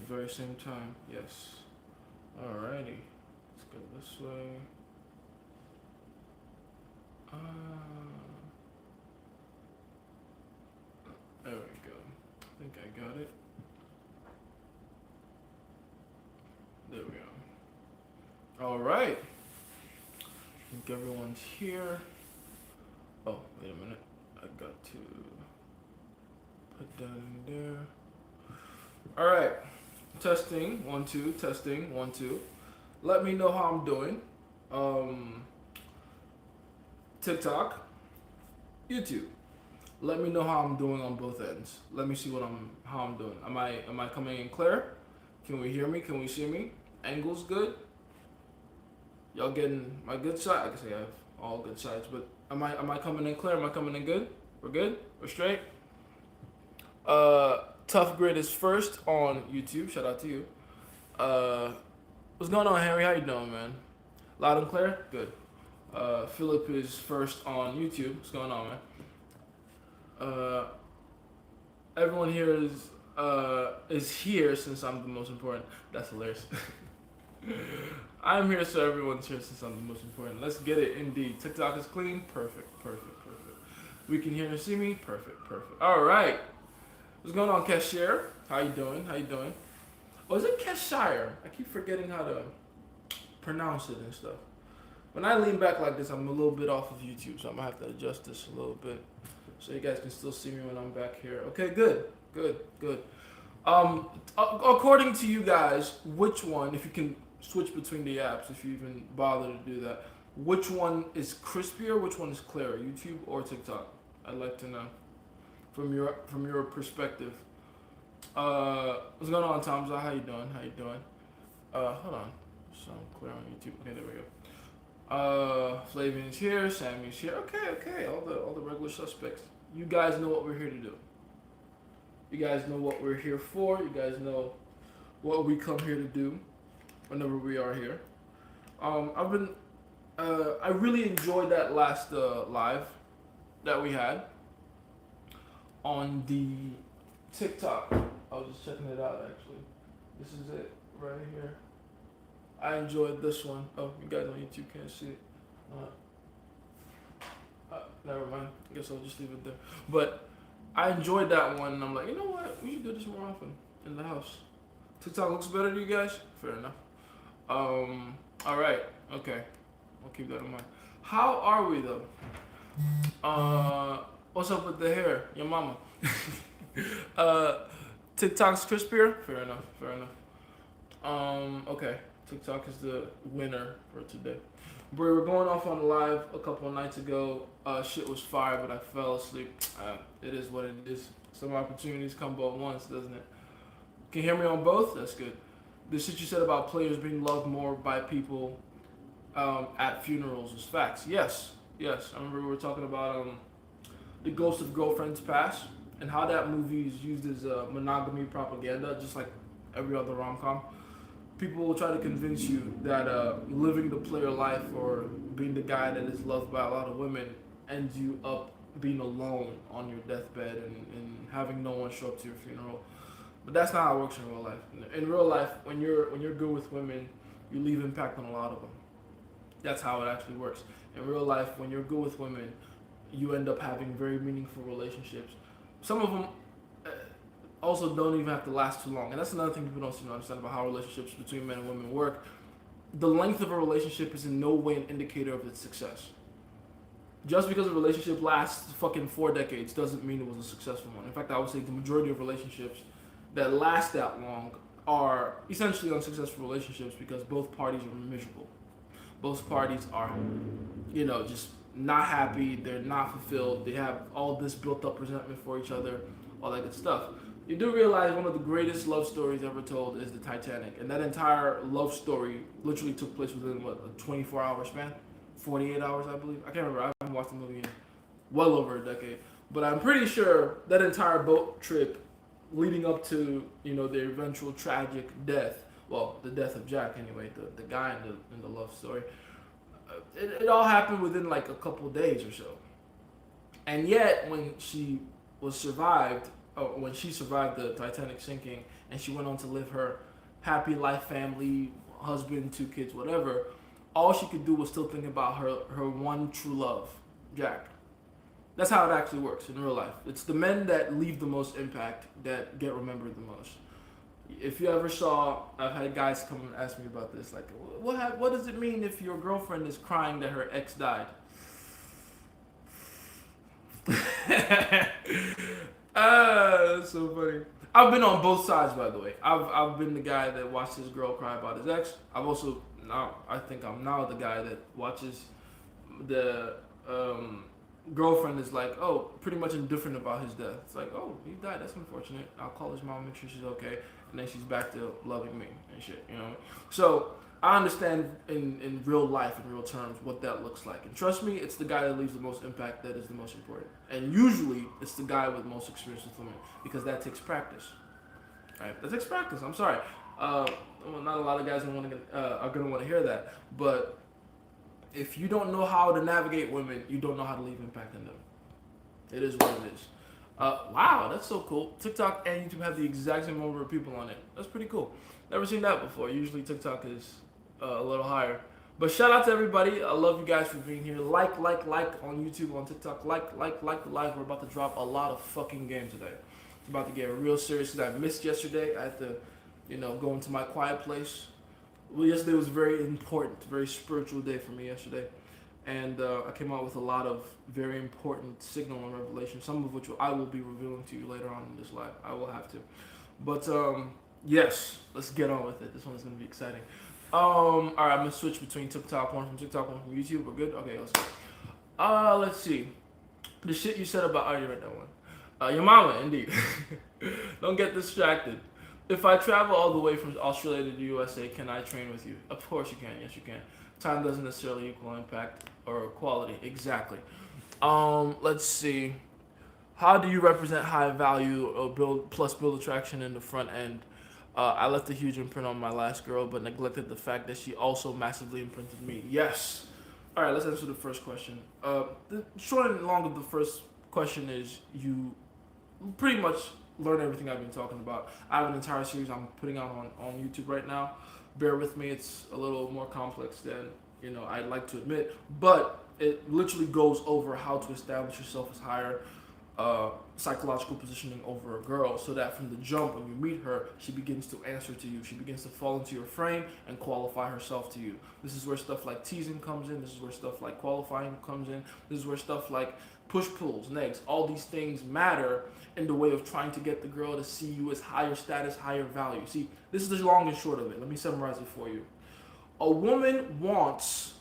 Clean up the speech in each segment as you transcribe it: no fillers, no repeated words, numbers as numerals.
very same time. Yes. Alrighty. Let's go this way. Uh, there we go. I think I got it. There we go. Alright. I think everyone's here. Oh, wait a minute. I got to put that in there. Alright. Testing. 1, 2. Testing. 1, 2. Let me know how I'm doing. TikTok, YouTube. Let me know how I'm doing on both ends. Let me see how I'm doing. Am I coming in clear? Can we hear me? Can we see me? Angle's good. Y'all getting my good side? I can say I have all good sides, but am I coming in clear? Am I coming in good? We're good? We're straight? Tough Grid is first on YouTube. Shout out to you. What's going on, Harry? How you doing, man? Loud and clear? Good. Philip is first on YouTube. What's going on, man? Everyone here is here since I'm the most important. That's hilarious. I'm here so everyone's here since I'm the most important. Let's get it, indeed. TikTok is clean. Perfect. We can hear and see me. Perfect. All right. What's going on, Cashier? How you doing? Oh, is it Cheshire? I keep forgetting how to pronounce it and stuff. When I lean back like this, I'm a little bit off of YouTube, so I'm gonna have to adjust this a little bit so you guys can still see me when I'm back here. Okay, good. According to you guys, which one, if you can switch between the apps, if you even bother to do that, which one is crispier, which one is clearer, YouTube or TikTok? I'd like to know from your perspective. What's going on, Tomza? How you doing? Hold on. So I'm clear on YouTube. Okay, there we go. Flavian's here, Sammy's here. Okay. All the regular suspects. You guys know what we're here to do. You guys know what we're here for. You guys know what we come here to do whenever we are here. I really enjoyed that last live that we had on the TikTok. I was just checking it out actually. This is it right here. I enjoyed this one. Oh, you guys on YouTube can't see it. Never mind. I guess I'll just leave it there. But I enjoyed that one, and I'm like, you know what? We should do this more often in the house. TikTok looks better to you guys? Fair enough. All right. Okay. I'll keep that in mind. How are we, though? What's up with the hair? Your mama. TikTok's crispier? Fair enough. Okay. TikTok is the winner for today. We were going off on live a couple of nights ago. Shit was fire, but I fell asleep. It is what it is. Some opportunities come but once, doesn't it? Can you hear me on both? That's good. The shit you said about players being loved more by people at funerals is facts. Yes. I remember we were talking about the Ghost of Girlfriend's Past and how that movie is used as monogamy propaganda, just like every other rom-com. People will try to convince you that living the player life or being the guy that is loved by a lot of women ends you up being alone on your deathbed and having no one show up to your funeral. But that's not how it works in real life. In real life, when you're good with women, you leave impact on a lot of them. That's how it actually works. In real life, when you're good with women, you end up having very meaningful relationships. Some of them also don't even have to last too long. And that's another thing people don't seem to understand about how relationships between men and women work. The length of a relationship is in no way an indicator of its success. Just because a relationship lasts fucking 4 decades doesn't mean it was a successful one. In fact, I would say the majority of relationships that last that long are essentially unsuccessful relationships because both parties are miserable. Both parties are, just not happy, they're not fulfilled, they have all this built up resentment for each other, all that good stuff. You do realize one of the greatest love stories ever told is the Titanic, and that entire love story literally took place within, a 24-hour span? 48 hours, I believe. I can't remember. I haven't watched the movie in well over a decade. But I'm pretty sure that entire boat trip leading up to, their eventual tragic death, well, the death of Jack anyway, the guy in the love story, it all happened within like a couple days or so. And yet, when she survived the Titanic sinking and she went on to live her happy life, family, husband, 2 kids, whatever, all she could do was still think about her one true love, Jack. That's how it actually works in real life. It's the men that leave the most impact that get remembered the most. If you ever saw, I've had guys come and ask me about this, like, what does it mean if your girlfriend is crying that her ex died? That's so funny. I've been on both sides, by the way. I've been the guy that watched his girl cry about his ex. I've also now I think I'm now the guy that watches the girlfriend is like, oh, pretty much indifferent about his death. It's like, oh, he died. That's unfortunate. I'll call his mom, make sure she's okay, and then she's back to loving me and shit. You know. So I understand in real life, in real terms, what that looks like. And trust me, it's the guy that leaves the most impact that is the most important. And usually, it's the guy with the most experience with women because that takes practice. Right? That takes practice. I'm sorry. Well, not a lot of guys are gonna want to hear that, but if you don't know how to navigate women, you don't know how to leave impact on them. It is what it is. Wow, that's so cool. TikTok and YouTube have the exact same number of people on it. That's pretty cool. Never seen that before. Usually TikTok is a little higher. But shout out to everybody. I love you guys for being here. Like on YouTube, on TikTok. Like the live. We're about to drop a lot of fucking game today. It's about to get real serious because I missed yesterday. I had to, go into my quiet place. Well, yesterday was a very important, very spiritual day for me yesterday. And I came out with a lot of very important signal and revelation, some of which I will be revealing to you later on in this live. I will have to. But yes, let's get on with it. This one is going to be exciting. All right, I'm going to switch between TikTok, one from TikTok, one from YouTube. We're good? Okay, let's go. Let's see. The shit you said about, oh, you read that one. Your mama, indeed. Don't get distracted. If I travel all the way from Australia to the USA, can I train with you? Of course you can. Yes, you can. Time doesn't necessarily equal impact or quality. Exactly. Let's see. How do you represent high value or build attraction in the front end? I left a huge imprint on my last girl, but neglected the fact that she also massively imprinted me. Yes. All right, let's answer the first question. The short and long of the first question is you pretty much learn everything I've been talking about. I have an entire series I'm putting out on YouTube right now. Bear with me, it's a little more complex than I'd like to admit, but it literally goes over how to establish yourself as higher psychological positioning over a girl, so that from the jump when you meet her, she begins to answer to you. She begins to fall into your frame and qualify herself to you. This is where stuff like teasing comes in. This is where stuff like qualifying comes in. This is where stuff like push-pulls, negs, all these things matter in the way of trying to get the girl to see you as higher status, higher value. See, this is the long and short of it. Let me summarize it for you. A woman wants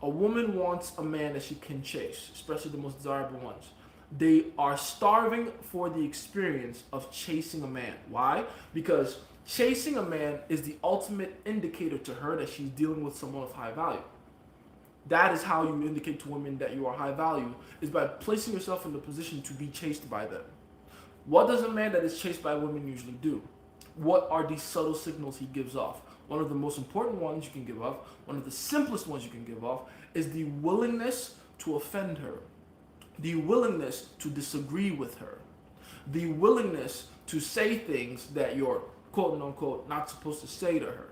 a man that she can chase, especially the most desirable ones. They are starving for the experience of chasing a man. Why? Because chasing a man is the ultimate indicator to her that she's dealing with someone of high value. That is how you indicate to women that you are high value, is by placing yourself in the position to be chased by them. What does a man that is chased by women usually do? What are these subtle signals he gives off? One of the most important ones you can give off, one of the simplest ones you can give off, is the willingness to offend her, the willingness to disagree with her, the willingness to say things that you're quote unquote not supposed to say to her.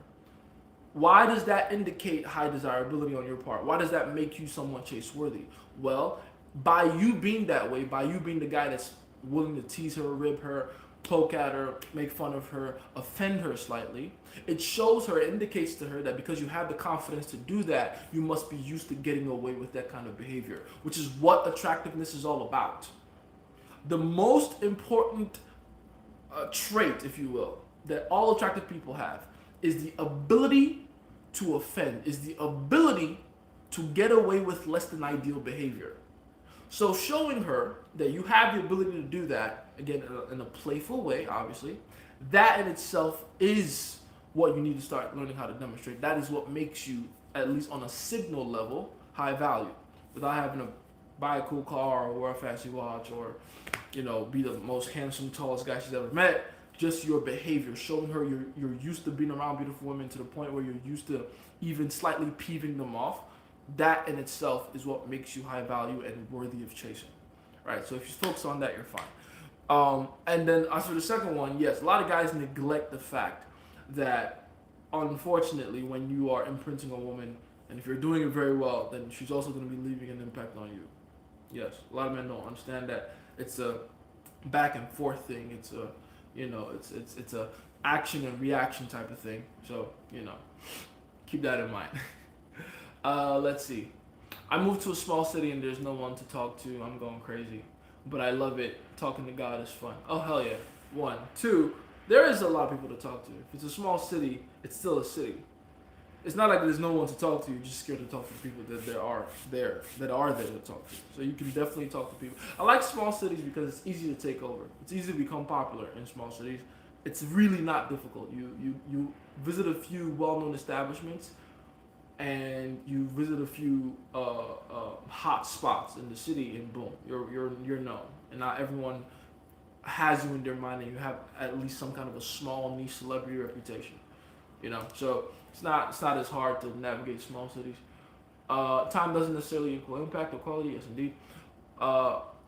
Why does that indicate high desirability on your part? Why does that make you someone chase-worthy? Well, by you being that way, by you being the guy that's willing to tease her, rib her, poke at her, make fun of her, offend her slightly, it shows her, it indicates to her that because you have the confidence to do that, you must be used to getting away with that kind of behavior, which is what attractiveness is all about. The most important trait, if you will, that all attractive people have is the ability to offend, is the ability to get away with less than ideal behavior. So showing her that you have the ability to do that, again, in a playful way, obviously, that in itself is what you need to start learning how to demonstrate. That is what makes you, at least on a signal level, high value. Without having to buy a cool car or wear a fancy watch or, be the most handsome, tallest guy she's ever met. Just your behavior, showing her you're used to being around beautiful women to the point where you're used to even slightly peeving them off. That in itself is what makes you high value and worthy of chasing. Right? So if you focus on that, you're fine. And then as for the second one, yes, a lot of guys neglect the fact that unfortunately, when you are imprinting a woman, and if you're doing it very well, then she's also going to be leaving an impact on you. Yes, a lot of men don't understand that it's a back and forth thing. It's a, it's a action and reaction type of thing. So keep that in mind. Let's see. I moved to a small city and there's no one to talk to. I'm going crazy, but I love it. Talking to God is fun. Oh hell yeah. One, two. There is a lot of people to talk to. If it's a small city, it's still a city. It's not like there's no one to talk to. You're just scared to talk to people that are there to talk to. So you can definitely talk to people. I like small cities because it's easy to take over. It's easy to become popular in small cities. It's really not difficult. You visit a few well-known establishments, and you visit a few hot spots in the city, and boom, you're known. And not everyone has you in their mind, and you have at least some kind of a small niche celebrity reputation. So it's not as hard to navigate small cities. Time doesn't necessarily equal impact or quality. Yes, indeed.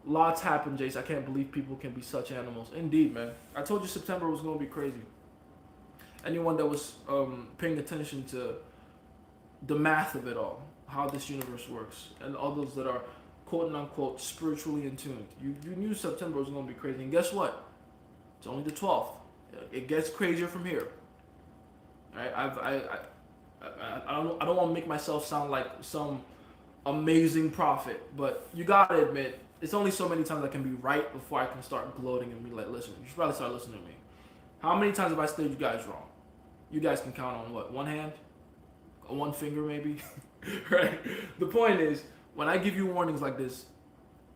Lots happen, Jace. I can't believe people can be such animals. Indeed, man. I told you September was going to be crazy. Anyone that was paying attention to the math of it all, how this universe works, and all those that are quote unquote spiritually in tune, you knew September was going to be crazy. And guess what? It's only the 12th. It gets crazier from here. Right? I don't want to make myself sound like some amazing prophet, but you gotta admit, it's only so many times I can be right before I can start gloating and be like, listen, you should probably start listening to me. How many times have I stated you guys wrong? You guys can count on what? One hand? One finger maybe? Right? The point is, when I give you warnings like this,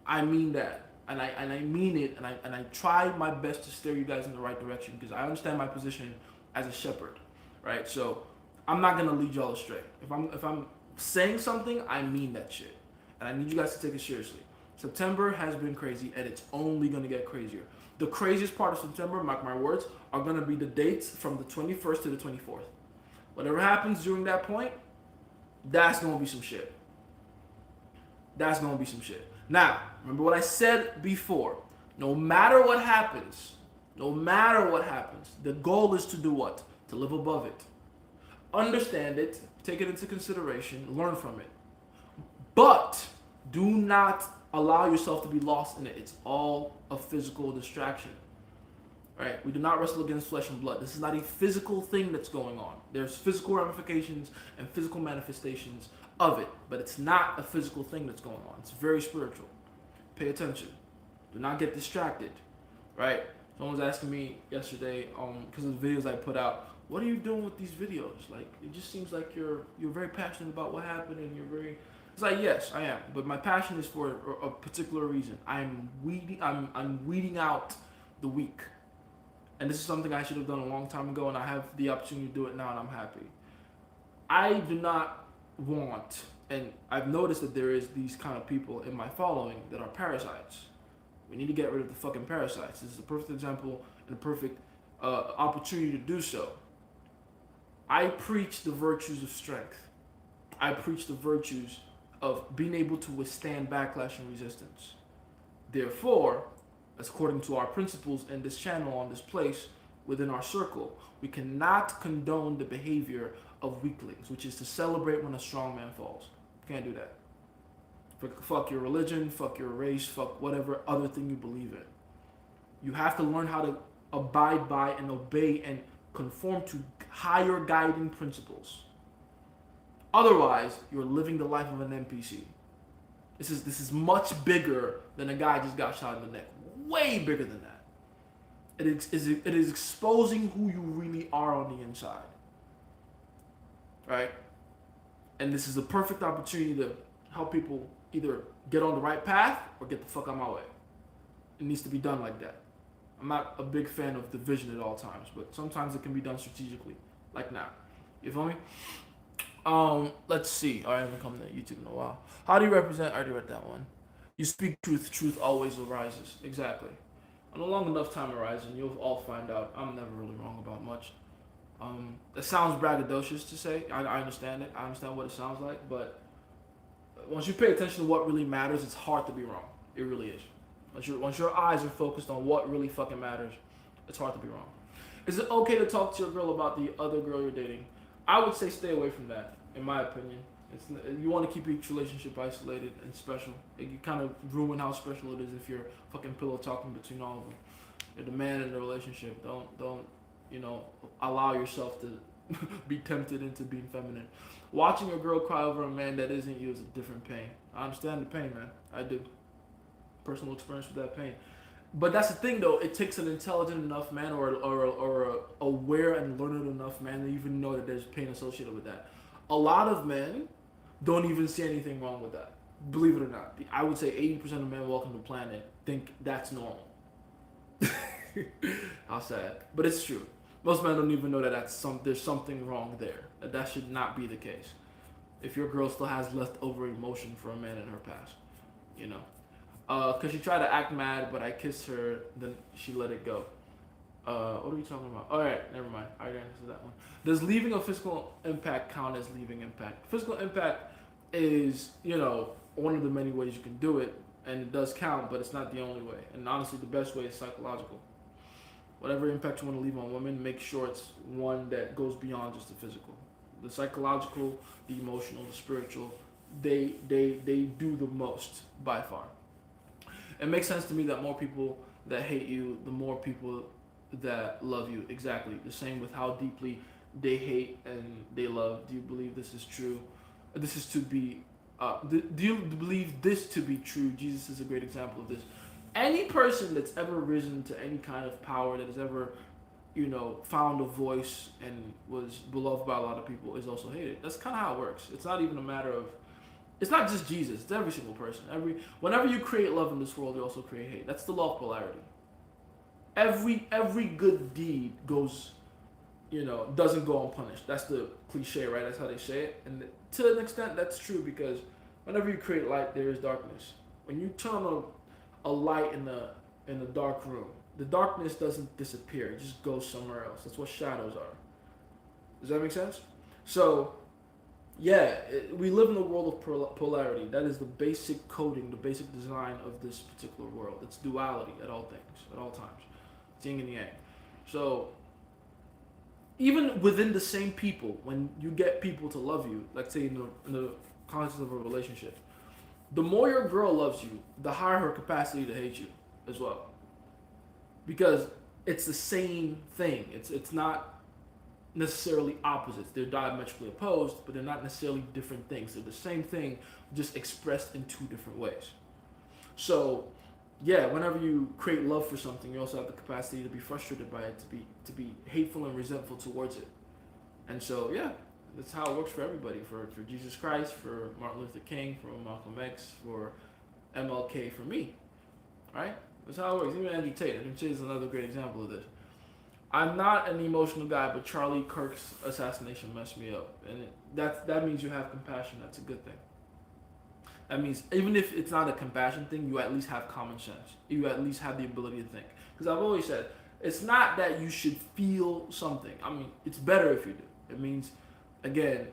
I mean that. And I mean it, and I try my best to steer you guys in the right direction because I understand my position as a shepherd. Right? So I'm not gonna lead y'all astray. If I'm saying something, I mean that shit. And I need you guys to take it seriously. September has been crazy, and it's only gonna get crazier. The craziest part of September, mark my words, are gonna be the dates from the 21st to the 24th. Whatever happens during that point, that's gonna be some shit. That's gonna be some shit. Now, remember what I said before. No matter what happens, the goal is to do what? To live above it. Understand it, take it into consideration, learn from it. But do not allow yourself to be lost in it. It's all a physical distraction. Right? We do not wrestle against flesh and blood. This is not a physical thing that's going on. There's physical ramifications and physical manifestations of it, but it's not a physical thing that's going on. It's very spiritual. Pay attention. Do not get distracted. Right? Someone was asking me yesterday, because of the videos I put out, what are you doing with these videos? Like, it just seems like you're very passionate about what happened, and you're very. It's like, yes, I am, but my passion is for a particular reason. I'm weeding out the weak, and this is something I should have done a long time ago, and I have the opportunity to do it now, and I'm happy. I do not want, and I've noticed that there is these kind of people in my following that are parasites. We need to get rid of the fucking parasites. This is a perfect example and a perfect opportunity to do so. I preach the virtues of strength. I preach the virtues of being able to withstand backlash and resistance. Therefore, according to our principles in this channel, on this place, within our circle, we cannot condone the behavior of weaklings, which is to celebrate when a strong man falls. We can't do that. Fuck your religion, fuck your race, fuck whatever other thing you believe in. You have to learn how to abide by and obey and conform to higher guiding principles. Otherwise, you're living the life of an NPC. This is much bigger than a guy just got shot in the neck. Way bigger than that. It is exposing who you really are on the inside. Right? And this is a perfect opportunity to help people either get on the right path or get the fuck out of my way. It needs to be done like that. I'm not a big fan of division at all times, but sometimes it can be done strategically, like now. You feel me? Let's see. I haven't come to YouTube in a while. How do you represent? I already read that one. You speak truth. Truth always arises. Exactly. On a long enough time horizon, you'll all find out I'm never really wrong about much. It sounds braggadocious to say. I understand it. I understand what it sounds like, but once you pay attention to what really matters, it's hard to be wrong. It really is. Once your eyes are focused on what really fucking matters, it's hard to be wrong. Is it okay to talk to your girl about the other girl you're dating? I would say stay away from that, in my opinion. You want to keep each relationship isolated and special. You kind of ruin how special it is if you're fucking pillow talking between all of them. You're the man in the relationship. Don't allow yourself to be tempted into being feminine. Watching a girl cry over a man that isn't you is a different pain. I understand the pain, man. I do. Personal experience with that pain. But that's the thing, though. It takes an intelligent enough man or a aware and learned enough man to even know that there's pain associated with that. A lot of men don't even see anything wrong with that. Believe it or not. I would say 80% of men walking the planet think that's normal. How sad. But it's true. Most men don't even know that there's something wrong there. That should not be the case. If your girl still has leftover emotion for a man in her past, you know. Because she tried to act mad, but I kissed her, then she let it go. What are we talking about? Alright, never mind. I already answered that one. Does leaving a physical impact count as leaving impact? Physical impact is, one of the many ways you can do it, and it does count, but it's not the only way. And honestly, the best way is psychological. Whatever impact you want to leave on women, make sure it's one that goes beyond just the physical. The psychological, the emotional, the spiritual, they do the most by far. It makes sense to me that more people that hate you, the more people that love you. Exactly. The same with how deeply they hate and they love. Do you believe this is true? This is to be. Do you believe this to be true? Jesus is a great example of this. Any person that's ever risen to any kind of power, that has ever, found a voice and was beloved by a lot of people, is also hated. That's kind of how it works. It's not even a matter of. It's not just Jesus. It's every single person. Whenever you create love in this world, you also create hate. That's the law of polarity. Every good deed goes, doesn't go unpunished. That's the cliche, right? That's how they say it. And to an extent, that's true because whenever you create light, there is darkness. When you turn a light in the dark room, the darkness doesn't disappear. It just goes somewhere else. That's what shadows are. Does that make sense? So, yeah, we live in a world of polarity. That is the basic coding, the basic design of this particular world. It's duality at all things, at all times. It's yin and yang. So, even within the same people, when you get people to love you, let's say in the context of a relationship, the more your girl loves you, the higher her capacity to hate you as well. Because it's the same thing. It's not necessarily opposites. They're diametrically opposed, but they're not necessarily different things. They're the same thing, just expressed in two different ways. So, yeah, whenever you create love for something, you also have the capacity to be frustrated by it, to be hateful and resentful towards it. And so, yeah, that's how it works for everybody. For Jesus Christ, for Martin Luther King, for Malcolm X, for MLK, for me. Right? That's how it works. Even Andrew Tate. Andrew Tate is another great example of this. I'm not an emotional guy, but Charlie Kirk's assassination messed me up. And that means you have compassion. That's a good thing. That means even if it's not a compassion thing, you at least have common sense. You at least have the ability to think. Because I've always said, it's not that you should feel something. I mean, it's better if you do. It means, again,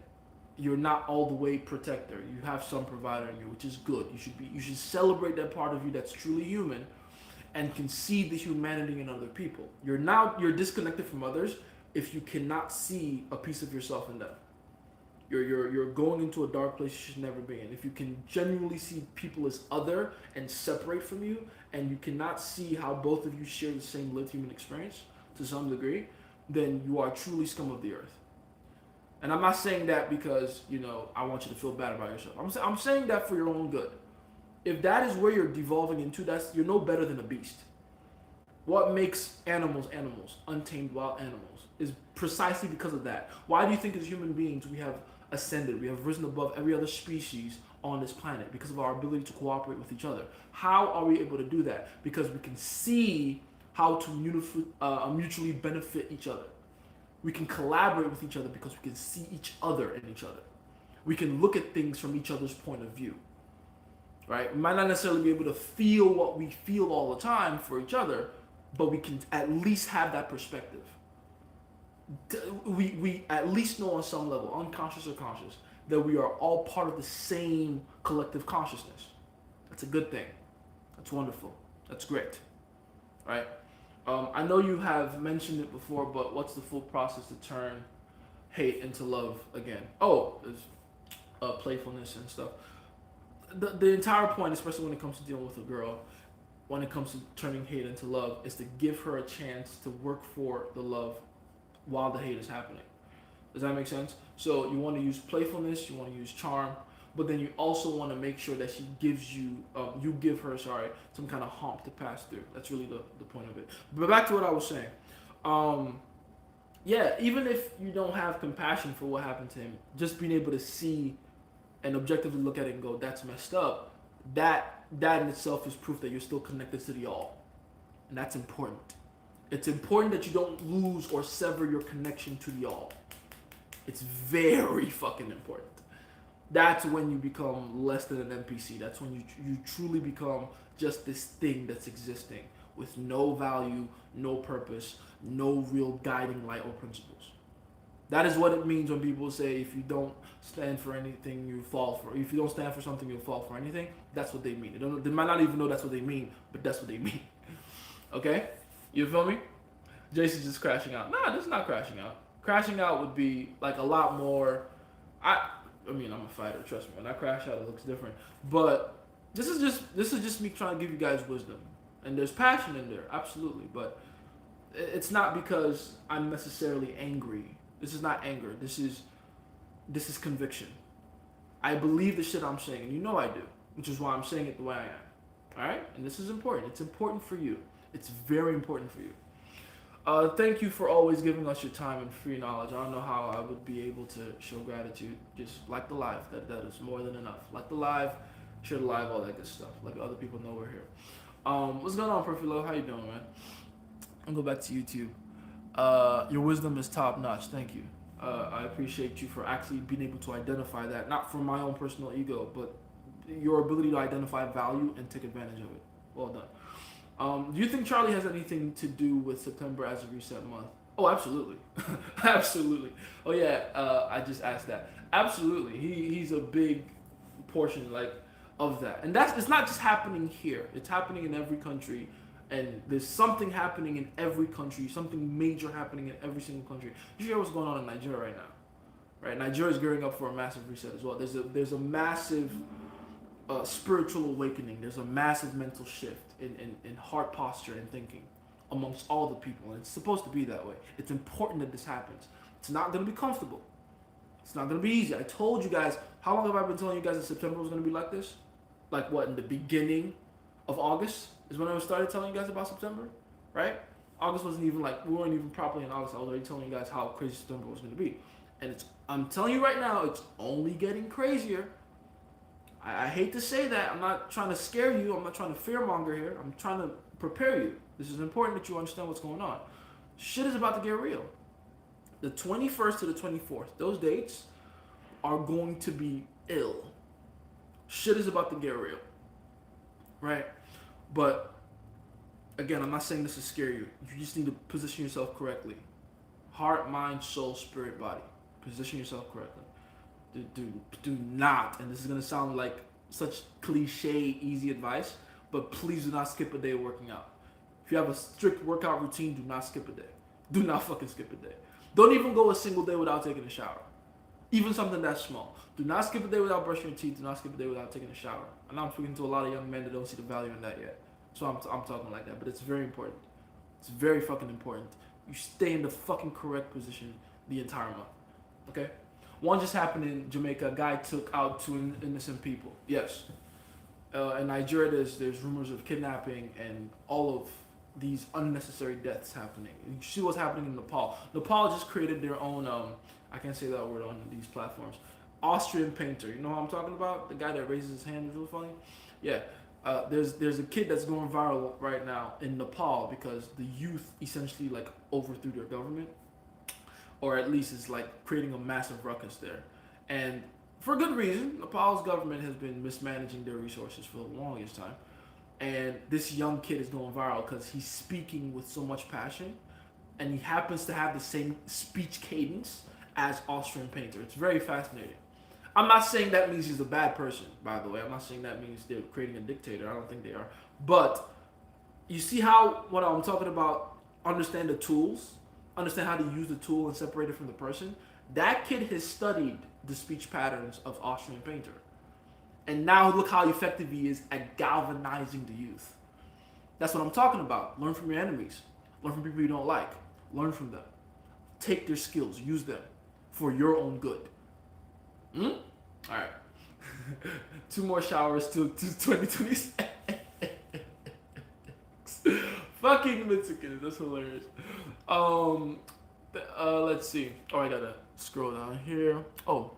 you're not all the way protector. You have some provider in you, which is good. You should celebrate that part of you that's truly human and can see the humanity in other people. You're disconnected from others if you cannot see a piece of yourself in them. You're going into a dark place you should never be in. If you can genuinely see people as other and separate from you, and you cannot see how both of you share the same lived human experience to some degree, then you are truly scum of the earth. And I'm not saying that because, I want you to feel bad about yourself. I'm saying that for your own good. If that is where you're devolving into, you're no better than a beast. What makes animals animals, untamed wild animals, is precisely because of that. Why do you think as human beings we have ascended, we have risen above every other species on this planet? Because of our ability to cooperate with each other. How are we able to do that? Because we can see how to mutually benefit each other. We can collaborate with each other because we can see each other in each other. We can look at things from each other's point of view. Right? We might not necessarily be able to feel what we feel all the time for each other, but we can at least have that perspective. We at least know on some level, unconscious or conscious, that we are all part of the same collective consciousness. That's a good thing. That's wonderful. That's great, right? I know you have mentioned it before, but what's the full process to turn hate into love again? Oh, there's playfulness and stuff. The entire point, especially when it comes to dealing with a girl, when it comes to turning hate into love, is to give her a chance to work for the love while the hate is happening. Does that make sense? So you want to use playfulness, you want to use charm, but then you also want to make sure that she gives you, you give her, sorry, some kind of hump to pass through. That's really the point of it. But back to what I was saying. Yeah, even if you don't have compassion for what happened to him, just being able to see and objectively look at it and go, that's messed up, that in itself is proof that you're still connected to the all. And that's important. It's important that you don't lose or sever your connection to the all. It's very fucking important. That's when you become less than an NPC. That's when you truly become just this thing that's existing with no value, no purpose, no real guiding light or principles. That is what it means when people say if you don't stand for anything, you fall for. If you don't stand for something, you'll fall for anything. That's what they mean. They might not even know that's what they mean, but that's what they mean. Okay? You feel me? Jason's just crashing out. Nah, this is not crashing out. Crashing out would be like a lot more. I mean, I'm a fighter. Trust me. When I crash out, it looks different. But this is just me trying to give you guys wisdom, and there's passion in there, absolutely. But it's not because I'm necessarily angry. This is not anger. This is conviction. I believe the shit I'm saying, and you know I do, which is why I'm saying it the way I am. All right, and this is important. It's important for you. It's very important for you. Thank you for always giving us your time and free knowledge. I don't know how I would be able to show gratitude. Just like the live. That is more than enough. Like the live, share the live, all that good stuff. Let other people know we're here. What's going on, Perfect Love? How you doing, man? I'll go back to YouTube. Your wisdom is top notch. Thank you. I appreciate you for actually being able to identify that, not for my own personal ego, but your ability to identify value and take advantage of it. Well done. Do you think Charlie has anything to do with September as a reset month? Oh, absolutely. Absolutely. Oh, yeah, I just asked that. Absolutely. He's a big portion, like, of that. And it's not just happening here. It's happening in every country. And there's something happening in every country, something major happening in every single country. You hear what's going on in Nigeria right now, right? Nigeria is gearing up for a massive reset as well. There's a massive spiritual awakening. There's a massive mental shift in heart posture and thinking amongst all the people. And it's supposed to be that way. It's important that this happens. It's not going to be comfortable. It's not going to be easy. I told you guys, how long have I been telling you guys that September was going to be like this? Like what, in the beginning of August is when I started telling you guys about September, right? August wasn't even like, we weren't even properly in August. I was already telling you guys how crazy September was going to be. And I'm telling you right now, it's only getting crazier. I hate to say that. I'm not trying to scare you. I'm not trying to fearmonger here. I'm trying to prepare you. This is important that you understand what's going on. Shit is about to get real. The 21st to the 24th, those dates are going to be ill. Shit is about to get real. Right? But, again, I'm not saying this to scare you. You just need to position yourself correctly. Heart, mind, soul, spirit, body. Position yourself correctly. Do not, and this is going to sound like such cliche, easy advice, but please do not skip a day of working out. If you have a strict workout routine, do not skip a day. Do not fucking skip a day. Don't even go a single day without taking a shower. Even something that small. Do not skip a day without brushing your teeth. Do not skip a day without taking a shower. And I'm speaking to a lot of young men that don't see the value in that yet. So I'm talking like that, but it's very important. It's very fucking important. You stay in the fucking correct position the entire month. Okay? One just happened in Jamaica. A guy took out two innocent people. Yes. In Nigeria, there's rumors of kidnapping and all of these unnecessary deaths happening. You see what's happening in Nepal. Nepal just created their own, I can't say that word on these platforms, Austrian painter. You know what I'm talking about? The guy that raises his hand is really funny. Yeah. There's a kid that's going viral right now in Nepal because the youth essentially like overthrew their government. Or at least it's like creating a massive ruckus there. And for good reason, Nepal's government has been mismanaging their resources for the longest time. And this young kid is going viral because he's speaking with so much passion. And he happens to have the same speech cadence as Austrian painter. It's very fascinating. I'm not saying that means he's a bad person, by the way. I'm not saying that means they're creating a dictator. I don't think they are. But You see how what I'm talking about? Understand the tools, understand how to use the tool and separate it from the person. That kid has studied the speech patterns of Austrian painter, and now look how effective he is at galvanizing the youth. That's what I'm talking about. Learn from your enemies. Learn from people you don't like. Learn from them. Take their skills. Use them for your own good. Hmm? All right. Two more showers to 2026. Fucking Mexicans. That's hilarious. Let's see. Oh, I gotta scroll down here. Oh,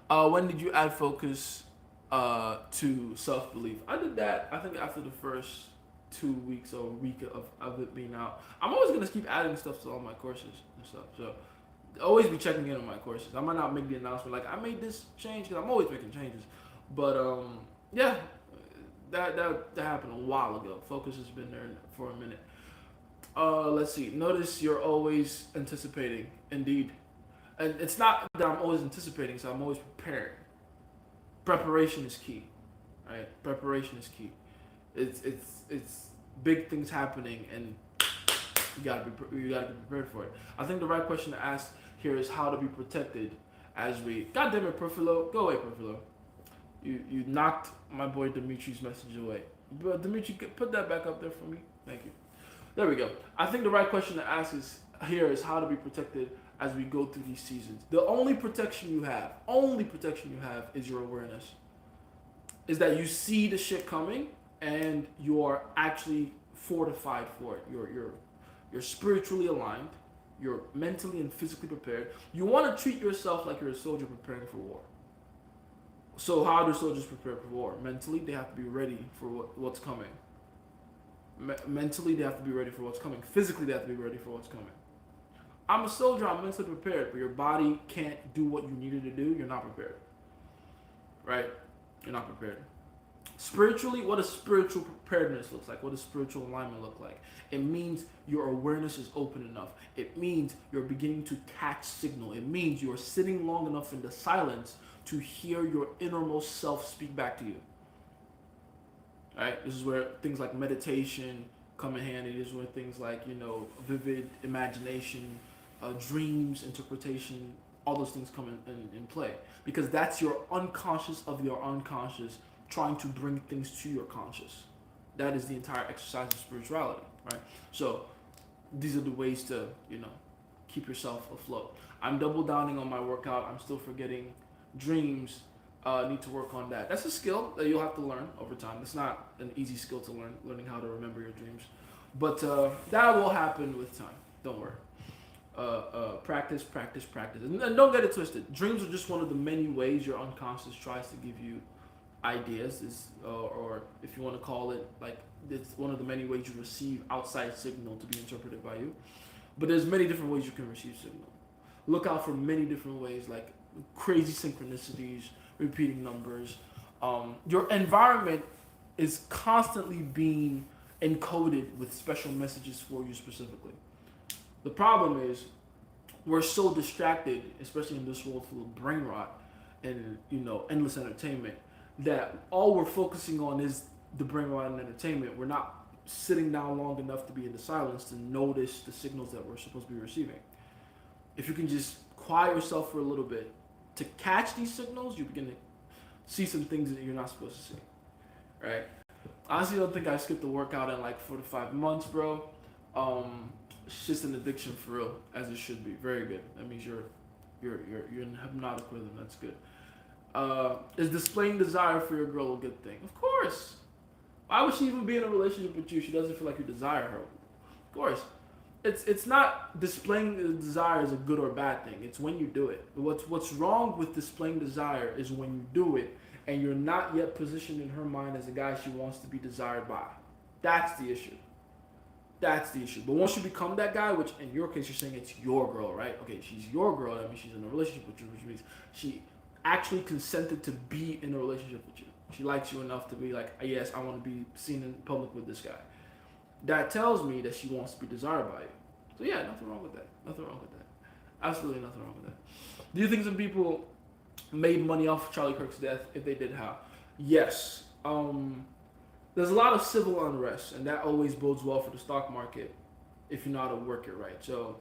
when did you add focus to self belief? I did that. I think after the first 2 weeks or a week of it being out. I'm always gonna keep adding stuff to all my courses and stuff. So always be checking in on my courses. I might not make the announcement like I made this change because I'm always making changes. But yeah, that happened a while ago. Focus has been there for a minute. Let's see. Notice you're always anticipating. Indeed, and it's not that I'm always anticipating. So I'm always prepared. Preparation is key, right? Preparation is key. It's big things happening, and you gotta be prepared for it. I think the right question to ask here is how to be protected as we. God damn it, Perfilo, go away, Perfilo. You knocked my boy Dimitri's message away. But Dimitri, put that back up there for me. Thank you. There we go. I think the right question to ask is how to be protected as we go through these seasons. The only protection you have, is your awareness. Is that you see the shit coming and you are actually fortified for it. You're spiritually aligned. You're mentally and physically prepared. You want to treat yourself like you're a soldier preparing for war. So how do soldiers prepare for war? Mentally, they have to be ready for what's coming. Mentally, they have to be ready for what's coming. Physically, they have to be ready for what's coming. I'm a soldier, I'm mentally prepared, but your body can't do what you needed to do, you're not prepared. Right? You're not prepared. Spiritually, what does spiritual preparedness look like? What does spiritual alignment look like? It means your awareness is open enough. It means you're beginning to catch signal. It means you're sitting long enough in the silence to hear your innermost self speak back to you. Right? This is where things like meditation come in handy. This is where things like, vivid imagination, dreams, interpretation, all those things come in play. Because that's your unconscious of your unconscious trying to bring things to your conscious. That is the entire exercise of spirituality, right? So these are the ways to, keep yourself afloat. I'm double downing on my workout. I'm still forgetting dreams. Need to work on that. That's a skill that you'll have to learn over time. It's not an easy skill to learn, learning how to remember your dreams. But that will happen with time. Don't worry. Practice. And don't get it twisted. Dreams are just one of the many ways your unconscious tries to give you ideas, or if you want to call it, like, it's one of the many ways you receive outside signal to be interpreted by you. But there's many different ways you can receive signal. Look out for many different ways, like crazy synchronicities, repeating numbers. Your environment is constantly being encoded with special messages for you specifically. The problem is we're so distracted, especially in this world full of brain rot and endless entertainment, that all we're focusing on is the brain rot and entertainment. We're not sitting down long enough to be in the silence to notice the signals that we're supposed to be receiving. If you can just quiet yourself for a little bit to catch these signals, you begin to see some things that you're not supposed to see, right? Honestly, I don't think I skipped a workout in like 4 to 5 months, bro. It's just an addiction for real, as it should be. Very good. That means you're in hypnotic rhythm. That's good. Is displaying desire for your girl a good thing? Of course. Why would she even be in a relationship with you? She doesn't feel like you desire her. Of course. It's not displaying the desire is a good or bad thing. It's when you do it. What's wrong with displaying desire is when you do it and you're not yet positioned in her mind as a guy she wants to be desired by. That's the issue. That's the issue. But once you become that guy, which in your case you're saying it's your girl, right? Okay, she's your girl. That means she's in a relationship with you, which means she actually consented to be in a relationship with you. She likes you enough to be like, yes, I want to be seen in public with this guy. That tells me that she wants to be desired by you. So yeah, nothing wrong with that. Nothing wrong with that. Absolutely nothing wrong with that. Do you think some people made money off Charlie Kirk's death? If they did, how? Yes. there's a lot of civil unrest, and that always bodes well for the stock market if you know how to work it right. So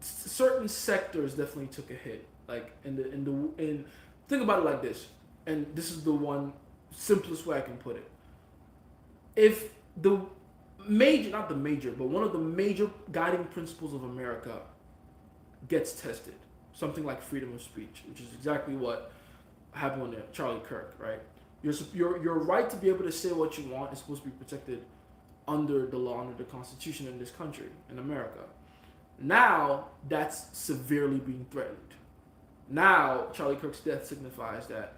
certain sectors definitely took a hit. Like in think about it like this, and this is the one simplest way I can put it. If the major, not the major, but one of the major guiding principles of America gets tested, something like freedom of speech, which is exactly what happened with Charlie Kirk, right? Your right to be able to say what you want is supposed to be protected under the law, under the Constitution in this country, in America. Now that's severely being threatened. Now Charlie Kirk's death signifies that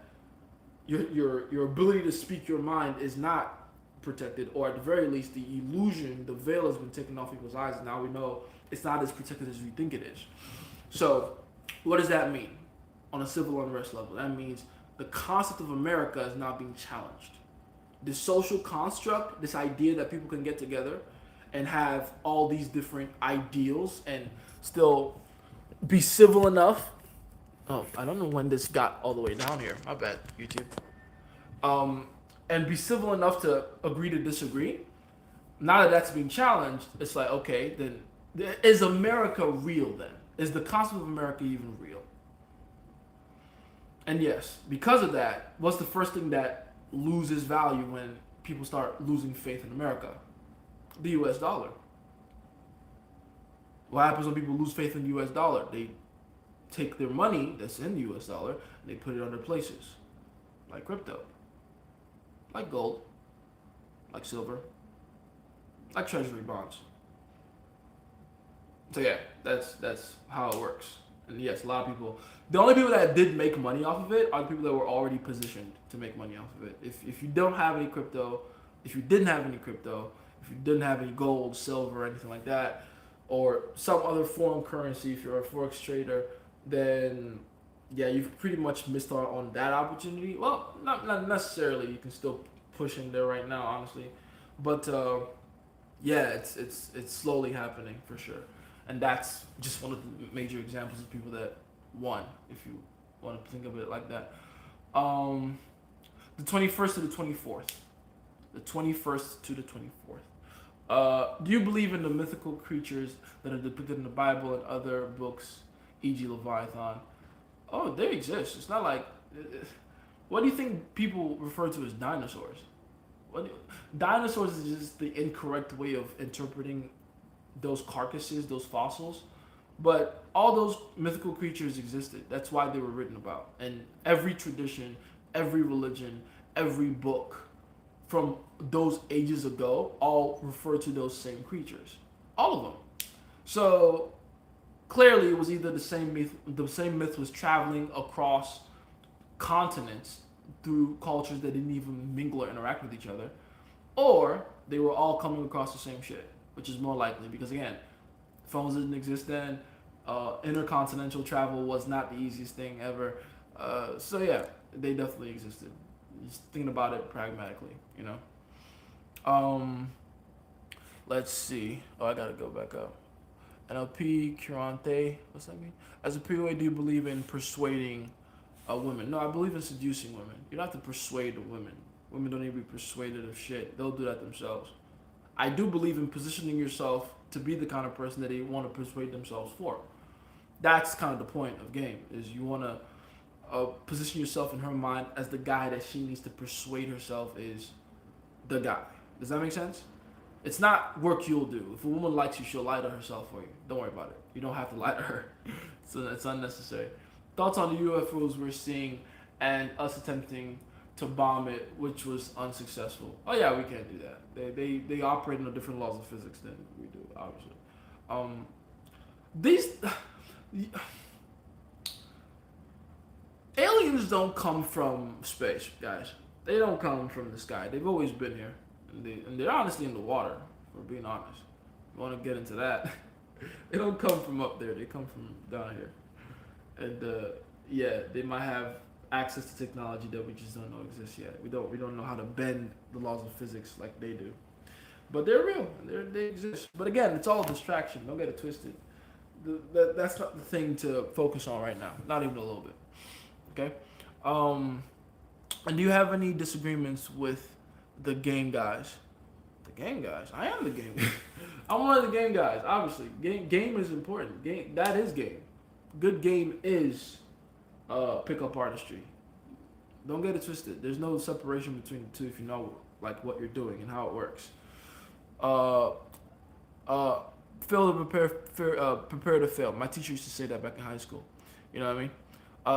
your ability to speak your mind is not protected, or at the very least, the illusion, the veil has been taken off people's eyes, and now we know it's not as protected as we think it is. So, what does that mean on a civil unrest level? That means the concept of America is now being challenged. This social construct, this idea that people can get together and have all these different ideals and still be civil enough. Oh, I don't know when this got all the way down here. My bad, YouTube. And be civil enough to agree to disagree. Now that that's being challenged, it's like, okay, then is America real then? Is the concept of America even real? And yes, because of that, what's the first thing that loses value when people start losing faith in America? The US dollar. What happens when people lose faith in the US dollar? They take their money that's in the US dollar and they put it other places, like crypto, like gold, like silver, like treasury bonds. So yeah, that's how it works. And yes, a lot of people. The only people that did make money off of it are the people that were already positioned to make money off of it. If you don't have any crypto, if you didn't have any crypto, if you didn't have any gold, silver, or anything like that, or some other foreign currency, if you're a forex trader, then yeah, you've pretty much missed out on that opportunity. Well, not necessarily. You can still push in there right now, honestly, but yeah, it's slowly happening for sure, and that's just one of the major examples of people that won, if you want to think of it like that. The 21st to the 24th, the 21st to the 24th. Do you believe in the mythical creatures that are depicted in the Bible and other books, e.g., Leviathan? Oh, they exist. It's not like. What do you think people refer to as dinosaurs? Dinosaurs is just the incorrect way of interpreting those carcasses, those fossils. But all those mythical creatures existed. That's why they were written about. And every tradition, every religion, every book from those ages ago all refer to those same creatures. All of them. So clearly it was either the same myth was traveling across continents through cultures that didn't even mingle or interact with each other, or they were all coming across the same shit, which is more likely because again, phones didn't exist then. Intercontinental travel was not the easiest thing ever. So yeah, they definitely existed. Just thinking about it pragmatically, you know. Let's see. Oh, I gotta go back up. NLP, Curante, what's that mean? As a POA, do you believe in persuading women? No, I believe in seducing women. You don't have to persuade women. Women don't need to be persuaded of shit. They'll do that themselves. I do believe in positioning yourself to be the kind of person that they want to persuade themselves for. That's kind of the point of game, is you want to position yourself in her mind as the guy that she needs to persuade herself is the guy. Does that make sense? It's not work you'll do. If a woman likes you, she'll lie to herself for you. Don't worry about it. You don't have to lie to her. So it's unnecessary. Thoughts on the UFOs we're seeing and us attempting to bomb it, which was unsuccessful. Oh yeah, we can't do that. They operate under different laws of physics than we do, obviously. These aliens don't come from space, guys. They don't come from the sky. They've always been here, and they're honestly in the water. For being honest, if you want to get into that, they don't come from up there. They come from down here, and yeah, they might have access to technology that we just don't know exists yet. We don't know how to bend the laws of physics like they do, but they're real. They exist. But again, it's all a distraction. Don't get it twisted. That's not the thing to focus on right now. Not even a little bit. Okay. And do you have any disagreements with the game guys. The game guys. I am the game guy. I'm one of the game guys. Obviously, game is important. Game that is game. Good game is pickup artistry. Don't get it twisted. There's no separation between the two if you know like what you're doing and how it works. Uh, uh, fail to prepare to fail. My teacher used to say that back in high school. You know what I mean?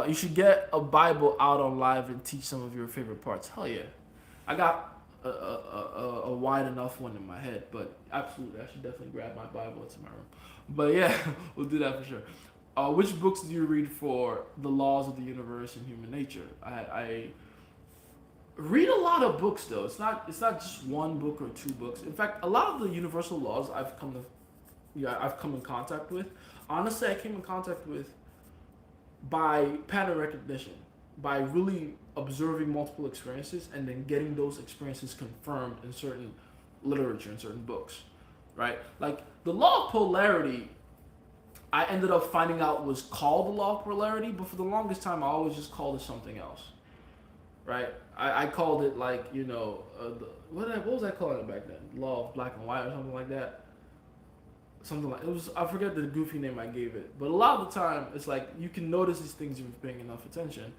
You should get a Bible out on live and teach some of your favorite parts. Hell yeah. I got a wide enough one in my head, but absolutely, I should definitely grab my Bible into my room. But yeah, we'll do that for sure. Which books do you read for the laws of the universe and human nature? I read a lot of books though. It's not just one book or two books. In fact, a lot of the universal laws I've come in contact with. Honestly, I came in contact with by pattern recognition, by really observing multiple experiences and then getting those experiences confirmed in certain literature, in certain books, right? Like the law of polarity, I ended up finding out was called the law of polarity, but for the longest time, I always just called it something else, right? I called it like, what was I calling it back then? Law of black and white or something like that. Something like it was. I forget the goofy name I gave it, but a lot of the time it's like you can notice these things if you're paying enough attention,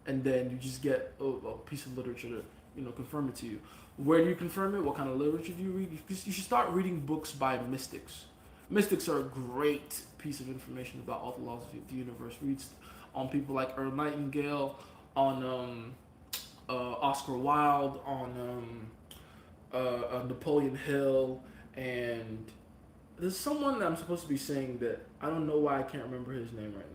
and then you just get a piece of literature to confirm it to you. Where do you confirm it? What kind of literature do you read? You should start reading books by mystics. Mystics are a great piece of information about all the laws of the universe. Reads on people like Earl Nightingale, on Oscar Wilde, on Napoleon Hill, and there's someone that I'm supposed to be saying that I don't know why I can't remember his name right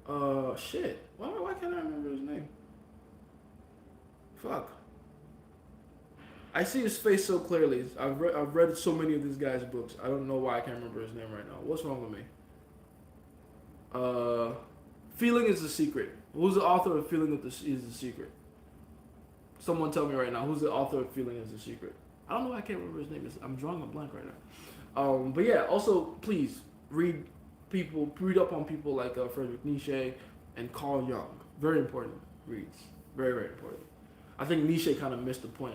now. Shit. Why can't I remember his name? Fuck. I see his face so clearly. I've read so many of this guy's books. I don't know why I can't remember his name right now. What's wrong with me? Feeling is the Secret. Who's the author of Feeling is the Secret? Someone tell me right now. Who's the author of Feeling is the Secret? I don't know why I can't remember his name. I'm drawing a blank right now. But yeah, also please read up on people like Friedrich Nietzsche and Carl Jung. Very important reads. Very, very important. I think Nietzsche kind of missed the point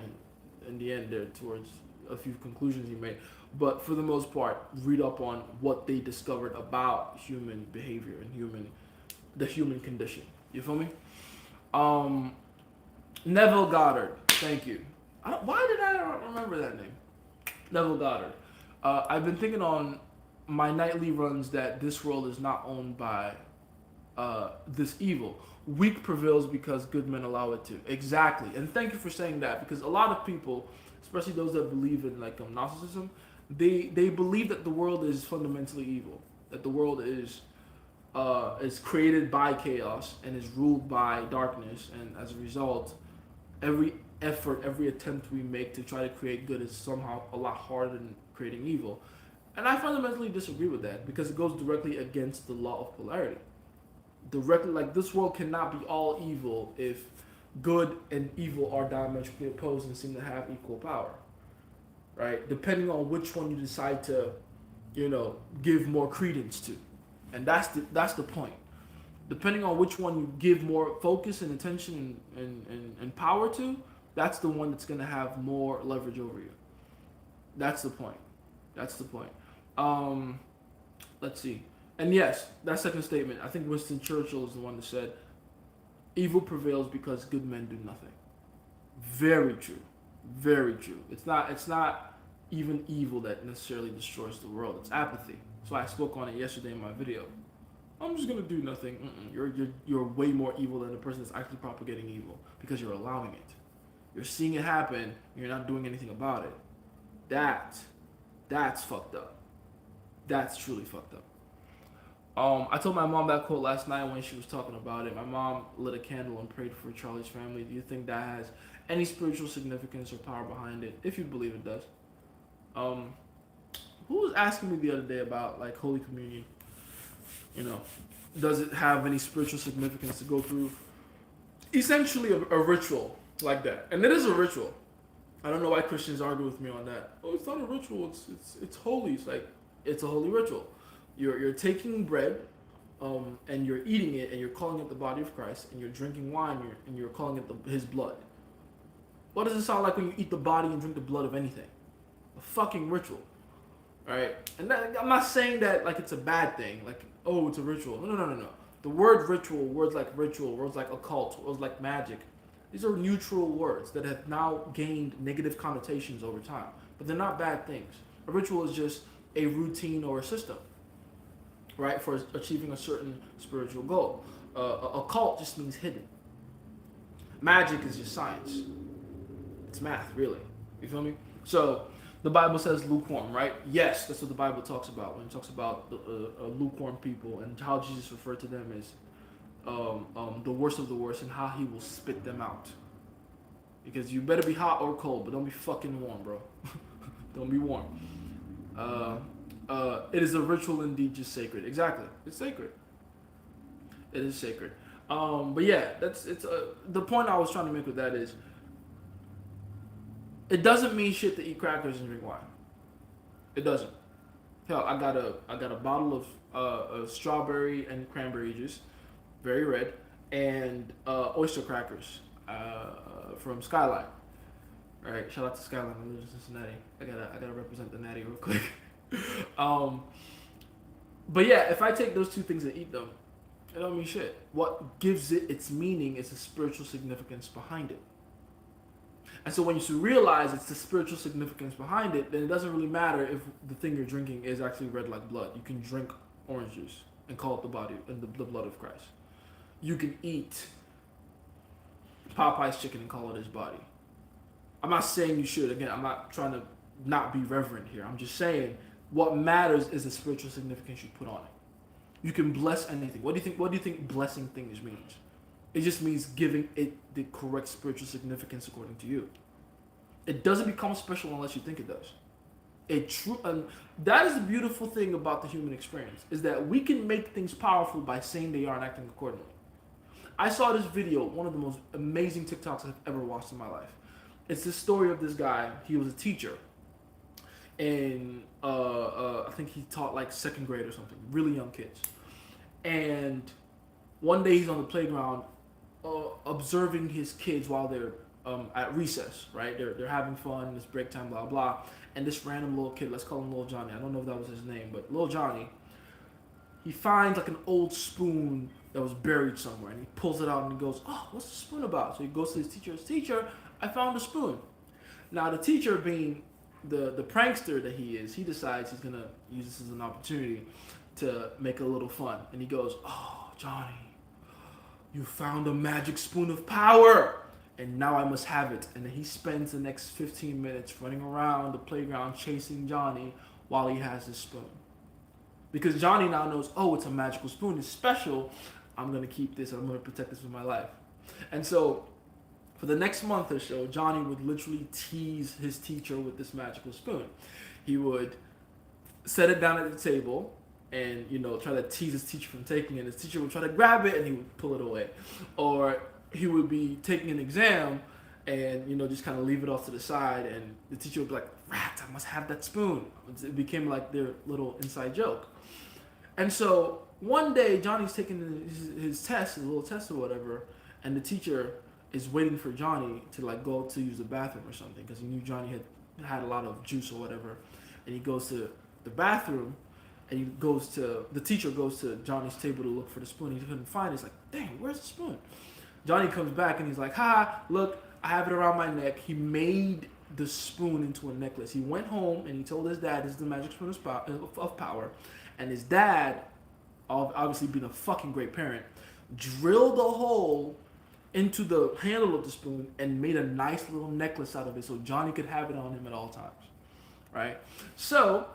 in the end there towards a few conclusions he made. But for the most part, read up on what they discovered about human behavior and the human condition. You feel me? Neville Goddard. Thank you. Why did I not remember that name? Neville Goddard. I've been thinking on my nightly runs that this world is not owned by this evil. Weak prevails because good men allow it to. Exactly. And thank you for saying that, because a lot of people, especially those that believe in like Gnosticism, they believe that the world is fundamentally evil. That the world is created by chaos and is ruled by darkness, and as a result, every attempt we make to try to create good is somehow a lot harder than creating evil. And I fundamentally disagree with that because it goes directly against the law of polarity. Directly, like this world cannot be all evil if good and evil are diametrically opposed and seem to have equal power, right? Depending on which one you decide to, give more credence to, and that's the point. Depending on which one you give more focus and attention and power to, that's the one that's going to have more leverage over you. That's the point. Let's see. And yes, that second statement, I think Winston Churchill is the one that said, evil prevails because good men do nothing. Very true. Very true. It's not even evil that necessarily destroys the world. It's apathy. So I spoke on it yesterday in my video. I'm just gonna do nothing. You're way more evil than the person that's actually propagating evil because you're allowing it. You're seeing it happen, and you're not doing anything about it. That's fucked up. That's truly fucked up. I told my mom that quote last night when she was talking about it. My mom lit a candle and prayed for Charlie's family. Do you think that has any spiritual significance or power behind it? If you believe it does. Who was asking me the other day about like Holy Communion? Does it have any spiritual significance to go through? Essentially a ritual like that. And it is a ritual. I don't know why Christians argue with me on that. Oh, it's not a ritual. It's holy. It's like it's a holy ritual. You're taking bread, and you're eating it, and you're calling it the body of Christ, and you're drinking wine, and you're calling it His blood. What does it sound like when you eat the body and drink the blood of anything? A fucking ritual, right? And I'm not saying that like it's a bad thing, like, oh, it's a ritual. No. The word ritual, words like occult, words like magic, these are neutral words that have now gained negative connotations over time, but they're not bad things. A ritual is just a routine or a system, right, for achieving a certain spiritual goal. Occult just means hidden. Magic is just science. It's math, really. You feel me? So the Bible says lukewarm, right? Yes, that's what the Bible talks about when it talks about lukewarm people and how Jesus referred to them as the worst of the worst and how he will spit them out. Because you better be hot or cold, but don't be fucking warm, bro. Don't be warm. It is a ritual indeed, just sacred. Exactly, it's sacred. It is sacred. But yeah, the point I was trying to make with that is, it doesn't mean shit to eat crackers and drink wine. It doesn't. Hell, I got a bottle of strawberry and cranberry juice, very red, and oyster crackers from Skyline. All right, shout out to Skyline. I live in Cincinnati. I gotta represent the natty real quick. But yeah, if I take those two things and eat them, it don't mean shit. What gives it its meaning is the spiritual significance behind it. And so when you realize it's the spiritual significance behind it, then it doesn't really matter if the thing you're drinking is actually red like blood. You can drink orange juice and call it the body and the blood of Christ. You can eat Popeye's chicken and call it his body. I'm not saying you should. Again, I'm not trying to not be reverent here. I'm just saying what matters is the spiritual significance you put on it. You can bless anything. What do you think blessing things means? It just means giving it the correct spiritual significance according to you. It doesn't become special unless you think it does. And that is the beautiful thing about the human experience, is that we can make things powerful by saying they are and acting accordingly. I saw this video, one of the most amazing TikToks I've ever watched in my life. It's the story of this guy. He was a teacher, and I think he taught like second grade or something, really young kids. And one day he's on the playground observing his kids while they're at recess, right? They're having fun, it's break time, blah, blah. And this random little kid, let's call him Little Johnny. I don't know if that was his name, but Little Johnny, he finds like an old spoon that was buried somewhere, and he pulls it out and he goes, oh, what's the spoon about? So he goes to his teacher, I found a spoon. Now the teacher, being the prankster that he is, he decides he's gonna use this as an opportunity to make a little fun. And he goes, oh, Johnny, you found a magic spoon of power, and now I must have it. And then he spends the next 15 minutes running around the playground chasing Johnny while he has his spoon. Because Johnny now knows, oh, it's a magical spoon, it's special, I'm gonna keep this, I'm gonna protect this with my life. And so for the next month or so, Johnny would literally tease his teacher with this magical spoon. He would set it down at the table and, try to tease his teacher from taking it. His teacher would try to grab it and he would pull it away. Or he would be taking an exam and, just kind of leave it off to the side, and the teacher would be like, rat, I must have that spoon. It became like their little inside joke. And so one day, Johnny's taking his test, his little test or whatever, and the teacher is waiting for Johnny to like go to use the bathroom or something, because he knew Johnny had a lot of juice or whatever. And he goes to the bathroom, and the teacher goes to Johnny's table to look for the spoon. He couldn't find it. He's like, dang, where's the spoon? Johnny comes back and he's like, ha, look, I have it around my neck. He made the spoon into a necklace. He went home and he told his dad, this is the magic spoon of power. And his dad, obviously being a fucking great parent, drilled a hole into the handle of the spoon and made a nice little necklace out of it so Johnny could have it on him at all times, right? So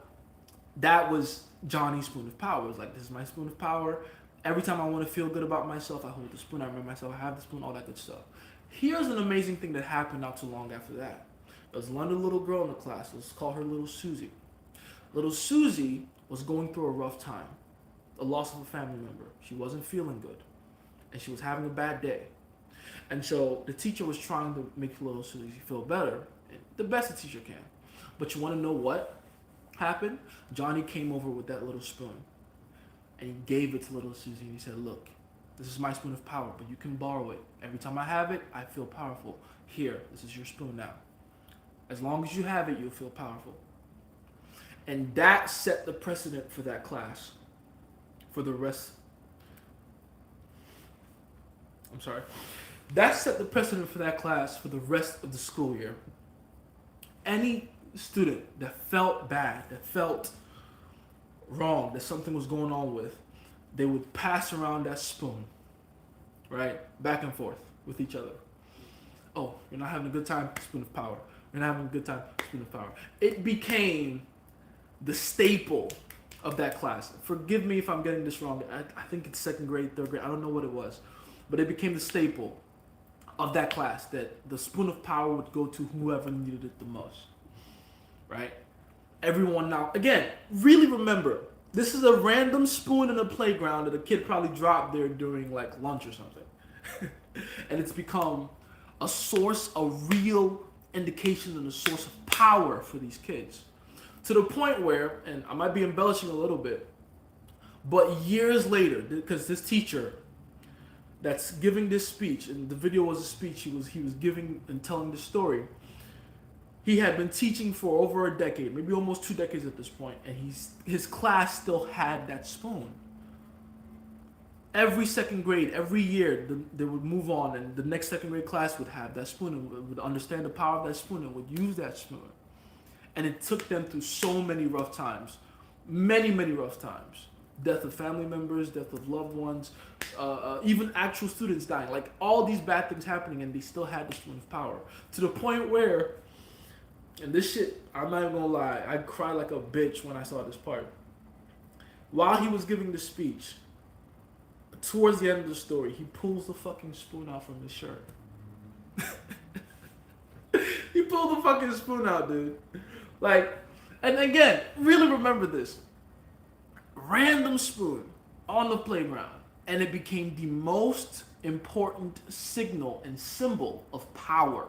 that was Johnny's spoon of power. It was like, this is my spoon of power. Every time I want to feel good about myself, I hold the spoon. I remember myself, I have the spoon, all that good stuff. Here's an amazing thing that happened not too long after that. There was one little girl in the class. Let's call her Little Susie. Little Susie was going through a rough time, the loss of a family member. She wasn't feeling good, and she was having a bad day. And so the teacher was trying to make Little Susie feel better, the best a teacher can. But you want to know what happened? Johnny came over with that little spoon, and he gave it to Little Susie, and he said, look, This is my spoon of power, but you can borrow it. Every time I have it, I feel powerful. Here, this is your spoon now. As long as you have it, you'll feel powerful. And that set the precedent for that class. For the rest. I'm sorry. That set the precedent for that class for the rest of the school year. Any student that felt bad, that felt wrong, that something was going on with, they would pass around that spoon, right? Back and forth with each other. Oh, you're not having a good time? Spoon of power. You're not having a good time? Spoon of power. It became the staple of that class. Forgive me if I'm getting this wrong. I think it's second grade, third grade. I don't know what it was. But it became the staple of that class that the spoon of power would go to whoever needed it the most, right? Everyone now, again, really remember, this is a random spoon in a playground that a kid probably dropped there during like lunch or something. And it's become a source, a real indication and a source of power for these kids. To the point where, and I might be embellishing a little bit, but years later, because this teacher that's giving this speech, and the video was a speech he was giving and telling the story. He had been teaching for over a decade, maybe almost 2 decades at this point, and his class still had that spoon. Every second grade, every year, they would move on, and the next second grade class would have that spoon and would understand the power of that spoon and would use that spoon. And it took them through so many rough times, many rough times. Death of family members, death of loved ones, even actual students dying. Like all these bad things happening, and they still had the spoon of power. To the point where, and this shit, I'm not even gonna lie, I cried like a bitch when I saw this part. While he was giving the speech, towards the end of the story, he pulls the fucking spoon out from his shirt. He pulled the fucking spoon out, dude. Like, and again, really remember this. Random spoon on the playground, and it became the most important signal and symbol of power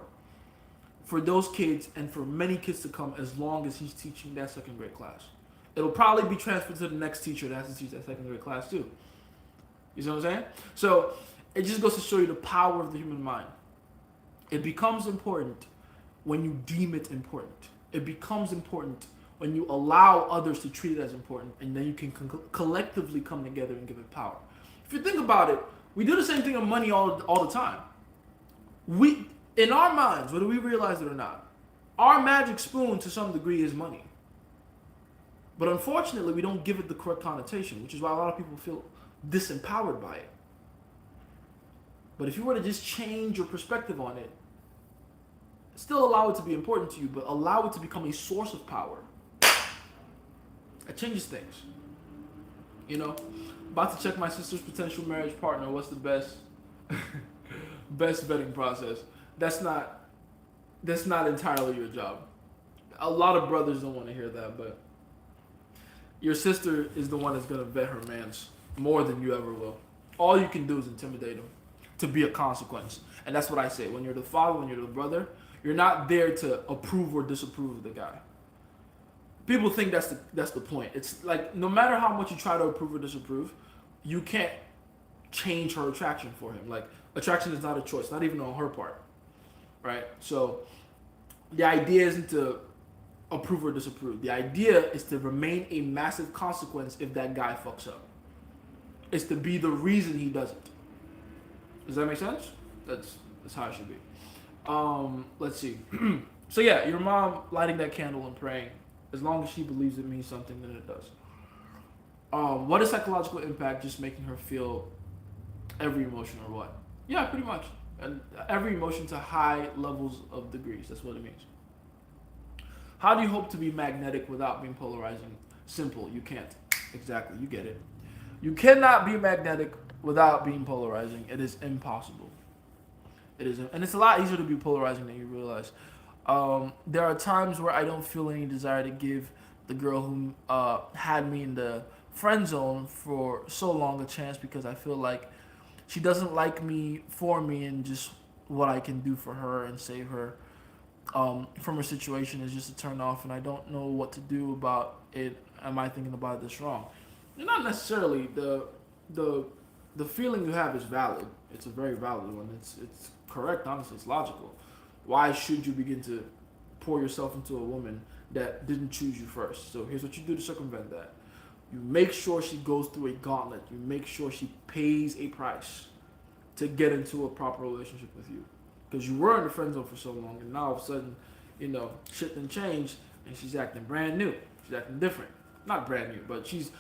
for those kids and for many kids to come as long as he's teaching that second grade class. It'll probably be transferred to the next teacher that has to teach that second grade class too. You see what I'm saying? So it just goes to show you the power of the human mind. It becomes important when you deem it important. It becomes important when you allow others to treat it as important, and then you can collectively come together and give it power. If you think about it, we do the same thing on money all the time. We, in our minds, whether we realize it or not, our magic spoon to some degree is money. But unfortunately, we don't give it the correct connotation, which is why a lot of people feel disempowered by it. But if you were to just change your perspective on it, still allow it to be important to you, but allow it to become a source of power, it changes things. You know, about to check my sister's potential marriage partner. What's the best vetting process? That's not entirely your job. A lot of brothers don't want to hear that, but your sister is the one that's gonna vet her mans more than you ever will. All you can do is intimidate him to be a consequence, and that's what I say. When you're the father, when you're the brother, you're not there to approve or disapprove of the guy. People think that's the point. It's like no matter how much you try to approve or disapprove, you can't change her attraction for him. Like attraction is not a choice, not even on her part, right? So the idea isn't to approve or disapprove. The idea is to remain a massive consequence if that guy fucks up. It's to be the reason he doesn't. Does that make sense? That's how it should be. Let's see. So yeah, your mom lighting that candle and praying. As long as she believes it means something, then it does. What is psychological impact? Just making her feel every emotion or what? Yeah, pretty much. And every emotion to high levels of degrees. That's what it means. How do you hope to be magnetic without being polarizing? Simple. You can't. Exactly. You get it. You cannot be magnetic without being polarizing. It is impossible. It is, and it's a lot easier to be polarizing than you realize. There are times where I don't feel any desire to give the girl who had me in the friend zone for so long a chance because I feel like she doesn't like me for me and just what I can do for her and save her from her situation is just a turn off, and I don't know what to do about it. Am I thinking about this wrong? Not necessarily. The the feeling you have is valid. It's a very valid one. It's correct. Honestly, it's logical. Why should you begin to pour yourself into a woman that didn't choose you first? So here's what you do to circumvent that. You make sure she goes through a gauntlet. You make sure she pays a price to get into a proper relationship with you. Because you were in the friend zone for so long, and now all of a sudden, shit done changed, and she's acting brand new. She's acting different. Not brand new, but she's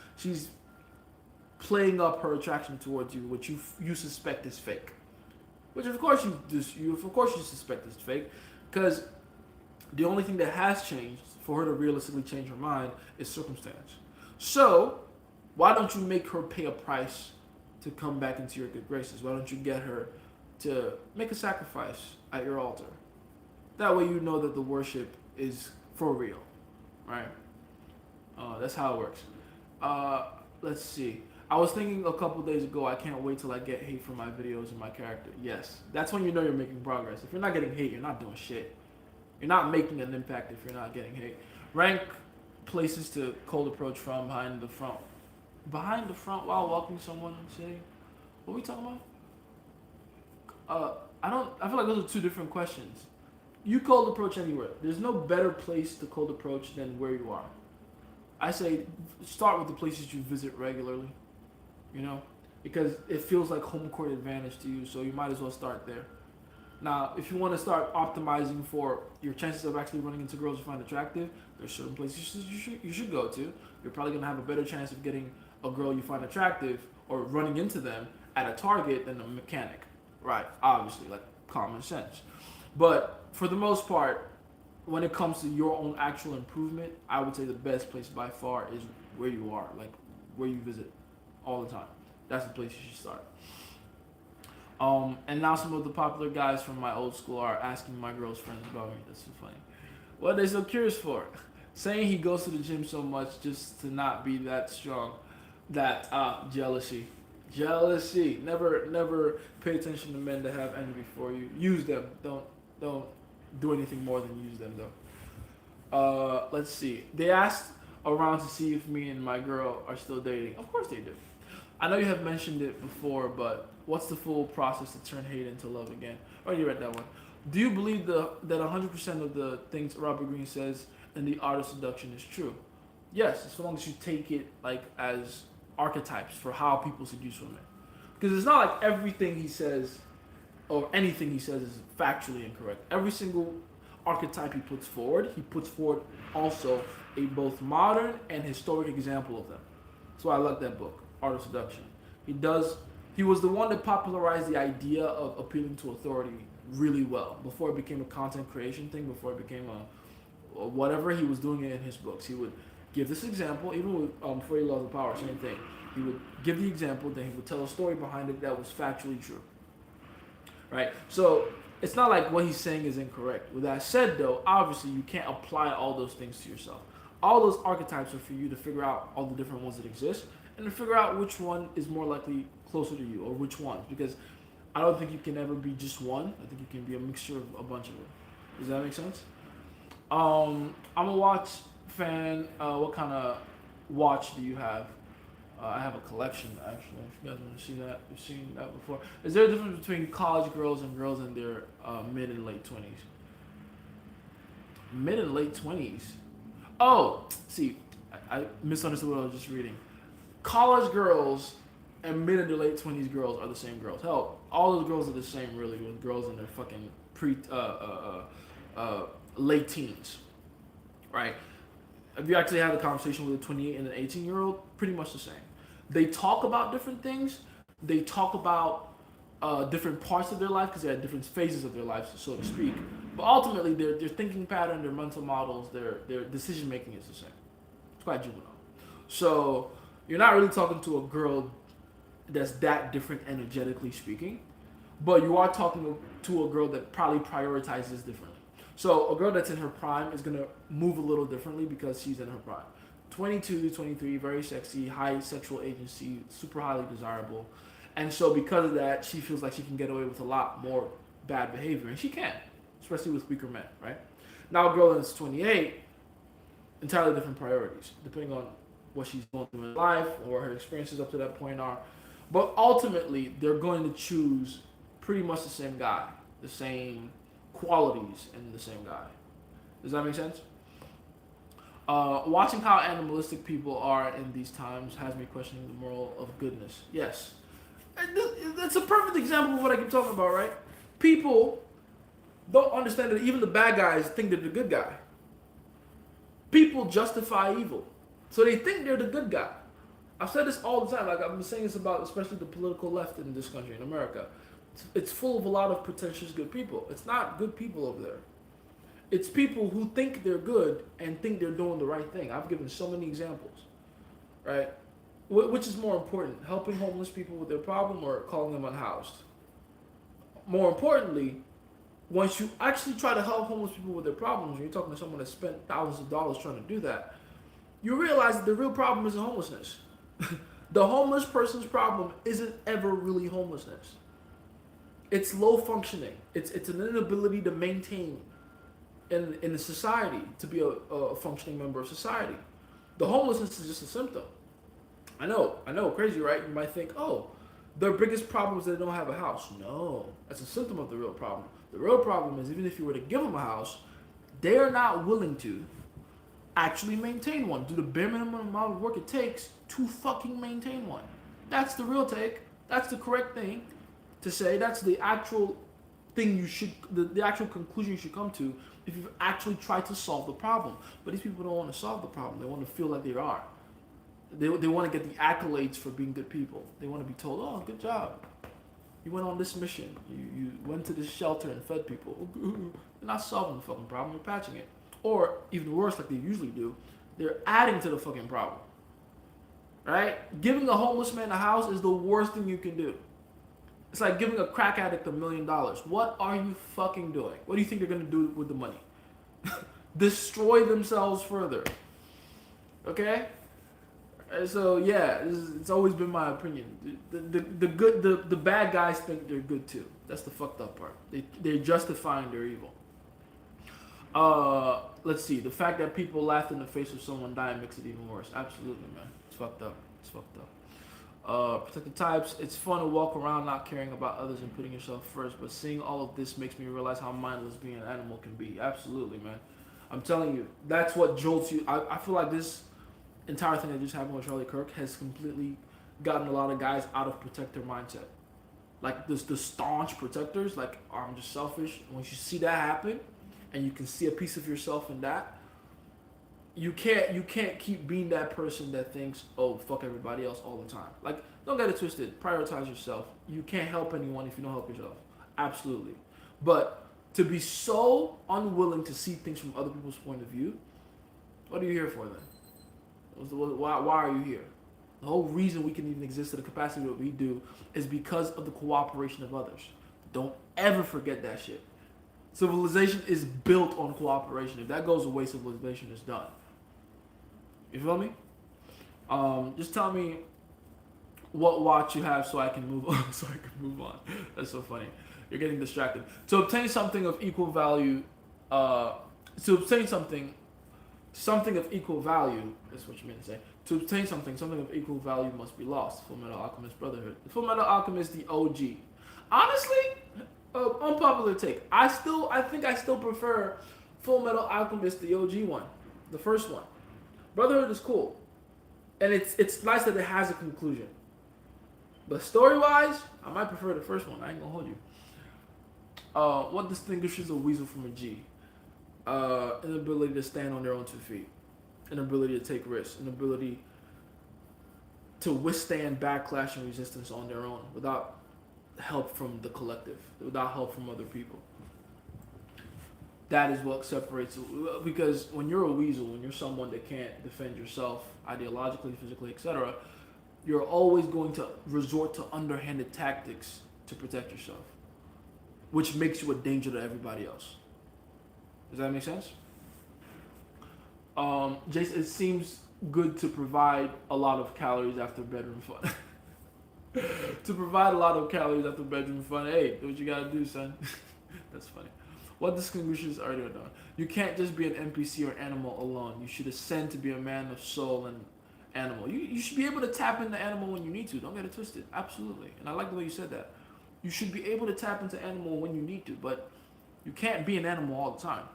playing up her attraction towards you, which you suspect is fake. Which of course you suspect is fake, because the only thing that has changed for her to realistically change her mind is circumstance. So why don't you make her pay a price to come back into your good graces? Why don't you get her to make a sacrifice at your altar? That way you know that the worship is for real, right? That's how it works. Let's see. I was thinking a couple days ago, I can't wait till I get hate for my videos and my character. Yes, that's when you know you're making progress. If you're not getting hate, you're not doing shit. You're not making an impact if you're not getting hate. Rank places to cold approach from behind the front. Behind the front while walking someone and saying, what are we talking about? I feel like those are two different questions. You cold approach anywhere. There's no better place to cold approach than where you are. I say start with the places you visit regularly, because it feels like home court advantage to you, so you might as well start there. Now, if you want to start optimizing for your chances of actually running into girls you find attractive, there's certain places you should go to. You're probably going to have a better chance of getting a girl you find attractive or running into them at a Target than a mechanic. Right, obviously, like common sense. But for the most part, when it comes to your own actual improvement, I would say the best place by far is where you are, like where you visit all the time. That's the place you should start. And now some of the popular guys from my old school are asking my girl's friends about me. That's so funny. What are they so curious for? Saying he goes to the gym so much just to not be that strong. That jealousy. Jealousy. Never pay attention to men that have envy for you. Use them. Don't do anything more than use them though. Let's see. They asked around to see if me and my girl are still dating. Of course they do. I know you have mentioned it before, but what's the full process to turn hate into love again? Already read that one. Do you believe that 100% of the things Robert Greene says in The Art of Seduction is true? Yes, as long as you take it like as archetypes for how people seduce women. Because it's not like everything he says or anything he says is factually incorrect. Every single archetype he puts forward also a both modern and historic example of them. That's why I like that book, Art of Seduction. He was the one that popularized the idea of appealing to authority really well before it became a content creation thing, before it became a whatever. He was doing it in his books. He would give this example, even with 40 Laws of Power, same thing. He would give the example, then he would tell a story behind it that was factually true. Right? So it's not like what he's saying is incorrect. With that said, though, obviously you can't apply all those things to yourself. All those archetypes are for you to figure out all the different ones that exist and to figure out which one is more likely closer to you or which ones. Because I don't think you can ever be just one. I think you can be a mixture of a bunch of them. Does that make sense? I'm a watch fan. What kind of watch do you have? I have a collection, actually. If you guys want to see that, you've seen that before. Is there a difference between college girls and girls in their mid and late 20s? Mid and late 20s? Oh, see, I misunderstood what I was just reading. College girls and mid and their late 20s girls are the same girls. Hell, all those girls are the same, really, with girls in their fucking late teens, right? If you actually have a conversation with a 28 and an 18-year-old, pretty much the same. They talk about different things. They talk about different parts of their life because they're at different phases of their life, so to speak. But ultimately, their thinking pattern, their mental models, their decision making is the same. It's quite juvenile. So you're not really talking to a girl that's that different energetically speaking, but you are talking to a girl that probably prioritizes differently. So a girl that's in her prime is going to move a little differently because she's in her prime. 22, 23, very sexy, high sexual agency, super highly desirable. And so because of that, she feels like she can get away with a lot more bad behavior. And she can, especially with weaker men, right? Now a girl that's 28, entirely different priorities, depending on what she's going through in life or her experiences up to that point are. But ultimately, they're going to choose pretty much the same guy, the same qualities in the same guy. Does that make sense? Watching how animalistic people are in these times has me questioning the moral of goodness. Yes. That's a perfect example of what I keep talking about, right? People don't understand that even the bad guys think they're the good guy. People justify evil. So they think they're the good guy. I've said this all the time. Like I've been saying this about especially the political left in this country, in America. It's full of a lot of pretentious good people. It's not good people over there. It's people who think they're good and think they're doing the right thing. I've given so many examples, right? Which is more important, helping homeless people with their problem or calling them unhoused? More importantly, once you actually try to help homeless people with their problems, and you're talking to someone that spent thousands of dollars trying to do that, you realize that the real problem isn't homelessness. The homeless person's problem isn't ever really homelessness. It's low functioning. It's an inability to maintain in a society, to be a functioning member of society. The homelessness is just a symptom. I know, crazy, right? You might think, oh, their biggest problem is they don't have a house. No, that's a symptom of the real problem. The real problem is even if you were to give them a house, they're not willing to actually maintain one. Do the bare minimum amount of work it takes to fucking maintain one. That's the real take. That's the correct thing to say. That's the actual thing you should, the actual conclusion you should come to if you've actually tried to solve the problem. But these people don't want to solve the problem. They want to feel like they are. They want to get the accolades for being good people. They want to be told, oh, good job. You went on this mission. You went to this shelter and fed people. They're not solving the fucking problem. They're patching it. Or, even worse, like they usually do, they're adding to the fucking problem. Right? Giving a homeless man a house is the worst thing you can do. It's like giving a crack addict $1 million. What are you fucking doing? What do you think they're going to do with the money? Destroy themselves further. Okay? So yeah, it's always been my opinion. The bad guys think they're good too. That's the fucked up part. They're justifying their evil. Let's see. The fact that people laughed in the face of someone dying makes it even worse. Absolutely, man. It's fucked up. It's fucked up. Protected types. It's fun to walk around not caring about others and putting yourself first, but seeing all of this makes me realize how mindless being an animal can be. Absolutely, man. I'm telling you, that's what jolts you. I feel like this entire thing that just happened with Charlie Kirk has completely gotten a lot of guys out of protector mindset. Like the staunch protectors, like, oh, I'm just selfish. Once you see that happen, and you can see a piece of yourself in that, you can't keep being that person that thinks, oh, fuck everybody else all the time. Like, don't get it twisted. Prioritize yourself. You can't help anyone if you don't help yourself. Absolutely. But to be so unwilling to see things from other people's point of view, what are you here for then? Why are you here? The whole reason we can even exist to the capacity that we do is because of the cooperation of others. Don't ever forget that shit. Civilization is built on cooperation. If that goes away, civilization is done. You feel me? Just tell me what watch you have so I can move on. That's so funny. You're getting distracted. To obtain something of equal value, something of equal value, that's what you meant to say. To obtain something of equal value must be lost. Full Metal Alchemist Brotherhood. The Full Metal Alchemist, the OG. Honestly, unpopular take. I think I still prefer Full Metal Alchemist, the OG one, the first one. Brotherhood is cool, and it's nice that it has a conclusion. But story-wise, I might prefer the first one. I ain't gonna hold you. What distinguishes a weasel from a G? Inability to stand on their own 2 feet, inability to take risks, inability to withstand backlash and resistance on their own without help from the collective, without help from other people. That is what separates, because when you're a weasel, when you're someone that can't defend yourself ideologically, physically, etc., you're always going to resort to underhanded tactics to protect yourself, which makes you a danger to everybody else. Does that make sense? Jason, it seems good to provide a lot of calories after bedroom fun. To provide a lot of calories after bedroom fun. Hey, do what you gotta do, son. That's funny. What distinguishes are done? You can't just be an NPC or animal alone. You should ascend to be a man of soul and animal. You should be able to tap into animal when you need to. Don't get it twisted. Absolutely. And I like the way you said that. You should be able to tap into animal when you need to, but you can't be an animal all the time.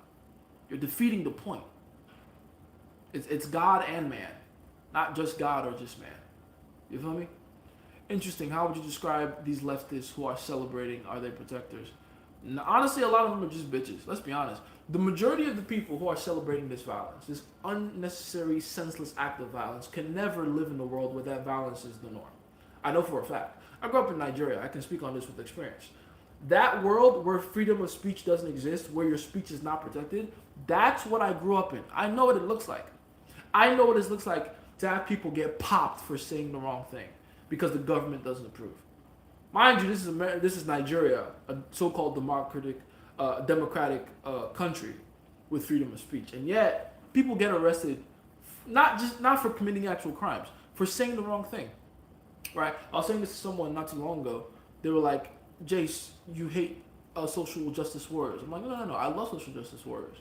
You're defeating the point. It's God and man, not just God or just man. You feel me? Interesting. How would you describe these leftists who are celebrating? Are they protectors? Now, honestly, a lot of them are just bitches. Let's be honest. The majority of the people who are celebrating this violence, this unnecessary, senseless act of violence, can never live in a world where that violence is the norm. I know for a fact. I grew up in Nigeria. I can speak on this with experience. That world where freedom of speech doesn't exist, where your speech is not protected, that's what I grew up in. I know what it looks like. I know what it looks like to have people get popped for saying the wrong thing because the government doesn't approve. Mind you, this is Nigeria, a so-called democratic country with freedom of speech, and yet people get arrested not for committing actual crimes, for saying the wrong thing. Right? I was saying this to someone not too long ago. They were like, "Jace, you hate social justice warriors." I'm like, no. I love social justice warriors,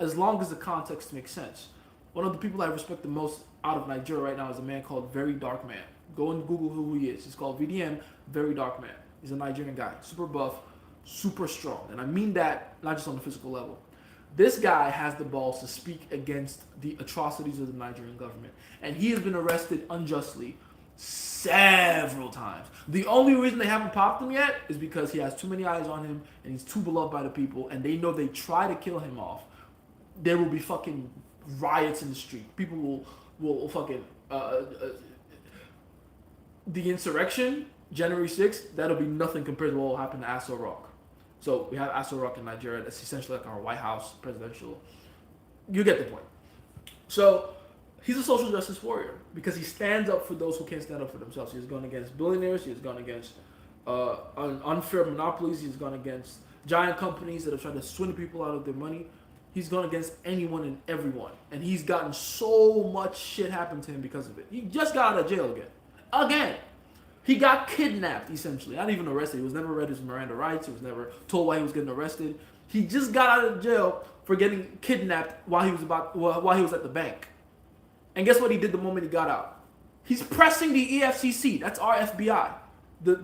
as long as the context makes sense. One of the people I respect the most out of Nigeria right now is a man called Very Dark Man. Go and Google who he is. He's called VDM, Very Dark Man. He's a Nigerian guy, super buff, super strong. And I mean that not just on the physical level. This guy has the balls to speak against the atrocities of the Nigerian government. And he has been arrested unjustly several times. The only reason they haven't popped him yet is because he has too many eyes on him and he's too beloved by the people, and they know they try to kill him off, there will be fucking riots in the street. People will fucking the insurrection, January 6th, that'll be nothing compared to what will happen to Aso Rock. So we have Aso Rock in Nigeria. That's essentially like our White House presidential. You get the point. So he's a social justice warrior because he stands up for those who can't stand up for themselves. He has gone against billionaires. He has gone against unfair monopolies. He's gone against giant companies that have tried to swindle people out of their money. He's gone against anyone and everyone. And he's gotten so much shit happen to him because of it. He just got out of jail again. Again. He got kidnapped, essentially. Not even arrested. He was never read his Miranda rights. He was never told why he was getting arrested. He just got out of jail for getting kidnapped while he was at the bank. And guess what he did the moment he got out? He's pressing the EFCC. That's our FBI. The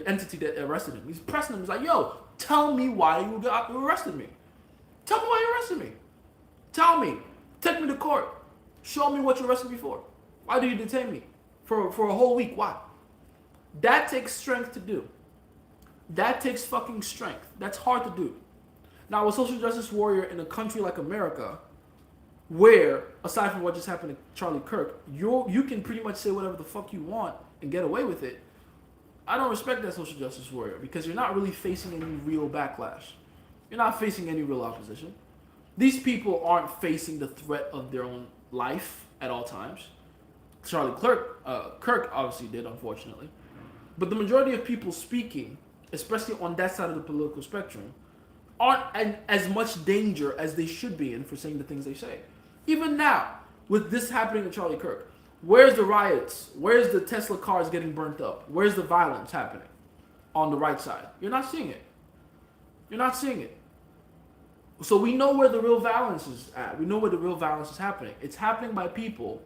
entity that arrested him. He's pressing him. He's like, yo, tell me why you arrested me. Tell me why you arrested me. Tell me. Take me to court. Show me what you arrested me for. Why do you detain me? For a whole week. Why? That takes strength to do. That takes fucking strength. That's hard to do. Now, a social justice warrior in a country like America, where, aside from what just happened to Charlie Kirk, you can pretty much say whatever the fuck you want and get away with it. I don't respect that social justice warrior because you're not really facing any real backlash. You're not facing any real opposition. These people aren't facing the threat of their own life at all times. Charlie Kirk obviously did, unfortunately. But the majority of people speaking, especially on that side of the political spectrum, aren't in as much danger as they should be in for saying the things they say. Even now, with this happening to Charlie Kirk, where's the riots? Where's the Tesla cars getting burnt up? Where's the violence happening on the right side? You're not seeing it. You're not seeing it. So we know where the real violence is at. We know where the real violence is happening. It's happening by people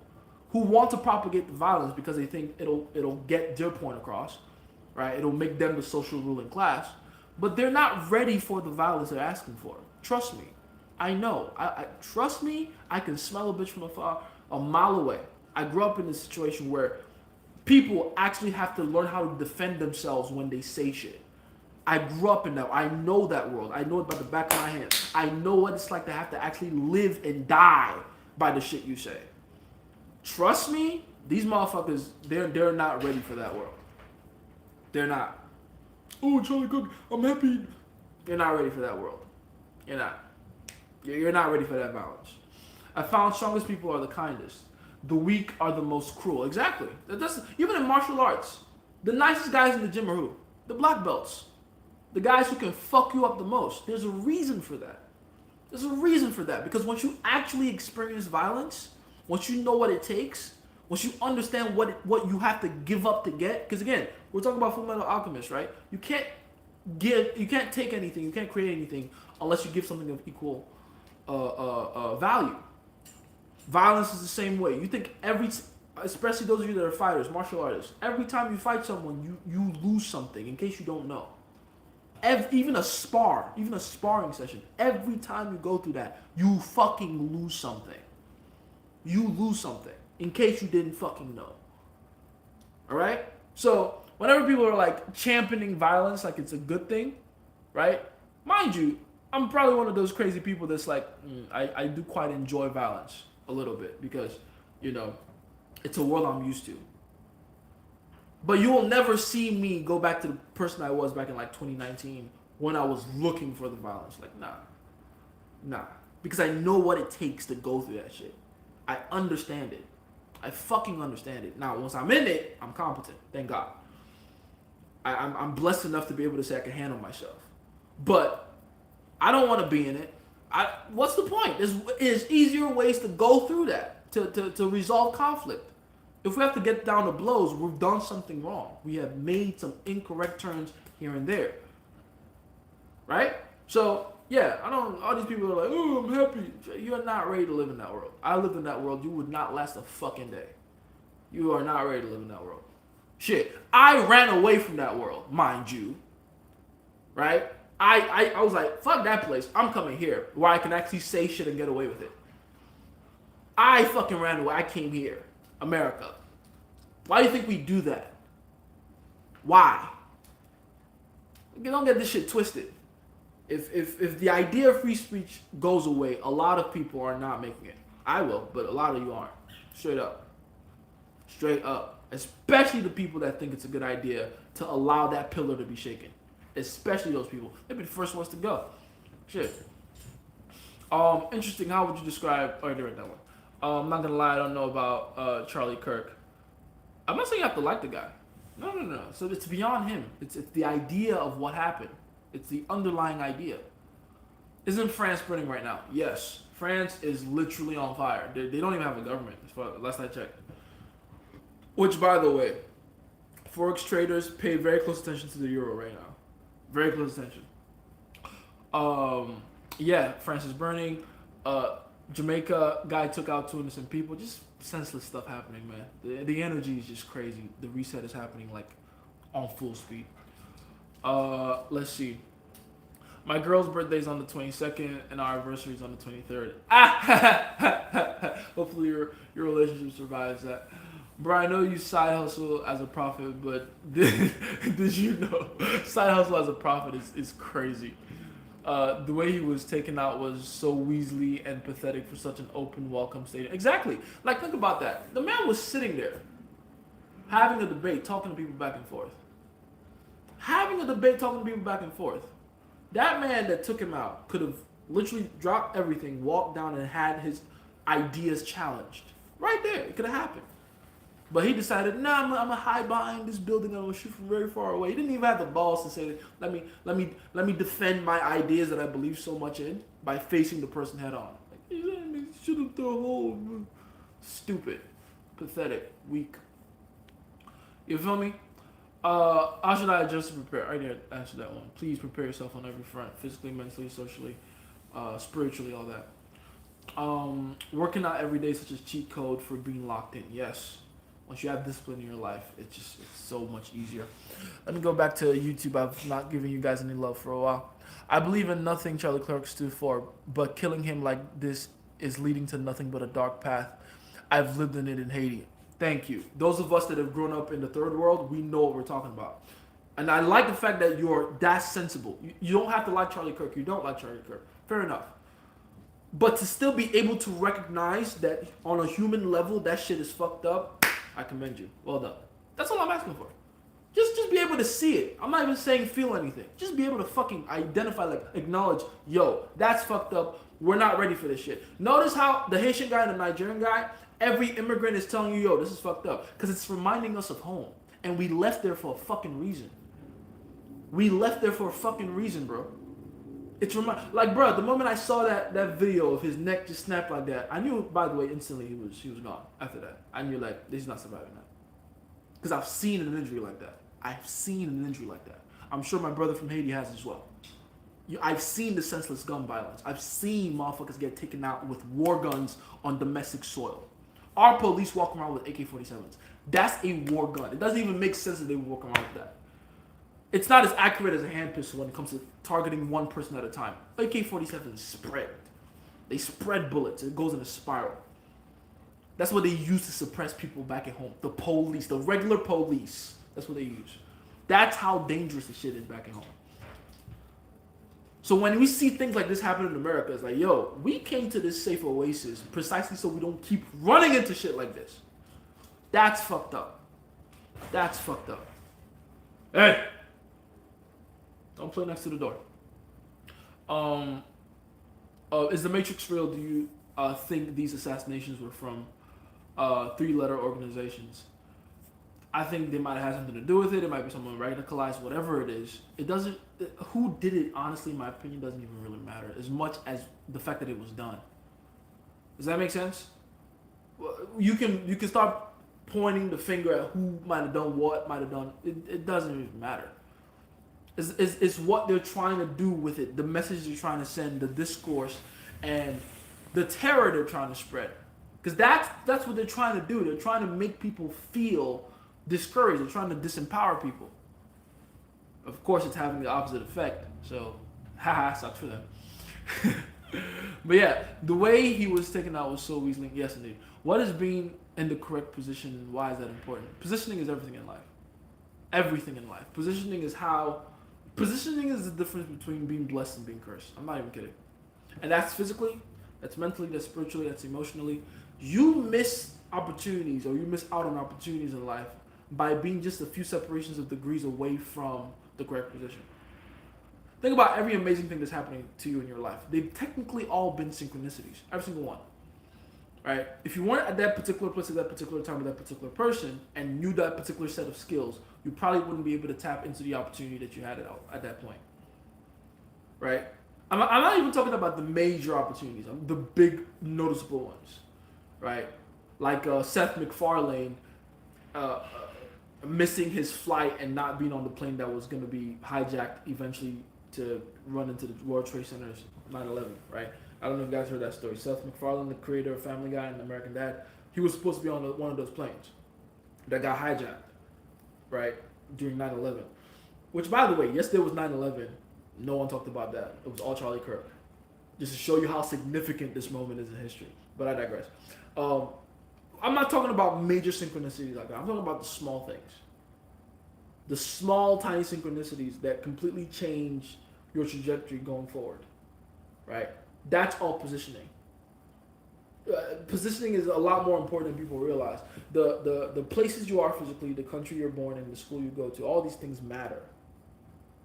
who want to propagate the violence because they think it'll get their point across, right? It'll make them the social ruling class, but they're not ready for the violence they're asking for. Trust me, I know. I trust me. I can smell a bitch from afar, a mile away. I grew up in a situation where people actually have to learn how to defend themselves when they say shit. I grew up in that. I know that world. I know it by the back of my hand. I know what it's like to have to actually live and die by the shit you say. Trust me, these motherfuckers, they're not ready for that world. They're not. Oh, Charlie Cook, I'm happy. You're not ready for that world. You're not. You're not ready for that violence. I found strongest people are the kindest. The weak are the most cruel. Exactly. That's, even in martial arts, the nicest guys in the gym are who? The black belts. The guys who can fuck you up the most. There's a reason for that. There's a reason for that. Because once you actually experience violence, once you know what it takes, once you understand what you have to give up to get, because again, we're talking about Fullmetal Alchemist, right? You can't take anything, you can't create anything unless you give something of equal value. Violence is the same way. You think especially those of you that are fighters, martial artists, every time you fight someone, you lose something. In case you don't know, even a sparring session, every time you go through that, you fucking lose something. You lose something. In case you didn't fucking know. All right. So whenever people are like championing violence, like it's a good thing, right? Mind you, I'm probably one of those crazy people that's like, I do quite enjoy violence a little bit because, you know, it's a world I'm used to. But you will never see me go back to the person I was back in like 2019 when I was looking for the violence. Like, nah. Because I know what it takes to go through that shit. I understand it. I fucking understand it. Now, once I'm in it, I'm competent. Thank God. I'm blessed enough to be able to say I can handle myself. But I don't want to be in it. What's the point? There's easier ways to go through that, to resolve conflict. If we have to get down to blows, we've done something wrong. We have made some incorrect turns here and there. Right? So, yeah, all these people are like, oh, I'm happy. You're not ready to live in that world. I lived in that world. You would not last a fucking day. You are not ready to live in that world. Shit. I ran away from that world, mind you. Right? I was like, fuck that place. I'm coming here where I can actually say shit and get away with it. I fucking ran away. I came here. America. Why do you think we do that? Why? Don't get this shit twisted. If the idea of free speech goes away, a lot of people are not making it. I will, but a lot of you aren't. Straight up. Straight up. Especially the people that think it's a good idea to allow that pillar to be shaken. Especially those people. They'll be the first ones to go. Shit. Interesting. How would you describe... Oh, I did write that one. I'm not gonna lie, I don't know about Charlie Kirk. I'm not saying you have to like the guy. No. So it's beyond him. It's the idea of what happened. It's the underlying idea. Isn't France burning right now? Yes. France is literally on fire. They don't even have a government, as far last I checked. Which, by the way, Forex traders pay very close attention to the euro right now. Very close attention. Yeah, France is burning. Jamaica guy took out 2 innocent people. Just senseless stuff happening, man. The energy is just crazy. The reset is happening like on full speed. Let's see. My girl's birthday is on the 22nd and our anniversary is on the 23rd. Hopefully your relationship survives that. Bro, I know you side hustle as a prophet, but did you know side hustle as a prophet is crazy. The way he was taken out was so Weasley and pathetic for such an open, welcome stadium. Exactly. Like, think about that. The man was sitting there, having a debate, talking to people back and forth. That man that took him out could have literally dropped everything, walked down, and had his ideas challenged. Right there. It could have happened. But he decided, I'm gonna hide behind this building and I'm gonna shoot from very far away. He didn't even have the balls to say, let me defend my ideas that I believe so much in by facing the person head on. Like, he should have thrown a hole. Stupid, pathetic, weak. You feel me? How should I adjust to prepare? I already answered that one. Please prepare yourself on every front, physically, mentally, socially, spiritually, all that. Working out every day is such a cheat code for being locked in. Yes. Once you have discipline in your life, it's so much easier. Let me go back to YouTube. I've not given you guys any love for a while. I believe in nothing Charlie Kirk stood for, but killing him like this is leading to nothing but a dark path. I've lived in it in Haiti. Thank you. Those of us that have grown up in the third world, we know what we're talking about. And I like the fact that you're that sensible. You don't have to like Charlie Kirk. You don't like Charlie Kirk. Fair enough. But to still be able to recognize that on a human level, that shit is fucked up, I commend you. Well done. That's all I'm asking for. Just be able to see it. I'm not even saying feel anything. Just be able to fucking identify, like, acknowledge, yo, that's fucked up. We're not ready for this shit. Notice how the Haitian guy and the Nigerian guy, every immigrant is telling you, yo, this is fucked up. Because it's reminding us of home. And we left there for a fucking reason. Bro. It's like, bro, the moment I saw that video of his neck just snapped like that, I knew, by the way, instantly he was gone. After that, I knew, like, he's not surviving that. Because I've seen an injury like that. I'm sure my brother from Haiti has as well. I've seen the senseless gun violence. I've seen motherfuckers get taken out with war guns on domestic soil. Our police walk around with AK-47s. That's a war gun. It doesn't even make sense that they would walk around with that. It's not as accurate as a hand pistol when it comes to targeting one person at a time. AK-47s spread. They spread bullets. It goes in a spiral. That's what they use to suppress people back at home. The police, the regular police. That's what they use. That's how dangerous the shit is back at home. So when we see things like this happen in America, it's like, yo, we came to this safe oasis precisely so we don't keep running into shit like this. That's fucked up. That's fucked up. Hey! Don't play next to the door. Is the Matrix real? Do you think these assassinations were from 3-letter organizations? I think they might have had something to do with it. It might be someone radicalized, whatever it is. It doesn't. Who did it? Honestly, in my opinion, doesn't even really matter as much as the fact that it was done. Does that make sense? You can start pointing the finger at who might have done what, might have done. It doesn't even matter. It's what they're trying to do with it, the message they're trying to send, the discourse, and the terror they're trying to spread. Because that's what they're trying to do. They're trying to make people feel discouraged. They're trying to disempower people. Of course, it's having the opposite effect. So, haha, sucks for them. But yeah, the way he was taken out was so easily. Yes, indeed. What is being in the correct position and why is that important? Positioning is everything in life. Everything in life. Positioning is the difference between being blessed and being cursed. I'm not even kidding. And that's physically, that's mentally, that's spiritually, that's emotionally. You miss opportunities or you miss out on opportunities in life by being just a few separations of degrees away from the correct position. Think about every amazing thing that's happening to you in your life. They've technically all been synchronicities. Every single one. Right? If you weren't at that particular place at that particular time with that particular person and knew that particular set of skills, you probably wouldn't be able to tap into the opportunity that you had at that point. Right? I'm not even talking about the major opportunities, the big noticeable ones. Right? Like Seth MacFarlane missing his flight and not being on the plane that was going to be hijacked eventually to run into the World Trade Center's 9/11, right? I don't know if you guys heard that story. Seth MacFarlane, the creator of Family Guy and American Dad, he was supposed to be on one of those planes that got hijacked, right, during 9/11. Which, by the way, yes, there was 9/11. No one talked about that. It was all Charlie Kirk. Just to show you how significant this moment is in history. But I digress. I'm not talking about major synchronicities like that. I'm talking about the small things. The small, tiny synchronicities that completely change your trajectory going forward, right? That's all positioning. Positioning is a lot more important than people realize. The places you are physically, the country you're born in, the school you go to, all these things matter.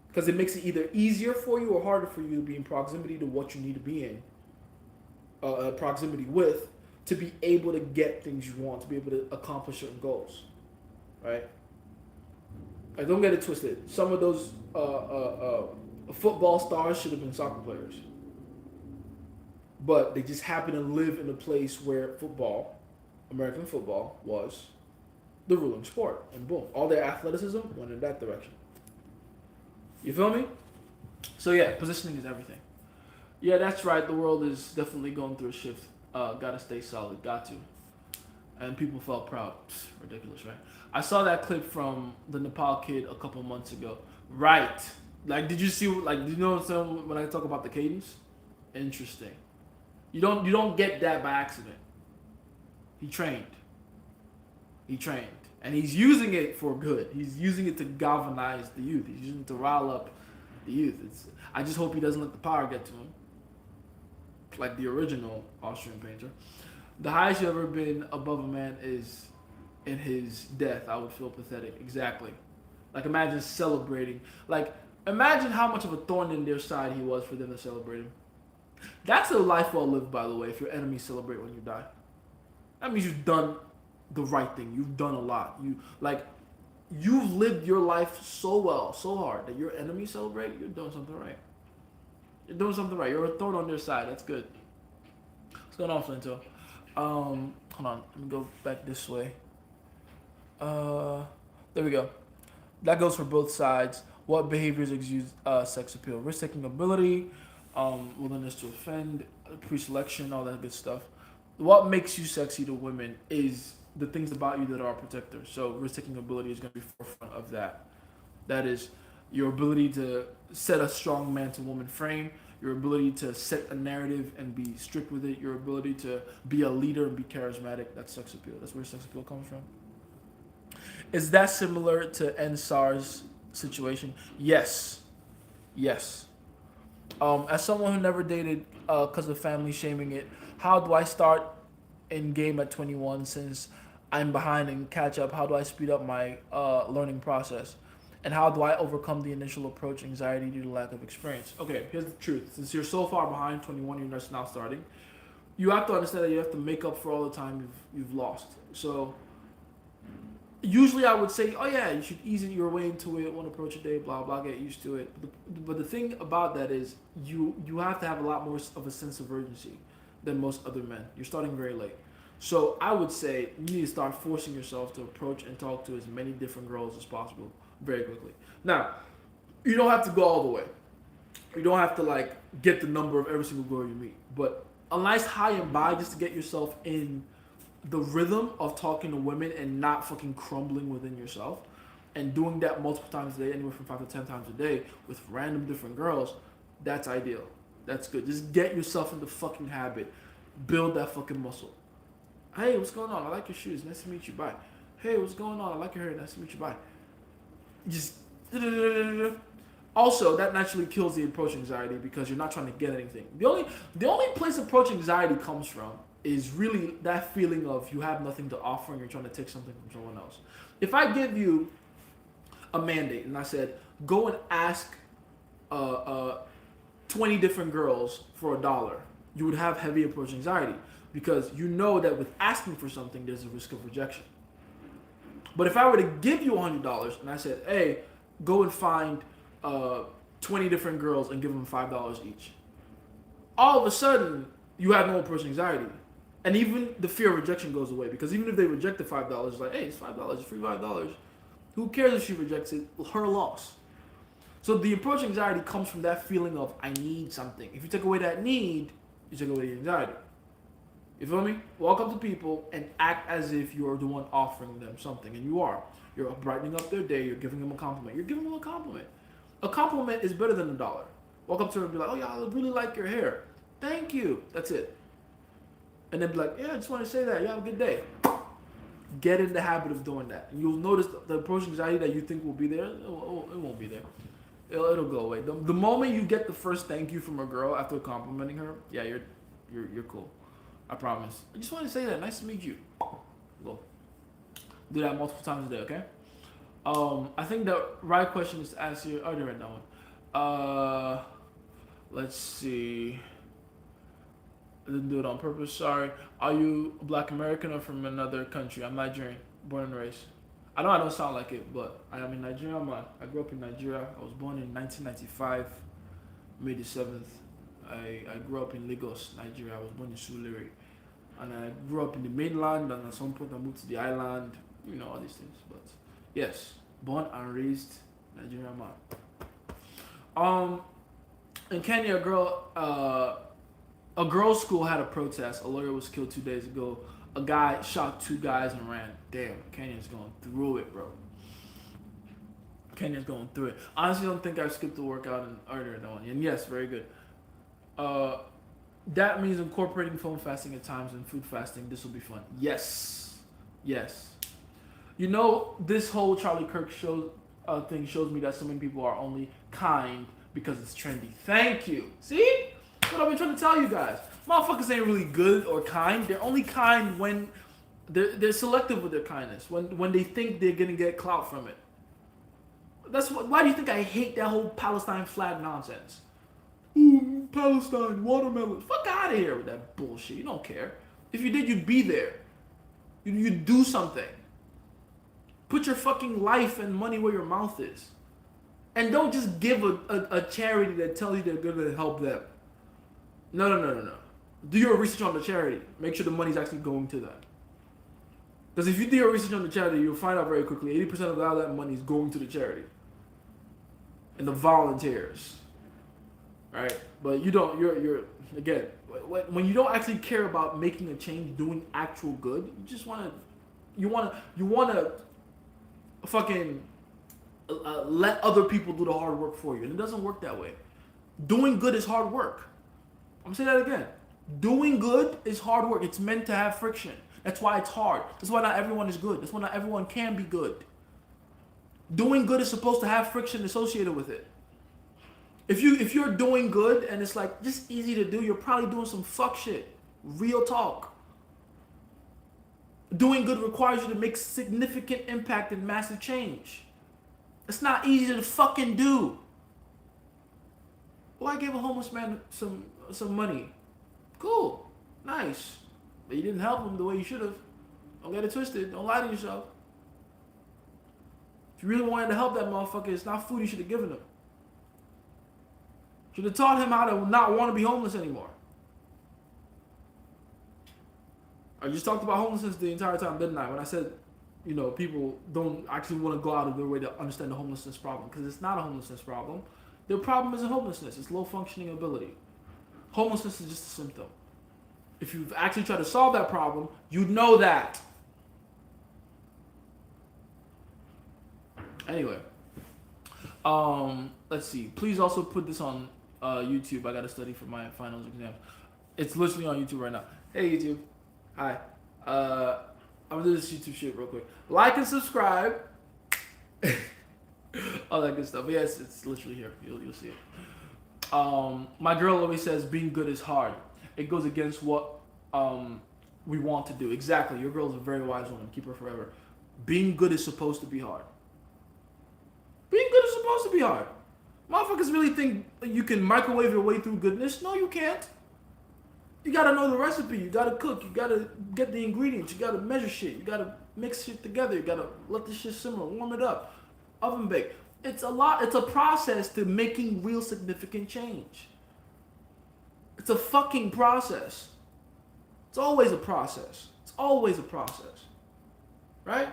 Because it makes it either easier for you or harder for you to be in proximity to what you need to be in, proximity with, to be able to get things you want, to be able to accomplish certain goals, right? Like, don't get it twisted. Some of those football stars should have been soccer players. But they just happen to live in a place where football, American football, was the ruling sport. And boom, all their athleticism went in that direction. You feel me? So yeah, positioning is everything. Yeah, that's right. The world is definitely going through a shift. Gotta stay solid. Got to. And people felt proud. Psst, ridiculous, right? I saw that clip from the Nepal kid a couple months ago. Right. Like, did you see, like, did you know when I talk about the cadence? Interesting. You don't get that by accident. He trained. And he's using it for good. He's using it to galvanize the youth. He's using it to rile up the youth. I just hope he doesn't let the power get to him. Like the original Austrian painter. The highest you've ever been above a man is in his death. I would feel pathetic. Exactly. Like, imagine celebrating. Like, imagine how much of a thorn in their side he was for them to celebrate him. That's a life well lived, by the way, if your enemies celebrate when you die. That means you've done the right thing. You've done a lot. You've lived your life so well, so hard, that your enemies celebrate, you're doing something right. You're doing something right. You're a thorn on their side. That's good. What's going on, Flinto? Hold on. Let me go back this way. There we go. That goes for both sides. What behaviors exude sex appeal? Risk-taking ability, willingness to offend, pre-selection, all that good stuff. What makes you sexy to women is the things about you that are protectors. So risk-taking ability is going to be forefront of that. That is your ability to set a strong man to woman frame, your ability to set a narrative and be strict with it, your ability to be a leader and be charismatic. That's sex appeal. That's where sex appeal comes from. Is that similar to NSAR's situation? Yes. Yes. As someone who never dated because of family shaming it, how do I start in game at 21 since I'm behind and catch up? How do I speed up my learning process? And how do I overcome the initial approach anxiety due to lack of experience? Okay, here's the truth. Since you're so far behind, 21, you're just now starting. You have to understand that you have to make up for all the time you've lost. So usually I would say, oh yeah, you should ease your way into it, one approach a day, blah blah, get used to it. But the thing about that is you have to have a lot more of a sense of urgency than most other men. You're starting very late. So I would say you need to start forcing yourself to approach and talk to as many different girls as possible very quickly. Now, you don't have to go all the way. You don't have to like get the number of every single girl you meet. But a nice high and by just to get yourself in the rhythm of talking to women and not fucking crumbling within yourself and doing that multiple times a day, anywhere from 5 to 10 times a day with random different girls, that's ideal. That's good. Just get yourself in the fucking habit. Build that fucking muscle. Hey, what's going on? I like your shoes. Nice to meet you. Bye. Hey, what's going on? I like your hair. Nice to meet you. Bye. Just also that naturally kills the approach anxiety because you're not trying to get anything. The only place approach anxiety comes from is really that feeling of you have nothing to offer and you're trying to take something from someone else. If I give you a mandate and I said go and ask 20 different girls for $1, you would have heavy approach anxiety because you know that with asking for something there's a risk of rejection. But if I were to give you $100 and I said, hey, go and find 20 different girls and give them $5 each, all of a sudden you have no approach anxiety. And even the fear of rejection goes away because even if they reject the $5, it's like, hey, it's $5, it's free $5. Who cares if she rejects it? Her loss. So the approach anxiety comes from that feeling of I need something. If you take away that need, you take away the anxiety. You feel me? Walk up to people and act as if you're the one offering them something, and you are. You're brightening up their day. You're giving them a compliment. You're giving them a compliment. A compliment is better than $1. Walk up to her and be like, oh yeah, I really like your hair. Thank you. That's it. And then be like, yeah, I just want to say that. You have a good day. Get in the habit of doing that. And you'll notice the approach anxiety that you think will be there, it won't be there. It'll go away. The moment you get the first thank you from a girl after complimenting her, yeah, you're cool. I promise. I just want to say that. Nice to meet you. Go. Do that multiple times a day, okay? I think the right question is to ask you. Oh, I read that one. Let's see. I didn't do it on purpose. Sorry. Are you Black American or from another country? I'm Nigerian, born and raised. I know I don't sound like it, but I am in Nigeria. I grew up in Nigeria. I was born in 1995, May the 7th. I grew up in Lagos, Nigeria. I was born in Surulere. And I grew up in the mainland, and at some point I moved to the island. You know, all these things. But yes, born and raised Nigerian man. In Kenya, a girls' school had a protest. A lawyer was killed 2 days ago. A guy shot 2 guys and ran. Damn, Kenya's going through it, bro. Kenya's going through it. Honestly, I don't think I skipped the workout earlier in that one. And yes, very good. That means incorporating phone fasting at times and food fasting. This will be fun. Yes. Yes. You know, this whole Charlie Kirk thing shows me that so many people are only kind because it's trendy. Thank you. See? That's what I've been trying to tell you guys. Motherfuckers ain't really good or kind. They're only kind when they're selective with their kindness. When they think they're gonna get clout from it. Why do you think I hate that whole Palestine flag nonsense? Ooh, Palestine, watermelon. Fuck out of here with that bullshit. You don't care. If you did, you'd be there. You'd do something. Put your fucking life and money where your mouth is. And don't just give a charity that tells you they're going to help them. No. Do your research on the charity. Make sure the money's actually going to that. Because if you do your research on the charity, you'll find out very quickly 80% of all that money is going to the charity. and the volunteers, right? But you don't. You're again when you don't actually care about making a change, doing actual good. You just want to fucking let other people do the hard work for you, and it doesn't work that way. Doing good is hard work. I'm gonna say that again. Doing good is hard work. It's meant to have friction. That's why it's hard. That's why not everyone is good. That's why not everyone can be good. Doing good is supposed to have friction associated with it. If you're doing good and it's like just easy to do, you're probably doing some fuck shit. Real talk. Doing good requires you to make significant impact and massive change. It's not easy to fucking do. Well, I gave a homeless man some money. Cool. Nice. But you didn't help him the way you should have. Don't get it twisted. Don't lie to yourself. If you really wanted to help that motherfucker, it's not food you should have given him. Should have taught him how to not want to be homeless anymore. I just talked about homelessness the entire time, didn't I? When I said, people don't actually want to go out of their way to understand the homelessness problem. Because it's not a homelessness problem. Their problem isn't homelessness. It's low functioning ability. Homelessness is just a symptom. If you've actually tried to solve that problem, you'd know that. Anyway. Let's see. Please also put this on YouTube. I got to study for my finals exam. It's literally on YouTube right now. Hey, YouTube. Hi. I'm going to do this YouTube shit real quick. Like and subscribe. All that good stuff. But yes, it's literally here. You'll see it. My girl always says being good is hard. It goes against what we want to do. Exactly. Your girl's a very wise woman. Keep her forever. Being good is supposed to be hard. Being good is supposed to be hard. Motherfuckers really think you can microwave your way through goodness. No, you can't. You gotta know the recipe. You gotta cook. You gotta get the ingredients. You gotta measure shit. You gotta mix shit together. You gotta let the shit simmer, warm it up, oven bake. It's a process to making real significant change. It's a fucking process. It's always a process. It's always a process. Right?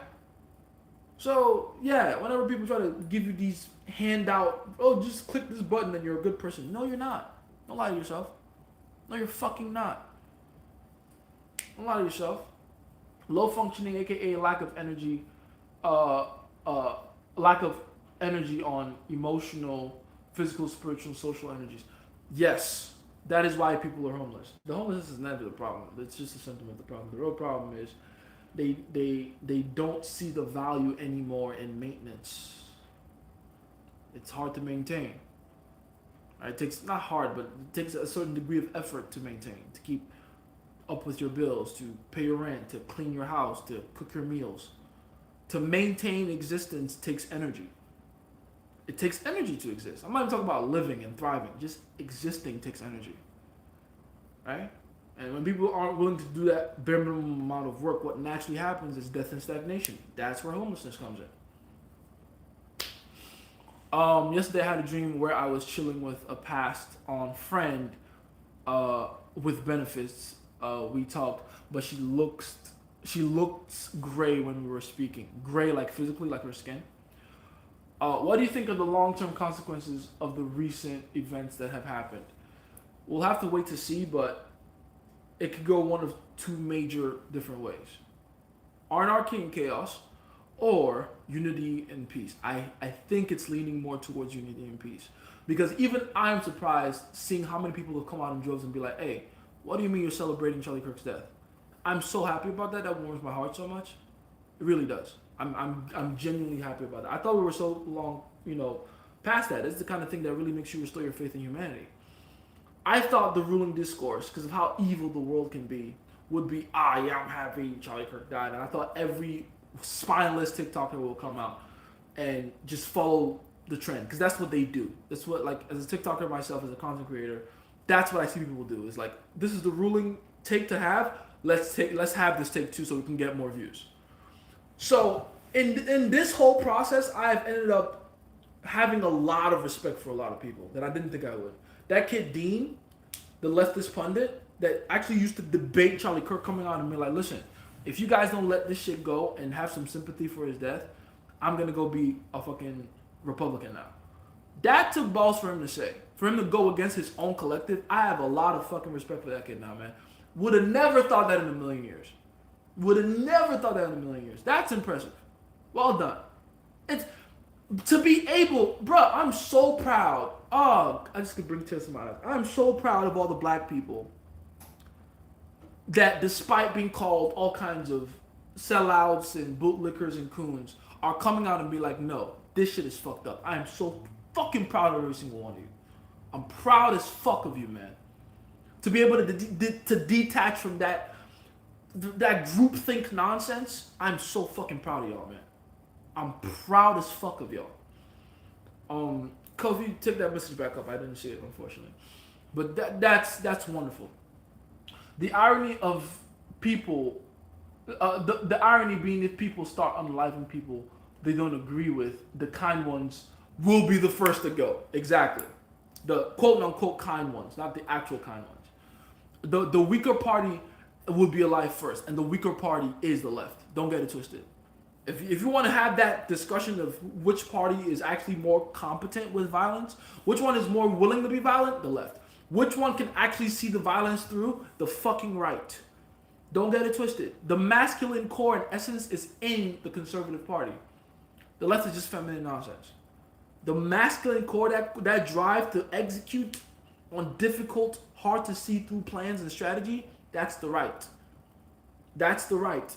So, yeah, whenever people try to give you these handout, just click this button and you're a good person. No, you're not. Don't lie to yourself. No, you're fucking not. Don't lie to yourself. Low functioning, aka lack of energy, lack of energy on emotional, physical, spiritual, social energies. Yes, that is why people are homeless. The homelessness is never the problem. It's just a symptom of the problem. The real problem is they don't see the value anymore in maintenance. It's hard to maintain. Right? It takes, not hard, but it takes a certain degree of effort to maintain, to keep up with your bills, to pay your rent, to clean your house, to cook your meals. To maintain existence takes energy. It takes energy to exist. I'm not even talking about living and thriving. Just existing takes energy. Right? And when people aren't willing to do that bare minimum amount of work, what naturally happens is death and stagnation. That's where homelessness comes in. Yesterday I had a dream where I was chilling with a passed on friend with benefits. We talked, but she looks gray when we were speaking. Gray, like physically, like her skin. What do you think of the long-term consequences of the recent events that have happened? We'll have to wait to see, but it could go one of two major different ways. Anarchy and chaos, or unity and peace. I think it's leaning more towards unity and peace. Because even I'm surprised seeing how many people have come out in droves and be like, hey, what do you mean you're celebrating Charlie Kirk's death? I'm so happy about that. That warms my heart so much. It really does. I'm genuinely happy about that. I thought we were so long, past that. It's the kind of thing that really makes you restore your faith in humanity. I thought the ruling discourse, because of how evil the world can be, would be, yeah, I'm happy Charlie Kirk died. And I thought every spineless TikToker will come out and just follow the trend, because that's what they do. That's what, like, as a TikToker myself, as a content creator, that's what I see people do. Is like, this is the ruling take to have. Let's have this take too, so we can get more views. So in this whole process, I've ended up having a lot of respect for a lot of people that I didn't think I would. That kid Dean, the leftist pundit that actually used to debate Charlie Kirk, coming out and be like, listen, if you guys don't let this shit go and have some sympathy for his death, I'm gonna go be a fucking Republican now. That took balls for him to say. For him to go against his own collective, I have a lot of fucking respect for that kid now, man. Would have never thought that in a million years. Would have never thought that in a million years. That's impressive. Well done. It's to be able, bro. I'm so proud. Oh, I just could bring tears to my eyes. I'm so proud of all the black people that, despite being called all kinds of sellouts and bootlickers and coons, are coming out and be like, no, this shit is fucked up. I am so fucking proud of every single one of you. I'm proud as fuck of you, man. To be able to detach from that groupthink nonsense, I'm so fucking proud of y'all, man. I'm proud as fuck of y'all. Kofi, take that message back up. I didn't see it, unfortunately. But that's wonderful. The irony of people, the irony being, if people start unaliving people they don't agree with, the kind ones will be the first to go. Exactly. The quote-unquote kind ones, not the actual kind ones. The weaker party will be alive first, and the weaker party is the left. Don't get it twisted. If you want to have that discussion of which party is actually more competent with violence, which one is more willing to be violent, the left. Which one can actually see the violence through, the fucking right. Don't get it twisted. The masculine core and essence is in the conservative party. The left is just feminine nonsense. The masculine core, that drive to execute on difficult, hard to see through plans and strategy, that's the right. That's the right.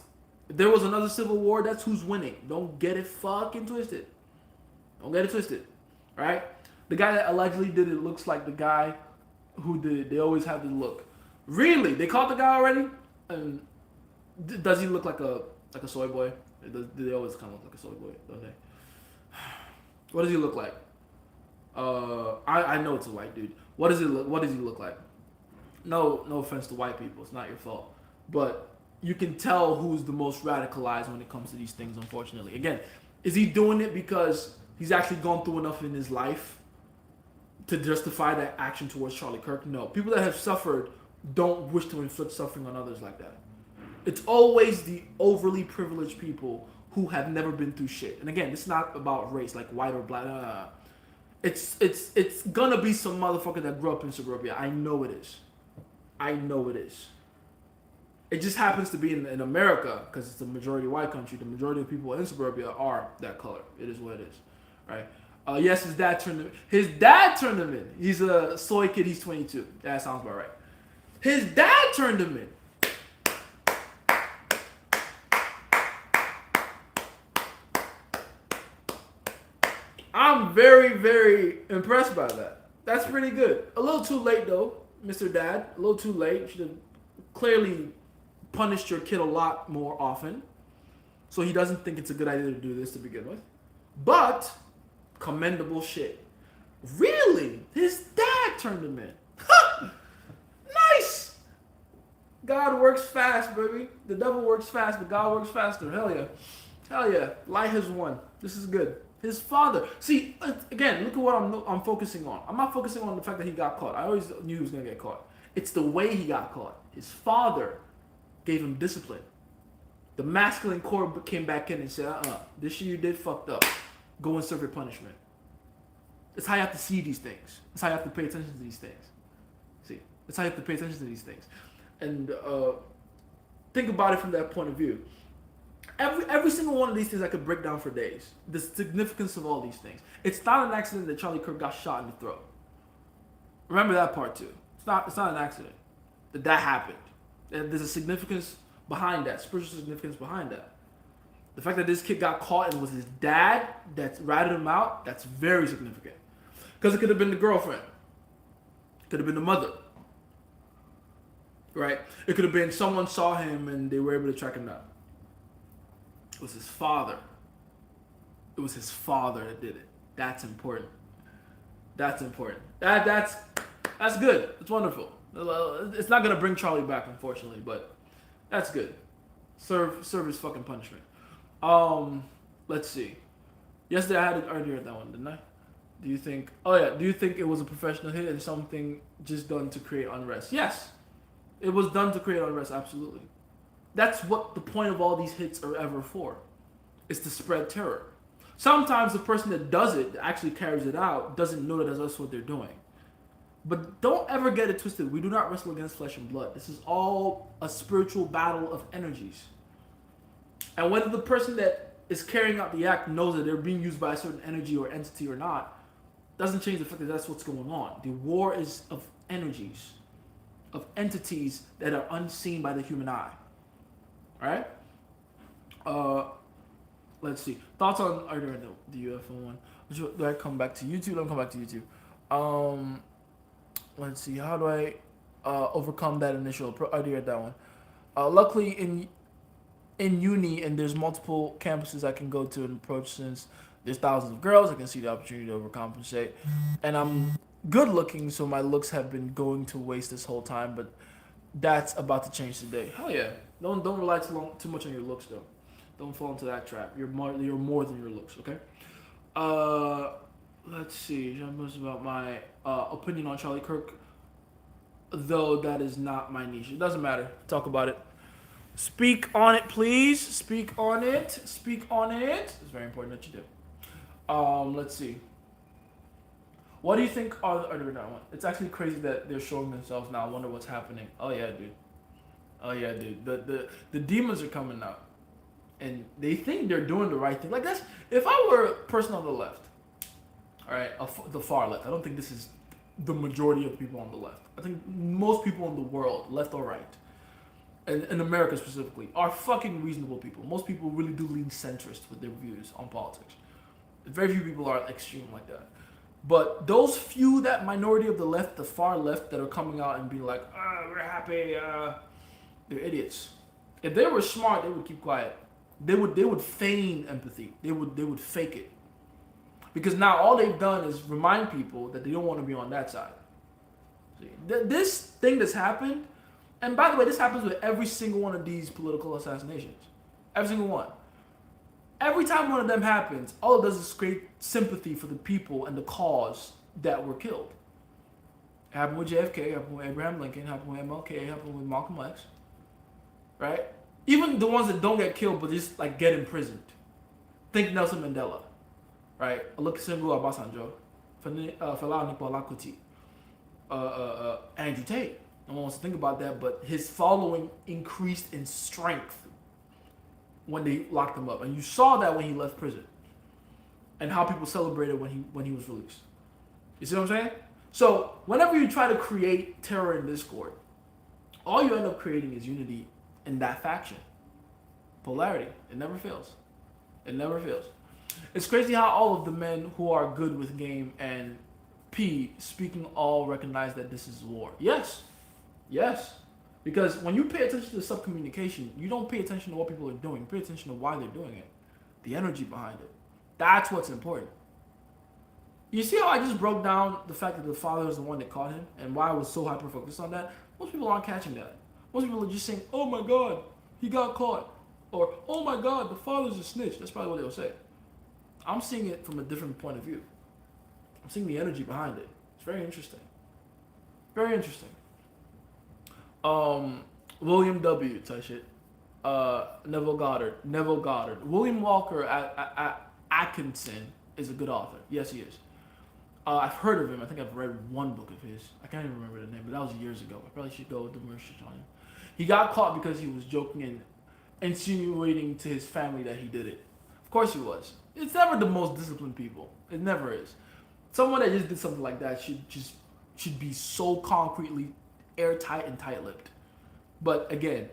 If there was another civil war, that's who's winning. Don't get it fucking twisted. Don't get it twisted. Right? The guy that allegedly did it looks like the guy who did it. They always have the look. Really? They caught the guy already? And does he look like a soy boy? They always kind of look like a soy boy, don't they? What does he look like? I know it's a white dude. What does he look like? No offense to white people. It's not your fault. But you can tell who's the most radicalized when it comes to these things, unfortunately. Again, is he doing it because he's actually gone through enough in his life to justify that action towards Charlie Kirk? No. People that have suffered don't wish to inflict suffering on others like that. It's always the overly privileged people who have never been through shit. And again, it's not about race, like white or black. It's gonna be some motherfucker that grew up in suburbia. I know it is. It just happens to be in America, because it's a majority white country. The majority of people in suburbia are that color. It is what it is, right? Yes, his dad turned him in. He's a soy kid. He's 22. That sounds about right. His dad turned him in. I'm very, very impressed by that. That's pretty good. A little too late, though, Mr. Dad. A little too late. You should have clearly punished your kid a lot more often, so he doesn't think it's a good idea to do this to begin with. But commendable shit. Really? His dad turned him in. Nice. God works fast, baby. The devil works fast, but God works faster. Hell yeah. Light has won. This is good. His father. See, again, look at what I'm focusing on. I'm not focusing on the fact that he got caught. I always knew he was going to get caught. It's the way he got caught. His father gave him discipline. The masculine core came back in and said, this shit you did fucked up. Go and serve your punishment. That's how you have to see these things. That's how you have to pay attention to these things. See, that's how you have to pay attention to these things. And think about it from that point of view. Every single one of these things I could break down for days. The significance of all these things. It's not an accident that Charlie Kirk got shot in the throat. Remember that part too. It's not an accident that happened. There's a significance behind that, spiritual significance behind that. The fact that this kid got caught and it was his dad that ratted him out, that's very significant. Because it could have been the girlfriend. It could have been the mother. Right? It could have been someone saw him and they were able to track him down. It was his father. It was his father that did it. That's important. That's important. That's good. It's wonderful. It's not gonna bring Charlie back, unfortunately, but that's good. Serve his fucking punishment. Let's see. Yesterday I already heard that one, didn't I? Do you think it was a professional hit and something just done to create unrest? Yes. It was done to create unrest, absolutely. That's what the point of all these hits are ever for. Is to spread terror. Sometimes the person that does it, that actually carries it out, doesn't know that that's what they're doing. But don't ever get it twisted. We do not wrestle against flesh and blood. This is all a spiritual battle of energies. And whether the person that is carrying out the act knows that they're being used by a certain energy or entity or not, doesn't change the fact that that's what's going on. The war is of energies, of entities that are unseen by the human eye. All right? Let's see. Thoughts on the UFO one? Do I come back to YouTube? Let me come back to YouTube. Let's see. How do I overcome that initial approach? I did that one. Luckily, in uni, and there's multiple campuses I can go to and approach. Since there's thousands of girls, I can see the opportunity to overcompensate. And I'm good looking, so my looks have been going to waste this whole time. But that's about to change today. Hell yeah! Don't rely too much on your looks though. Don't fall into that trap. You're more than your looks. Okay. Let's see. About my opinion on Charlie Kirk, though that is not my niche. It doesn't matter. Talk about it. Speak on it, please. Speak on it. Speak on it. It's very important that you do. Let's see. What do you think are the one? It's actually crazy that they're showing themselves now. I wonder what's happening. Oh yeah, dude. The demons are coming out. And they think they're doing the right thing. Like that's if I were a person on the left, all right, the far left. I don't think this is the majority of people on the left. I think most people in the world, left or right, and in America specifically, are fucking reasonable people. Most people really do lean centrist with their views on politics. Very few people are extreme like that. But those few, that minority of the left, the far left, that are coming out and being like, we're happy, they're idiots. If they were smart, they would keep quiet. They would feign empathy. They would fake it. Because now all they've done is remind people that they don't want to be on that side. See, this thing that's happened, and by the way, this happens with every single one of these political assassinations. Every single one. Every time one of them happens, all it does is create sympathy for the people and the cause that were killed. It happened with JFK, it happened with Abraham Lincoln, it happened with MLK, it happened with Malcolm X. Right? Even the ones that don't get killed but just like get imprisoned. Think Nelson Mandela. Right? Olusegun Obasanjo. Fela Aníkúlápó Kuti. Andrew Tate. No one wants to think about that, but his following increased in strength when they locked him up. And you saw that when he left prison. And how people celebrated when he was released. You see what I'm saying? So whenever you try to create terror and discord, all you end up creating is unity in that faction. Polarity. It never fails. It never fails. It's crazy how all of the men who are good with game and P speaking all recognize that this is war. Yes. Yes. Because when you pay attention to the subcommunication, you don't pay attention to what people are doing. You pay attention to why they're doing it. The energy behind it. That's what's important. You see how I just broke down the fact that the father was the one that caught him and why I was so hyper-focused on that? Most people aren't catching that. Most people are just saying, oh my God, he got caught. Or, oh my God, the father's a snitch. That's probably what they'll say. I'm seeing it from a different point of view. I'm seeing the energy behind it. It's very interesting. Very interesting. William W. type shit. Neville Goddard. William Walker Atkinson is a good author. Yes, he is. I've heard of him. I think I've read one book of his. I can't even remember the name, but that was years ago. I probably should go do more research on him. He got caught because he was joking and insinuating to his family that he did it. Of course he was. It's never the most disciplined people. It never is. Someone that just did something like that should be so concretely airtight and tight-lipped. But again,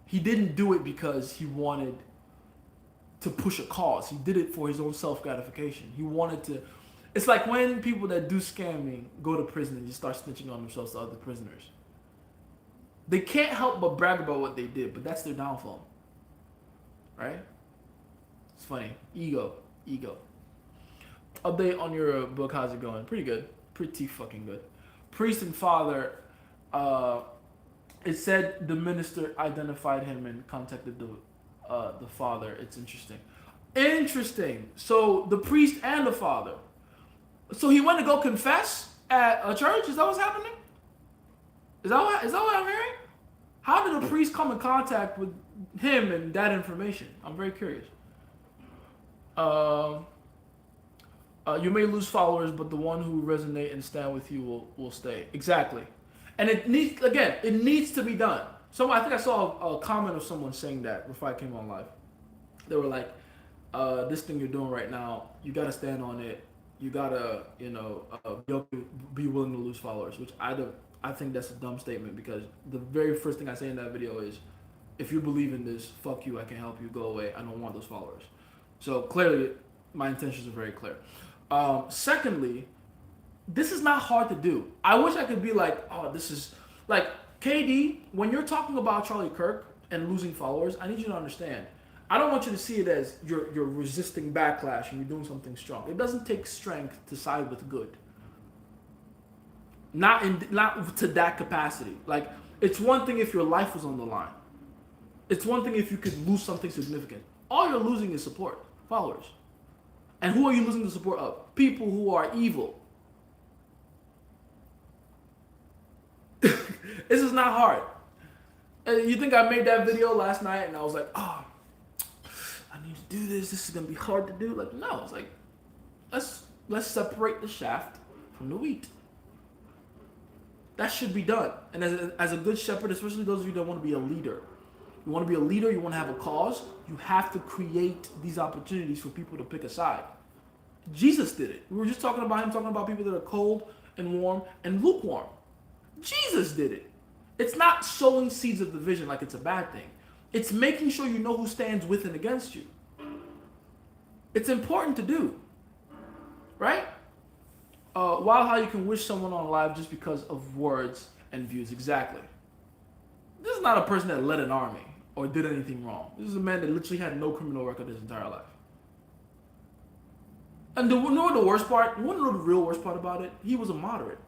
he didn't do it because he wanted to push a cause. He did it for his own self-gratification. He wanted to... It's like when people that do scamming go to prison and just start snitching on themselves to other prisoners. They can't help but brag about what they did, but that's their downfall. Right? It's funny. Ego. Update on your book. How's it going? Pretty good. Pretty fucking good. Priest and father... it said the minister identified him and contacted the father. It's interesting. So the priest and the father. So he went to go confess at a church. Is that what's happening? Is that what I'm hearing? How did the priest come in contact with him and that information? I'm very curious. You may lose followers, but the one who resonate and stand with you will stay. Exactly. And it needs to be done. I think I saw a comment of someone saying that before I came on live. They were like, this thing you're doing right now, you gotta stand on it. You gotta, be willing to lose followers, which I think that's a dumb statement because the very first thing I say in that video is, if you believe in this, fuck you, I can help you, go away. I don't want those followers. So clearly, my intentions are very clear. Secondly, this is not hard to do. I wish I could be like, oh, this is like KD. When you're talking about Charlie Kirk and losing followers, I need you to understand. I don't want you to see it as you're resisting backlash and you're doing something strong. It doesn't take strength to side with good. Not to that capacity. Like, it's one thing if your life was on the line. It's one thing if you could lose something significant. All you're losing is support, followers. And who are you losing the support of? People who are evil. This is not hard. You think I made that video last night and I was like, oh, I need to do this. This is gonna be hard to do. Like, no, it's like, let's separate the shaft from the wheat. That should be done. And as a good shepherd, especially those of you that want to be a leader, you want to be a leader, you want to have a cause, you have to create these opportunities for people to pick a side. Jesus did it. We were just talking about him, talking about people that are cold and warm and lukewarm. Jesus did it. It's not sowing seeds of division like it's a bad thing. It's making sure you know who stands with and against you. It's important to do. Right? While how you can wish someone on live just because of words and views. Exactly. This is not a person that led an army or did anything wrong. This is a man that literally had no criminal record his entire life. And you know what the worst part? You want to know the real worst part about it? He was a moderate.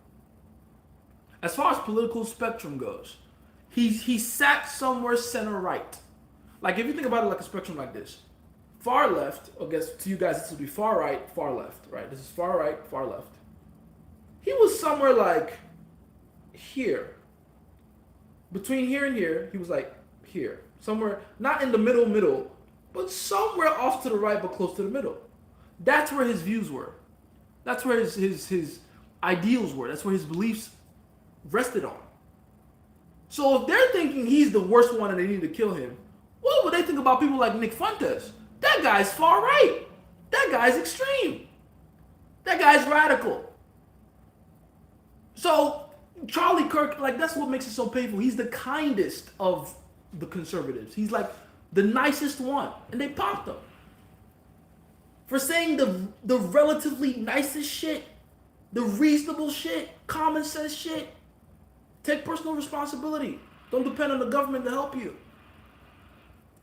As far as political spectrum goes, he sat somewhere center right. Like, if you think about it like a spectrum like this, far left, I guess to you guys this would be far right, far left, right? This is far right, far left. He was somewhere like here. Between here and here, he was like here. Somewhere, not in the middle, but somewhere off to the right, but close to the middle. That's where his views were. That's where his ideals were. That's where his beliefs rested on. So if they're thinking he's the worst one and they need to kill him, what would they think about people like Nick Fuentes? That guy's far right. That guy's extreme. That guy's radical. So Charlie Kirk, like, that's what makes it so painful. He's the kindest of the conservatives. He's like the nicest one. And they popped him for saying the relatively nicest shit, the reasonable shit, common sense shit. Take personal responsibility. Don't depend on the government to help you.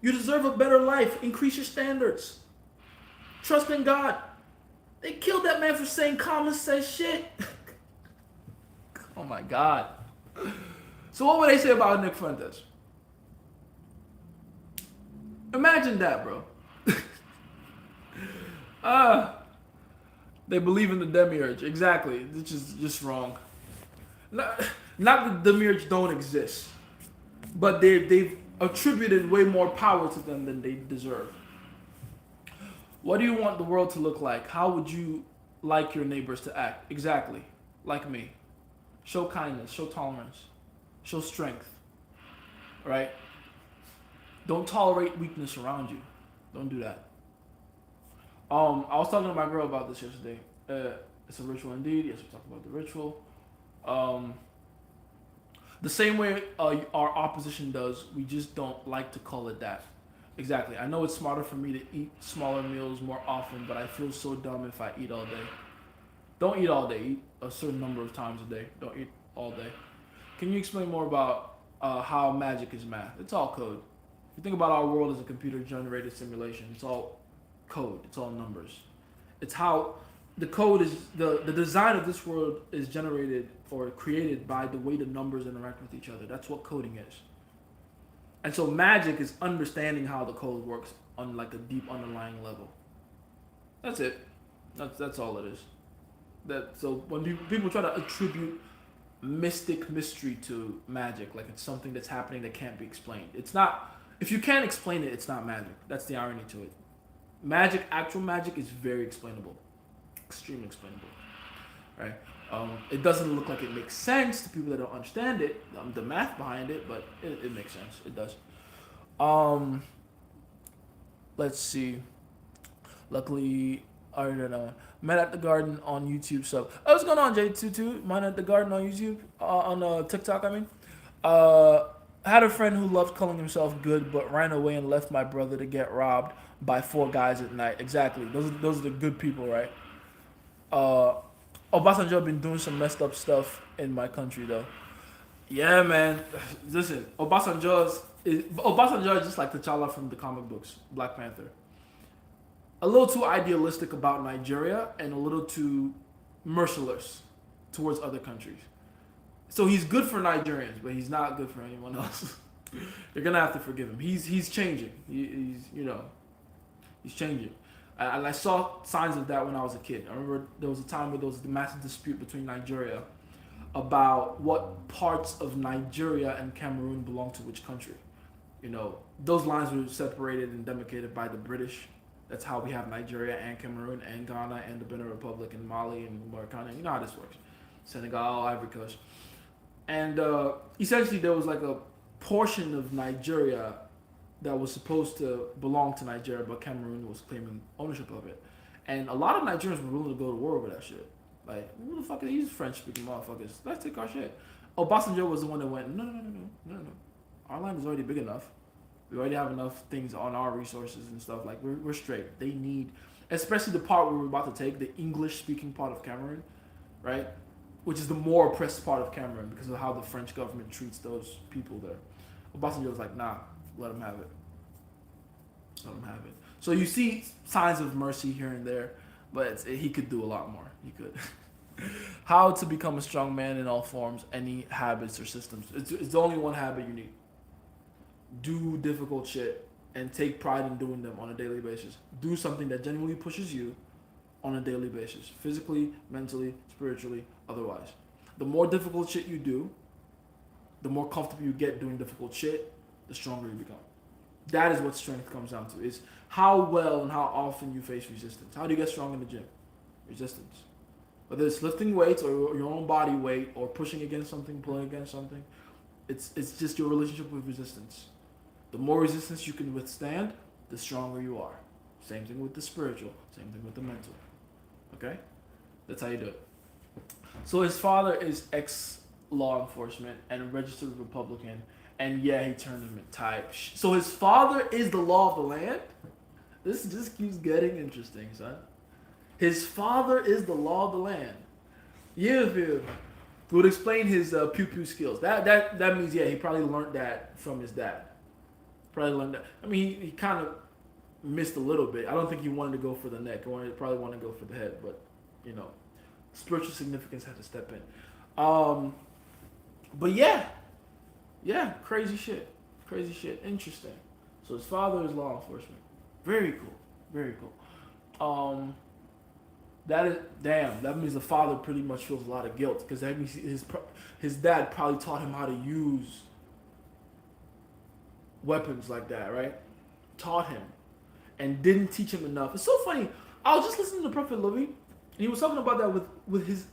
You deserve a better life. Increase your standards. Trust in God. They killed that man for saying common sense shit. Oh my God. So what would they say about Nick Fuentes? Imagine that, bro. They believe in the demiurge. Exactly. Which is just wrong. Not that the demiurge don't exist, but they've attributed way more power to them than they deserve. What do you want the world to look like? How would you like your neighbors to act? Exactly. Like me. Show kindness, show tolerance, show strength. Right? Don't tolerate weakness around you. Don't do that. I was talking to my girl about this yesterday. It's a ritual indeed. Yes, we talked about the ritual. The same way our opposition does, we just don't like to call it that. Exactly. I know it's smarter for me to eat smaller meals more often, but I feel so dumb if I eat all day. Don't eat all day. Eat a certain number of times a day. Don't eat all day. Can you explain more about how magic is math? It's all code. If you think about our world as a computer-generated simulation, it's all code. It's all numbers. It's how the code is, the design of this world is generated or created by the way the numbers interact with each other. That's what coding is. And so magic is understanding how the code works on like a deep underlying level. That's it. That's all it is. So when people try to attribute mystic mystery to magic, like it's something that's happening that can't be explained. It's not. If you can't explain it, it's not magic. That's the irony to it. Magic, actual magic, is very explainable. Extremely. extremely explainable, right? It doesn't look like it makes sense to people that don't understand it, the math behind it, but it makes sense. It does. Um, let's see. Luckily, I don't know. Man at the Garden on YouTube sub. Oh, what's going on, J22? Man at the Garden on YouTube, on TikTok. I mean, uh, had a friend who loved calling himself good, but ran away and left my brother to get robbed by four guys at night. Exactly. Those are the good people, right? Uh, Obasanjo been doing some messed up stuff in my country though. Yeah, man. Listen, Obasanjo is just like T'Challa from the comic books, Black Panther. A little too idealistic about Nigeria and a little too merciless towards other countries. So he's good for Nigerians, but he's not good for anyone else. You're gonna have to forgive him. He's changing. He's changing. And I saw signs of that when I was a kid. I remember there was a time where there was a massive dispute between Nigeria about what parts of Nigeria and Cameroon belong to which country. Those lines were separated and demarcated by the British. That's how we have Nigeria and Cameroon and Ghana and the Benin Republic and Mali and Mauritania. You know how this works. Senegal, Ivory Coast. And essentially there was like a portion of Nigeria that was supposed to belong to Nigeria, but Cameroon was claiming ownership of it. And a lot of Nigerians were willing to go to war over that shit. Like, who the fuck are these French-speaking motherfuckers? Let's take our shit. Obasanjo was the one that went, no. Our land is already big enough. We already have enough things on our resources and stuff. Like, we're straight. They need, especially the part where we're about to take, the English-speaking part of Cameroon, right? Which is the more oppressed part of Cameroon because of how the French government treats those people there. Obasanjo was like, nah, let them have it. Let them have it. So you see signs of mercy here and there, but he could do a lot more. He could. How to become a strong man in all forms, any habits or systems. It's only one habit you need. Do difficult shit and take pride in doing them on a daily basis. Do something that genuinely pushes you on a daily basis. Physically, mentally, spiritually, otherwise. The more difficult shit you do, the more comfortable you get doing difficult shit, the stronger you become. That is what strength comes down to, is how well and how often you face resistance. How do you get strong in the gym? Resistance. Whether it's lifting weights or your own body weight or pushing against something, pulling against something, it's just your relationship with resistance. The more resistance you can withstand, the stronger you are. Same thing with the spiritual, same thing with the mental. Okay? That's how you do it. So his father is ex-law enforcement and a registered Republican, and yeah, he turned him in type. So his father is the law of the land? This just keeps getting interesting, son. His father is the law of the land. Yeah, it would explain his pew-pew skills. That means, yeah, he probably learned that from his dad. Probably learned that. I mean, he kind of missed a little bit. I don't think he wanted to go for the neck. He probably wanted to go for the head, but, spiritual significance had to step in. But yeah, crazy shit. Interesting. So his father is law enforcement. Very cool. That means the father pretty much feels a lot of guilt, because that means his dad probably taught him how to use weapons like that, right? Taught him and didn't teach him enough. It's so funny. I was just listening to Prophet Lovey, and he was talking about that with his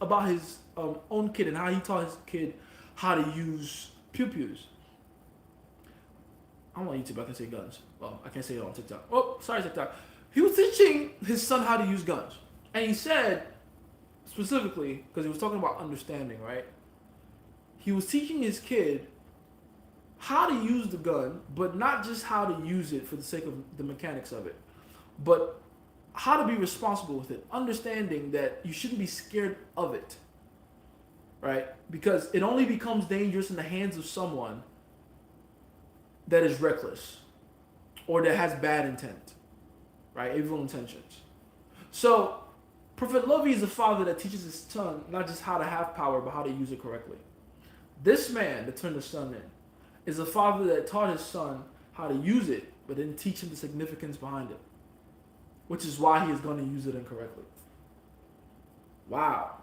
own kid and how he taught his kid how to use pew-pews. I'm on YouTube. I can say guns. Well, I can't say it on TikTok. Oh, sorry, TikTok. He was teaching his son how to use guns, and he said specifically, because he was talking about understanding, right? He was teaching his kid how to use the gun, but not just how to use it for the sake of the mechanics of it, but how to be responsible with it, understanding that you shouldn't be scared of it, right? Because it only becomes dangerous in the hands of someone that is reckless or that has bad intent, right? Evil intentions. So Prophet Lovey is a father that teaches his son not just how to have power, but how to use it correctly. This man that turned his son in is a father that taught his son how to use it, but didn't teach him the significance behind it, which is why he is going to use it incorrectly. Wow.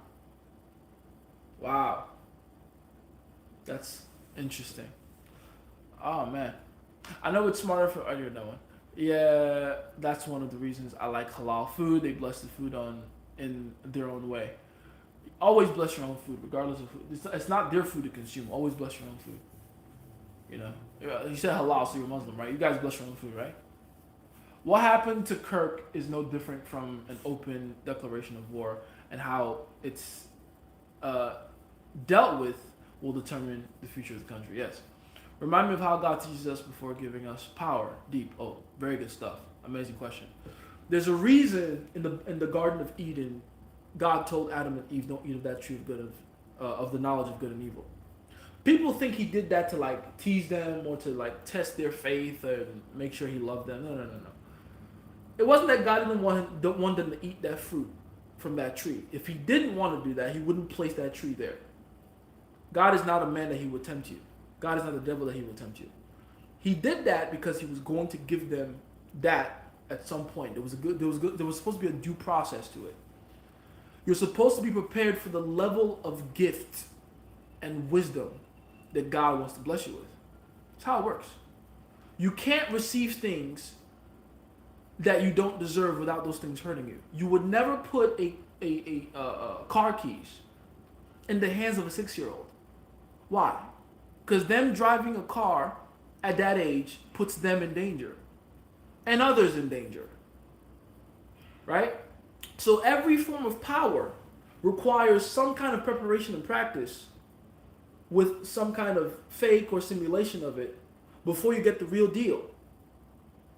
That's interesting. Oh, man. I know it's smarter for... Oh, you're no one. Yeah, that's one of the reasons I like halal food. They bless the food on in their own way. Always bless your own food, regardless of food. It's not their food to consume. Always bless your own food. You know, you said halal, so you're Muslim, right? You guys bless your own food, right? What happened to Kirk is no different from an open declaration of war, and how it's uh, dealt with will determine the future of the country. Yes. Remind me of how God teaches us before giving us power. Deep. Oh, very good stuff. Amazing question. There's a reason in the Garden of Eden, God told Adam and Eve, "Don't eat of that tree of the knowledge of good and evil." People think He did that to like tease them or to like test their faith and make sure He loved them. No. It wasn't that God don't want them to eat that fruit from that tree. If He didn't want to do that, He wouldn't place that tree there. God is not a man that He would tempt you. God is not the devil that He would tempt you. He did that because He was going to give them that at some point. There was supposed to be a due process to it. You're supposed to be prepared for the level of gift and wisdom that God wants to bless you with. That's how it works. You can't receive things that you don't deserve without those things hurting you. You would never put a car keys in the hands of a 6-year-old. Why? Because them driving a car at that age puts them in danger and others in danger. Right? So every form of power requires some kind of preparation and practice with some kind of fake or simulation of it before you get the real deal.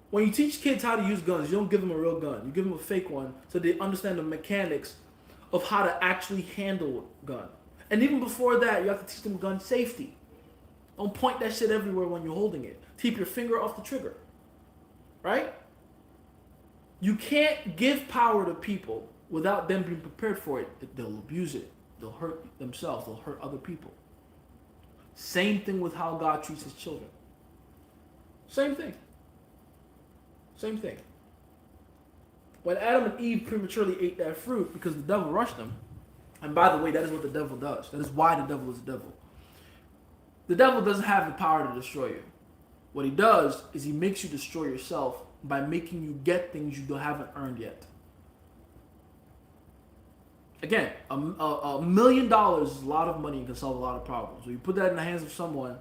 When you teach kids how to use guns, you don't give them a real gun. You give them a fake one so they understand the mechanics of how to actually handle a gun. And even before that, you have to teach them gun safety. Don't point that shit everywhere when you're holding it. Keep your finger off the trigger. Right? You can't give power to people without them being prepared for it. They'll abuse it. They'll hurt themselves. They'll hurt other people. Same thing with how God treats His children. Same thing. Same thing. When Adam and Eve prematurely ate that fruit because the devil rushed them, and by the way, that is what the devil does. That is why the devil is the devil. The devil doesn't have the power to destroy you. What he does is he makes you destroy yourself by making you get things you haven't earned yet. Again, $1 million is a lot of money and can solve a lot of problems. So you put that in the hands of someone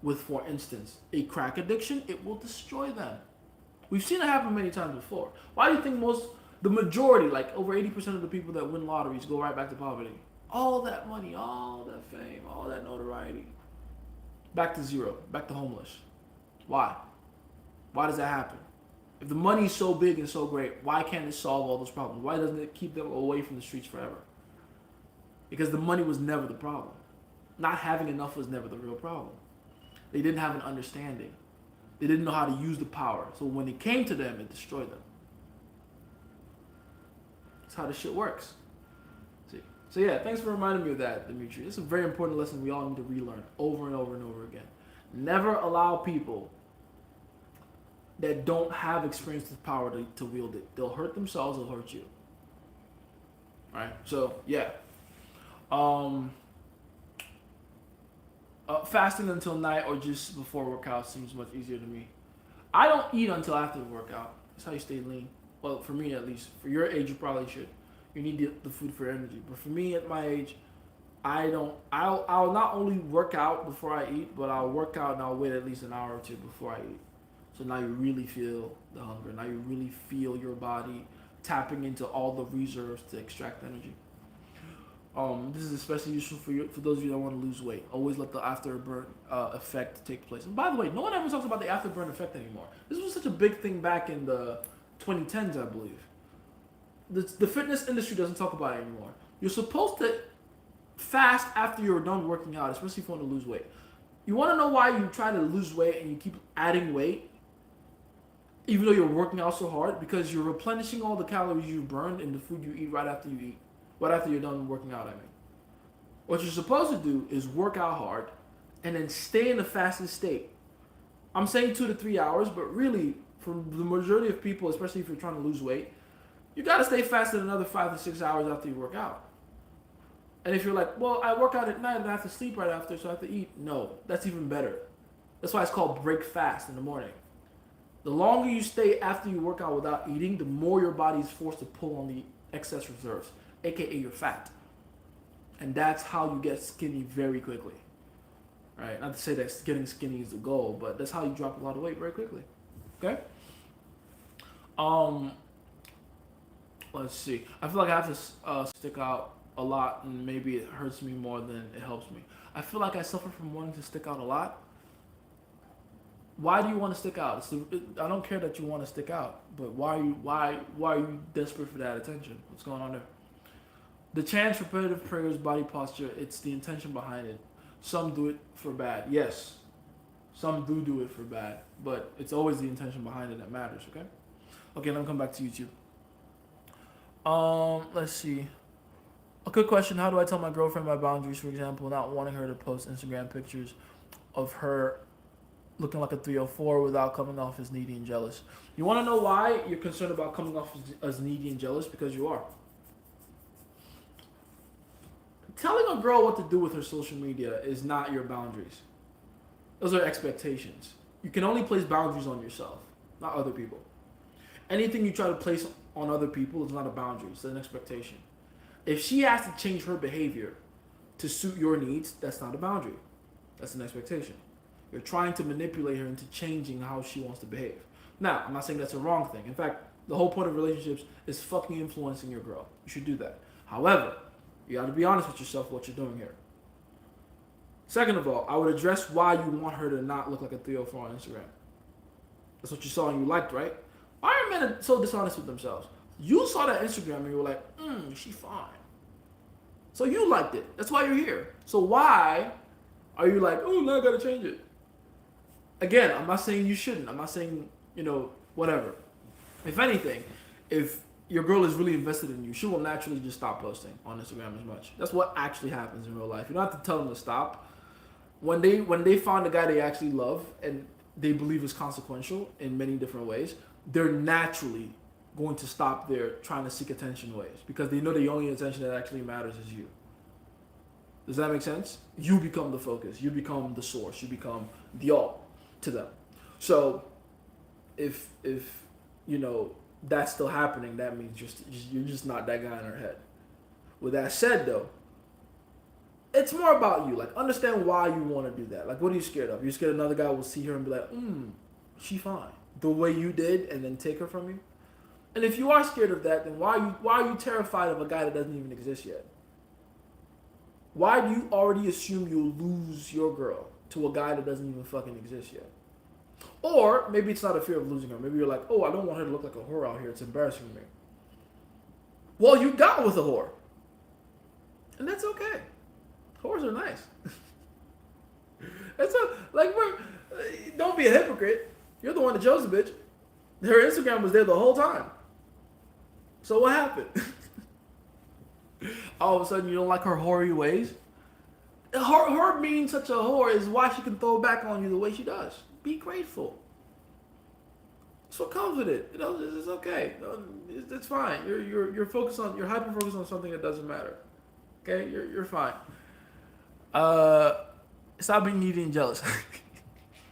with, for instance, a crack addiction, it will destroy them. We've seen it happen many times before. Why do you think the majority, like over 80% of the people that win lotteries go right back to poverty? All that money, all that fame, all that notoriety. Back to zero, back to homeless. Why? Why does that happen? If the money is so big and so great, why can't it solve all those problems? Why doesn't it keep them away from the streets forever? Because the money was never the problem. Not having enough was never the real problem. They didn't have an understanding. They didn't know how to use the power. So when it came to them, it destroyed them. That's how this shit works. See? So yeah, thanks for reminding me of that, Dimitri. It's a very important lesson we all need to relearn over and over and over again. Never allow people that don't have experience with power to wield it. They'll hurt themselves, they'll hurt you. Right? So, yeah. Fasting until night or just before workout seems much easier to me. I don't eat until after the workout. That's how you stay lean. Well, for me at least. For your age, you probably should. You need the food for energy. But for me at my age, I'll not only work out before I eat, but I'll work out and I'll wait at least an hour or two before I eat. So now you really feel the hunger. Now you really feel your body tapping into all the reserves to extract energy. This is especially useful for those of you that want to lose weight. Always let the afterburn effect take place. And by the way, no one ever talks about the afterburn effect anymore. This was such a big thing back in the 2010s, I believe. The fitness industry doesn't talk about it anymore. You're supposed to fast after you're done working out, especially if you want to lose weight. You want to know why you try to lose weight and you keep adding weight, even though you're working out so hard? Because you're replenishing all the calories you burned in the food you eat right after you eat. Right after you're done working out, I mean. What you're supposed to do is work out hard and then stay in the fasted state. I'm saying 2 to 3 hours, but really, for the majority of people, especially if you're trying to lose weight, you got to stay fasted another 5 to 6 hours after you work out. And if you're like, well, I work out at night and I have to sleep right after, so I have to eat. No, that's even better. That's why it's called break fast in the morning. The longer you stay after you work out without eating, the more your body is forced to pull on the excess reserves, aka you're fat. And that's how you get skinny very quickly. Right? Not to say that getting skinny is the goal, but that's how you drop a lot of weight very quickly. Okay? Um, let's see. I feel like I have to stick out a lot, and maybe it hurts me more than it helps me. I feel like I suffer from wanting to stick out a lot. Why do you want to stick out? I don't care that you want to stick out, but why are you desperate for that attention? What's going on there? The chance, repetitive prayers, body posture, it's the intention behind it. Some do it for bad. Yes. Some do it for bad, but it's always the intention behind it that matters, okay? Okay, let me come back to YouTube. Let's see. A good question, how do I tell my girlfriend my boundaries, for example, not wanting her to post Instagram pictures of her looking like a 304 without coming off as needy and jealous? You want to know why you're concerned about coming off as needy and jealous? Because you are. Telling a girl what to do with her social media is not your boundaries. Those are expectations. You can only place boundaries on yourself, not other people. Anything you try to place on other people is not a boundary, it's an expectation. If she has to change her behavior to suit your needs, that's not a boundary. That's an expectation. You're trying to manipulate her into changing how she wants to behave. Now, I'm not saying that's a wrong thing. In fact, the whole point of relationships is fucking influencing your girl. You should do that. However, you got to be honest with yourself what you're doing here. Second of all, I would address why you want her to not look like a 304 on Instagram. That's what you saw and you liked, right? Why are men so dishonest with themselves? You saw that Instagram and you were like, she's fine. So you liked it. That's why you're here. So why are you like, oh, now I got to change it? Again, I'm not saying you shouldn't. I'm not saying, whatever. If anything, if your girl is really invested in you, she will naturally just stop posting on Instagram as much. That's what actually happens in real life. You don't have to tell them to stop. When they find a guy they actually love and they believe is consequential in many different ways, they're naturally going to stop their trying to seek attention ways because they know the only attention that actually matters is you. Does that make sense? You become the focus. You become the source. You become the all to them. So if that's still happening, that means you're just not that guy in her head. With that said, though, it's more about you. Like, understand why you want to do that. Like, what are you scared of? You're scared another guy will see her and be like, she fine. The way you did, and then take her from you? And if you are scared of that, then why are you terrified of a guy that doesn't even exist yet? Why do you already assume you'll lose your girl to a guy that doesn't even fucking exist yet? Or maybe it's not a fear of losing her. Maybe you're like, oh, I don't want her to look like a whore out here. It's embarrassing me. Well, you got with a whore. And that's okay. Whores are nice. Don't be a hypocrite. You're the one that chose the bitch. Her Instagram was there the whole time. So what happened? All of a sudden you don't like her whorey ways? Her being such a whore is why she can throw back on you the way she does. Be grateful. That's what comes with it. It's okay. It's fine. You're focused on, you're hyper focused on something that doesn't matter. Okay, you're fine. Stop being needy and jealous.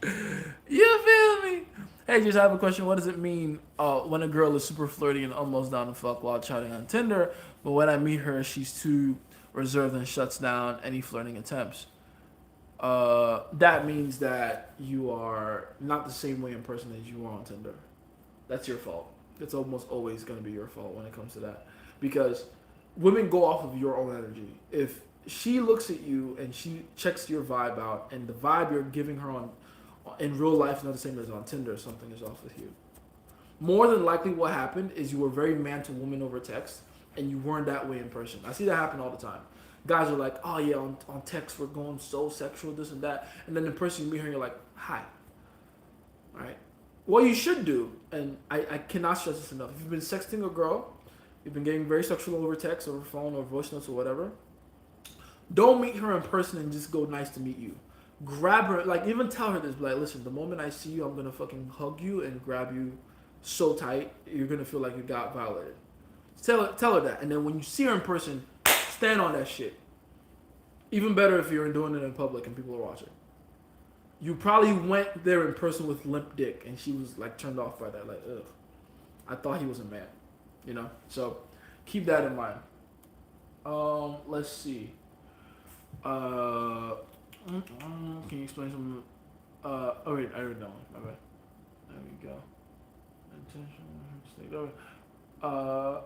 You feel me? Hey, just have a question. What does it mean when a girl is super flirty and almost down to fuck while chatting on Tinder, but when I meet her, she's too reserved and shuts down any flirting attempts? That means that you are not the same way in person as you are on Tinder. That's your fault. It's almost always going to be your fault when it comes to that. Because women go off of your own energy. If she looks at you and she checks your vibe out and the vibe you're giving her in real life is not the same as on Tinder, something is off with you. More than likely what happened is you were very man to woman over text and you weren't that way in person. I see that happen all the time. Guys are like, oh yeah, on text we're going so sexual, this and that. And then in person you meet her and you're like, hi. All right? What you should do, and I cannot stress this enough, if you've been sexting a girl, you've been getting very sexual over text, over phone, or voice notes or whatever, don't meet her in person and just go nice to meet you. Grab her, like even tell her this, like, listen, the moment I see you, I'm going to fucking hug you and grab you so tight, you're going to feel like you got violated. Tell her that. And then when you see her in person, stand on that shit. Even better if you're doing it in public and people are watching. You probably went there in person with limp dick and she was like turned off by that. Like, ugh. I thought he was a man. So keep that in mind. Let's see. Uh, can you explain some? Oh wait, I read that one. My bad. There we go. Intentional.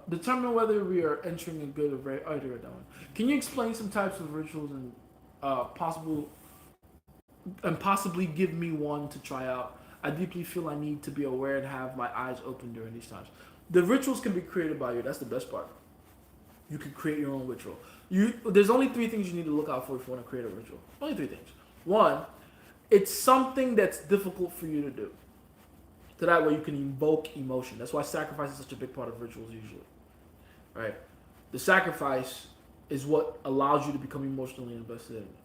Determine whether we are entering a good or very. Oh, I read that one. Can you explain some types of rituals and possibly give me one to try out? I deeply feel I need to be aware and have my eyes open during these times. The rituals can be created by you. That's the best part. You can create your own ritual. There's only three things you need to look out for if you want to create a ritual. Only three things. One, it's something that's difficult for you to do. So that way you can invoke emotion. That's why sacrifice is such a big part of rituals usually. Right? The sacrifice is what allows you to become emotionally invested in it.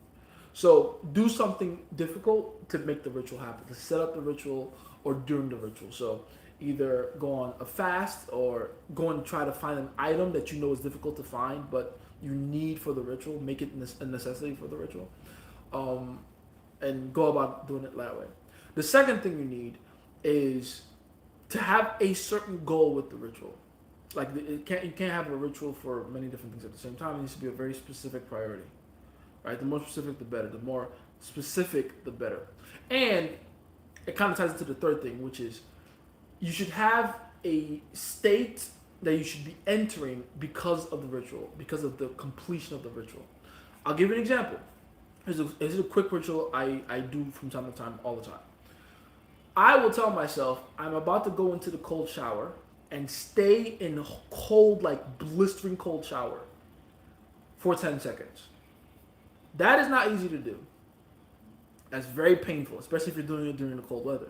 So do something difficult to make the ritual happen, to set up the ritual or during the ritual. So either go on a fast or go and try to find an item that you know is difficult to find but you need for the ritual. Make it a necessity for the ritual. And go about doing it that way. The second thing you need is to have a certain goal with the ritual. Like you can't have a ritual for many different things at the same time. It needs to be a very specific priority. Right? The more specific, the better. The more specific, the better. And it kind of ties into the third thing, which is you should have a state that you should be entering because of the ritual, because of the completion of the ritual. I'll give you an example. Here's a quick ritual I do from time to time, all the time. I will tell myself I'm about to go into the cold shower and stay in a cold, like blistering cold shower for 10 seconds. That is not easy to do. That's very painful, especially if you're doing it during the cold weather.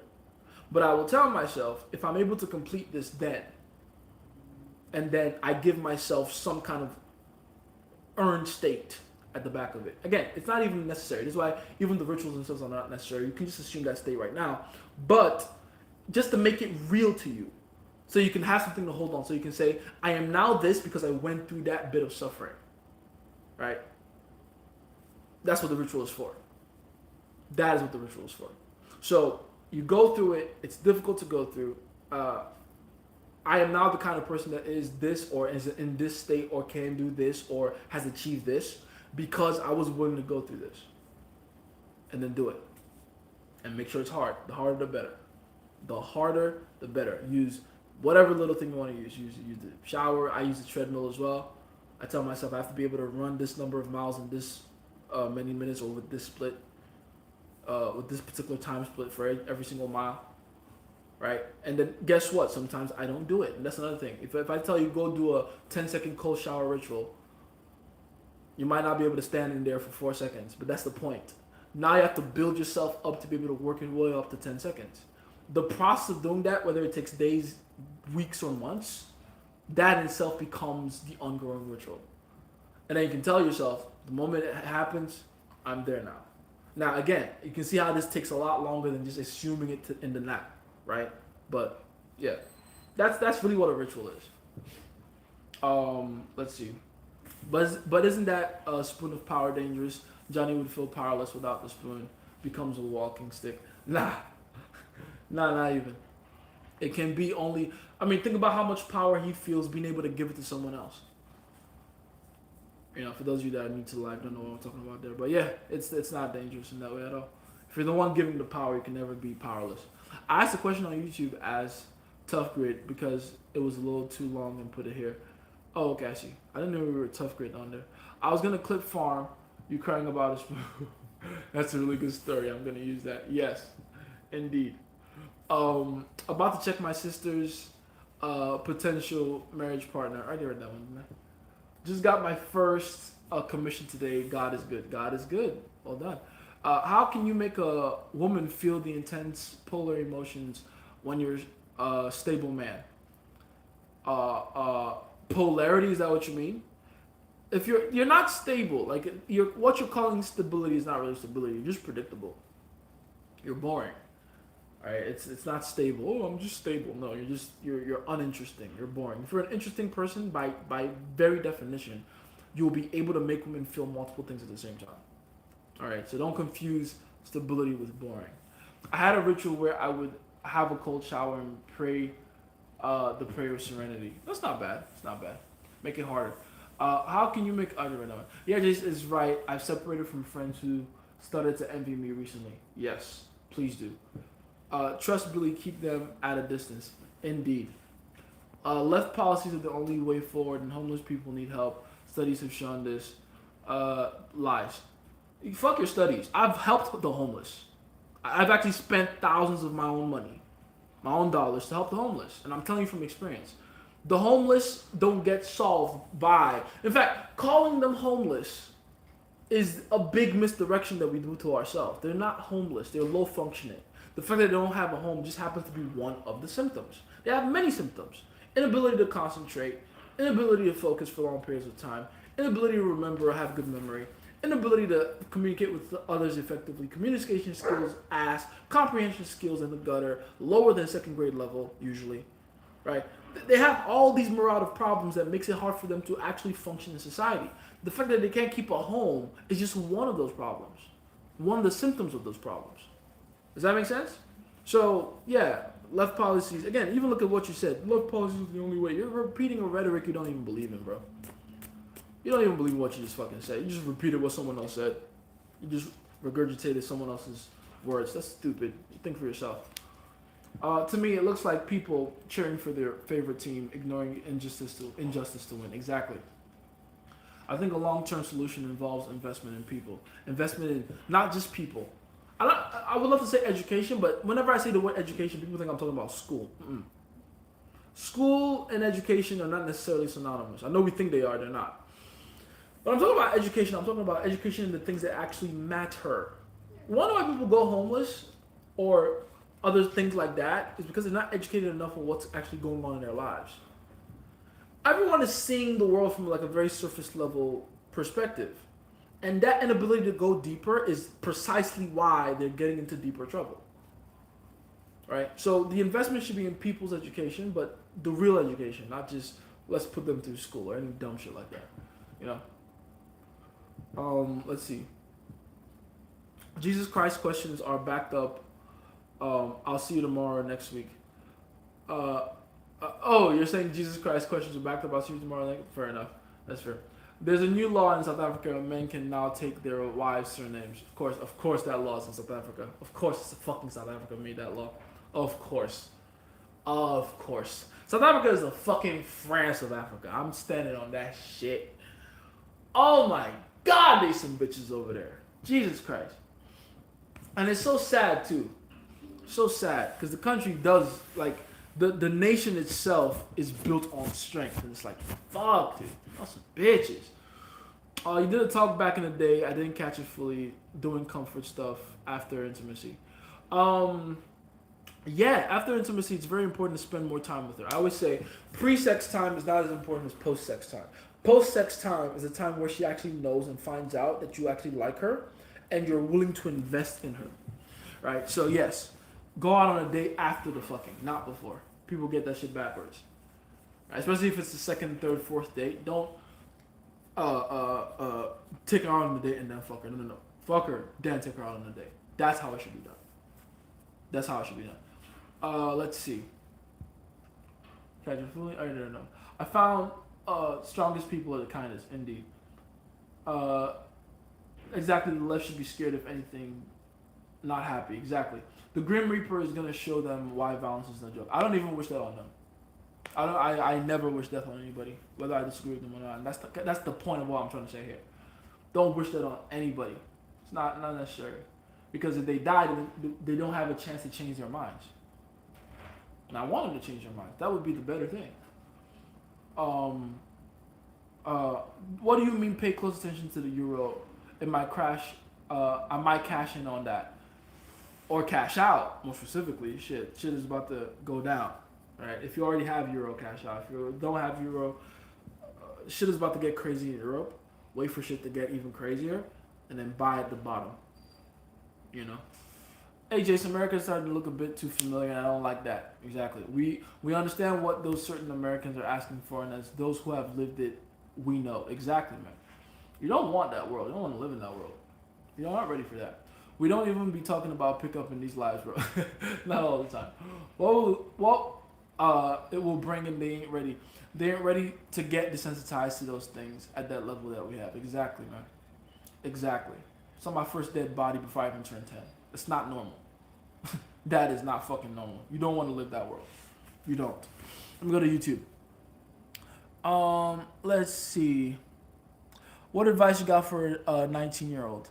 But I will tell myself, if I'm able to complete this then, and then I give myself some kind of earned state at the back of it. Again, it's not even necessary. This is why even the rituals themselves are not necessary. You can just assume that state right now. But just to make it real to you, so you can have something to hold on. So you can say, I am now this because I went through that bit of suffering. Right? That's what the ritual is for. That is what the ritual is for. So you go through it. It's difficult to go through. I am now the kind of person that is this or is in this state or can do this or has achieved this because I was willing to go through this. And then do it. And make sure it's hard. The harder, the better. The harder, the better. Use whatever little thing you want to use. Use the shower. I use the treadmill as well. I tell myself I have to be able to run this number of miles in this many minutes or with this split, with this particular time split for every single mile. Right? And then guess what? Sometimes I don't do it. And that's another thing. If I tell you go do a 10-second cold shower ritual, you might not be able to stand in there for 4 seconds. But that's the point. Now you have to build yourself up to be able to work your way up to 10 seconds. The process of doing that, whether it takes days, weeks, or months, that in itself becomes the ongoing ritual. And then you can tell yourself, the moment it happens, I'm there now. Now, again, you can see how this takes a lot longer than just assuming it in the nap, right? But, yeah, that's really what a ritual is. Let's see. But isn't that a spoon of power dangerous? Johnny would feel powerless without the spoon. Becomes a walking stick. Nah, not even. It can be only. I mean, think about how much power he feels being able to give it to someone else. You know, for those of you that are new to life, don't know what I'm talking about there. But yeah, it's not dangerous in that way at all. If you're the one giving the power, you can never be powerless. I asked a question on YouTube as Tough Grit because it was a little too long and put it here. Oh, okay, I see. I didn't know we were Tough Grit on there. I was gonna clip farm. You crying about a spoon. That's a really good story. I'm gonna use that. Yes, indeed. About to check my sister's potential marriage partner. I already read that one, didn't I? Just got my first commission today. God is good. God is good. Well done. How can you make a woman feel the intense polar emotions when you're a stable man? Polarity, is that what you mean? If you're not stable, like what you're calling stability is not really stability. You're just predictable. You're boring. All right, it's not stable. Oh, I'm just stable. No, you're uninteresting. You're boring. If you're an interesting person, by very definition, you will be able to make women feel multiple things at the same time. All right, so don't confuse stability with boring. I had a ritual where I would have a cold shower and pray the prayer of serenity. That's not bad. It's not bad. Make it harder. How can you make argument on? Yeah, Jason is right. I've separated from friends who started to envy me recently. Yes, please do. Trust Billy, keep them at a distance. Indeed. Left policies are the only way forward, and homeless people need help. Studies have shown this. Lies. Fuck your studies. I've helped the homeless. I've actually spent thousands of my own money, my own dollars to help the homeless, and I'm telling you from experience. The homeless don't get solved by. In fact, calling them homeless is a big misdirection that we do to ourselves. They're not homeless. They're low functioning. The fact that they don't have a home just happens to be one of the symptoms. They have many symptoms. Inability to concentrate, inability to focus for long periods of time, inability to remember or have good memory, inability to communicate with others effectively, communication skills ass, comprehension skills in the gutter, lower than second grade level usually, right? They have all these myriad of problems that makes it hard for them to actually function in society. The fact that they can't keep a home is just one of those problems, one of the symptoms of those problems. Does that make sense? So yeah, left policies, again, even look at what you said. Left policies is the only way. You're repeating a rhetoric you don't even believe in, bro. You don't even believe what you just fucking said. You just repeated what someone else said. You just regurgitated someone else's words. That's stupid. Think for yourself. To me, it looks like people cheering for their favorite team, ignoring injustice to win. Exactly. I think a long-term solution involves investment in people. Investment in not just people. I would love to say education, but whenever I say the word education, people think I'm talking about school. Mm-mm. School and education are not necessarily synonymous. I know we think they are, they're not. But I'm talking about education. I'm talking about education in the things that actually matter. Why do people go homeless or other things like that is because they're not educated enough on what's actually going on in their lives. Everyone is seeing the world from like a very surface level perspective. And that inability to go deeper is precisely why they're getting into deeper trouble. Right? So the investment should be in people's education, but the real education, not just let's put them through school or any dumb shit like that. You know? Let's see. Jesus Christ questions are backed up. I'll see you tomorrow or next week. Oh, you're saying Jesus Christ questions are backed up. I'll see you tomorrow. Fair enough. That's fair. There's a new law in South Africa. Men can now take their wives' surnames. Of course, that law is in South Africa. Of course, it's fucking South Africa made that law. Of course. South Africa is the fucking France of Africa. I'm standing on that shit. Oh my God, there's some bitches over there. Jesus Christ. And it's so sad too. So sad because the country does like the nation itself is built on strength, and it's like fuck, dude, y'all some bitches. You did a talk back in the day. I didn't catch it fully. Doing comfort stuff after intimacy. Yeah, after intimacy, it's very important to spend more time with her. I always say pre-sex time is not as important as post-sex time. Post-sex time is a time where she actually knows and finds out that you actually like her, and you're willing to invest in her. Right? So yes. Go out on a date after the fucking, not before. People get that shit backwards. Right? Especially if it's the second, third, fourth date. Don't take her out on the date and then fuck her. No. Fuck her, then take her out on the date. That's how it should be done. Let's see. Catch your feeling? I don't know. I found strongest people are the kindest, indeed. Exactly, the left should be scared of anything, not happy. Exactly. The Grim Reaper is gonna show them why violence is no joke. I don't even wish that on them. I never wish death on anybody, whether I disagree with them or not. And that's the point of what I'm trying to say here. Don't wish that on anybody. It's not necessary, because if they die, they don't have a chance to change their minds. And I want them to change their minds. That would be the better thing. What do you mean? Pay close attention to the euro. It might crash. I might cash in on that. Or cash out, more specifically. Shit is about to go down, right? If you already have euro, cash out. If you don't have euro, shit is about to get crazy in Europe. Wait for shit to get even crazier, and then buy at the bottom. You know. Hey, Jason, America's starting to look a bit too familiar, and I don't like that. Exactly. We understand what those certain Americans are asking for, and as those who have lived it, we know exactly, man. You don't want that world. You don't want to live in that world. You're not ready for that. We don't even be talking about pickup in these lives, bro. Not all the time. What it will bring in they ain't ready. They ain't ready to get desensitized to those things at that level that we have. Exactly, man. Exactly. Saw my first dead body before I even turned 10. It's not normal. That is not fucking normal. You don't want to live that world. You don't. Let me go to YouTube. Let's see. What advice you got for a 19-year-old?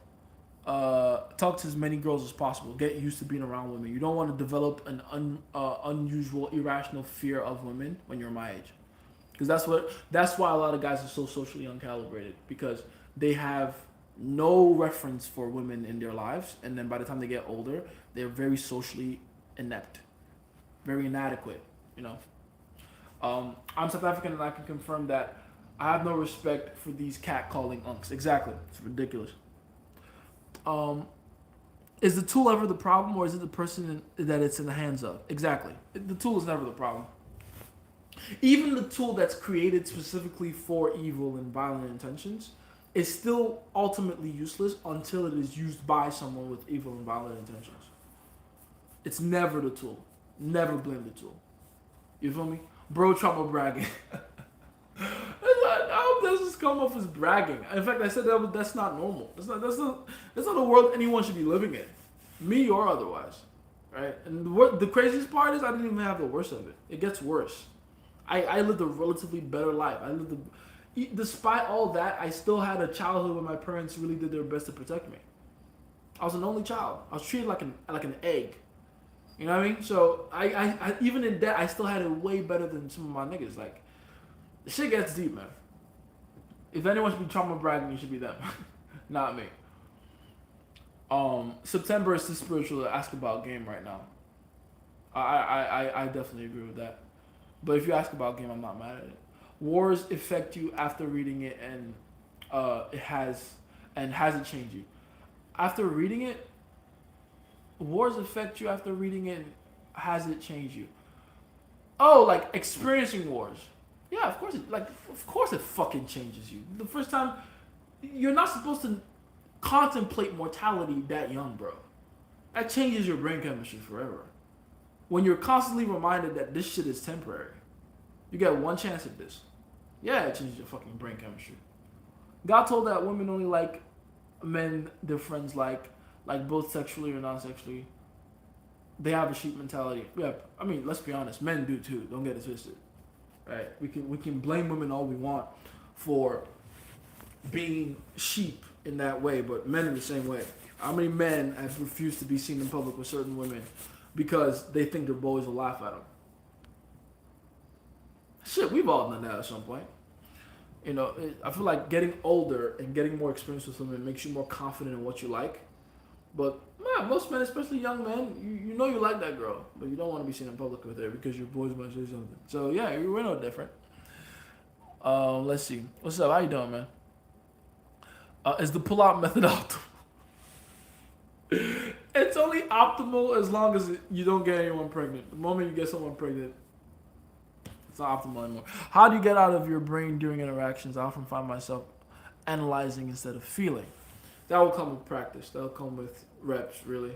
Talk to as many girls as possible. Get used to being around women. You don't want to develop an unusual, irrational fear of women when you're my age, because that's why a lot of guys are so socially uncalibrated, because they have no reference for women in their lives, and then by the time they get older, they're very socially inept, very inadequate. You know, I'm South African, and I can confirm that I have no respect for these catcalling unks. Exactly, it's ridiculous. Um, is the tool ever the problem, or is it the person that it's in the hands of? Exactly, the tool is never the problem. Even the tool that's created specifically for evil and violent intentions is still ultimately useless until it is used by someone with evil and violent intentions. It's never the tool. Never blame the tool. You feel me? Bro, trouble bragging. I hope this come off as bragging. In fact, I said that's not normal. That's not a world anyone should be living in, me or otherwise, right? And the craziest part is I didn't even have the worst of it. It gets worse. I lived a relatively better life. Despite all that, I still had a childhood where my parents really did their best to protect me. I was an only child. I was treated like an egg. You know what I mean? So I even in that, I still had it way better than some of my niggas. Like, the shit gets deep, man. If anyone should be trauma bragging, it should be them, not me. September is the spiritual ask about game right now. I definitely agree with that. But if you ask about game, I'm not mad at it. Wars affect you after reading it, and has it changed you? After reading it, wars affect you after reading it. And has it changed you? Oh, like experiencing wars. Yeah, of course it fucking changes you. The first time, you're not supposed to contemplate mortality that young, bro. That changes your brain chemistry forever. When you're constantly reminded that this shit is temporary. You get one chance at this. Yeah, it changes your fucking brain chemistry. God told that women only like men their friends like both sexually or non-sexually. They have a sheep mentality. Yeah, I mean, let's be honest, men do too. Don't get it twisted. Right? We can blame women all we want for being sheep in that way, but men are the same way. How many men have refused to be seen in public with certain women because they think their boys will laugh at them? Shit, we've all done that at some point. You know, I feel like getting older and getting more experience with women makes you more confident in what you like. But man, most men, especially young men, you know you like that girl, but you don't want to be seen in public with her because your boys might say something. So yeah, we're no different. Let's see. What's up? How you doing, man? Is the pull-out method optimal? It's only optimal as long as you don't get anyone pregnant. The moment you get someone pregnant, it's not optimal anymore. How do you get out of your brain during interactions? I often find myself analyzing instead of feeling. That will come with practice. That will come with reps, really.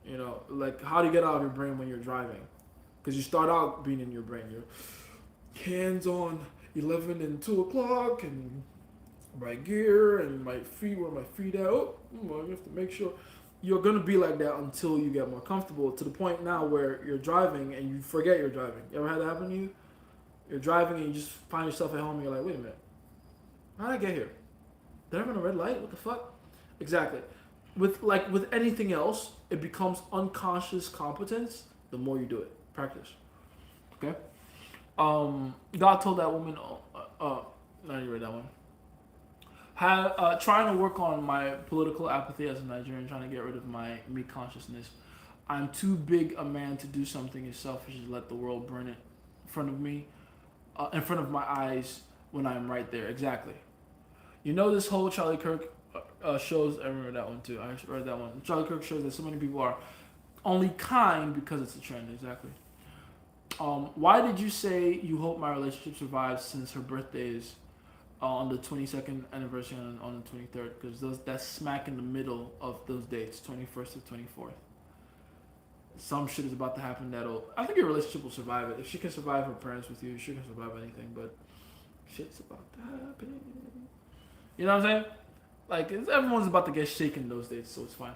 You know, like how do you get out of your brain when you're driving? Because you start out being in your brain. Your hands on 11 and 2 o'clock and my gear and my feet, where my feet at. Oh, I have to make sure. You're going to be like that until you get more comfortable, to the point now where you're driving and you forget you're driving. You ever had that happen to you? You're driving and you just find yourself at home and you're like, wait a minute. How did I get here? Did I run a red light? What the fuck? Exactly. With anything else, it becomes unconscious competence the more you do it. Practice. Okay? God told that woman, no, you read that one. Trying to work on my political apathy as a Nigerian, trying to get rid of my me consciousness. I'm too big a man to do something as selfish as let the world burn it in front of me, in front of my eyes when I'm right there. Exactly. You know, this whole Charlie Kirk shows, I remember that one too. I read that one. Charlie Kirk shows that so many people are only kind because it's a trend. Exactly. Why did you say you hope my relationship survives since her birthday is on the 22nd anniversary and on the 23rd? Because that's smack in the middle of those dates, 21st to 24th. some shit is about to happen I think your relationship will survive it. If she can survive her parents with you, she can survive anything, but shit's about to happen. You know what I'm saying? Like, everyone's about to get shaken those days, so it's fine.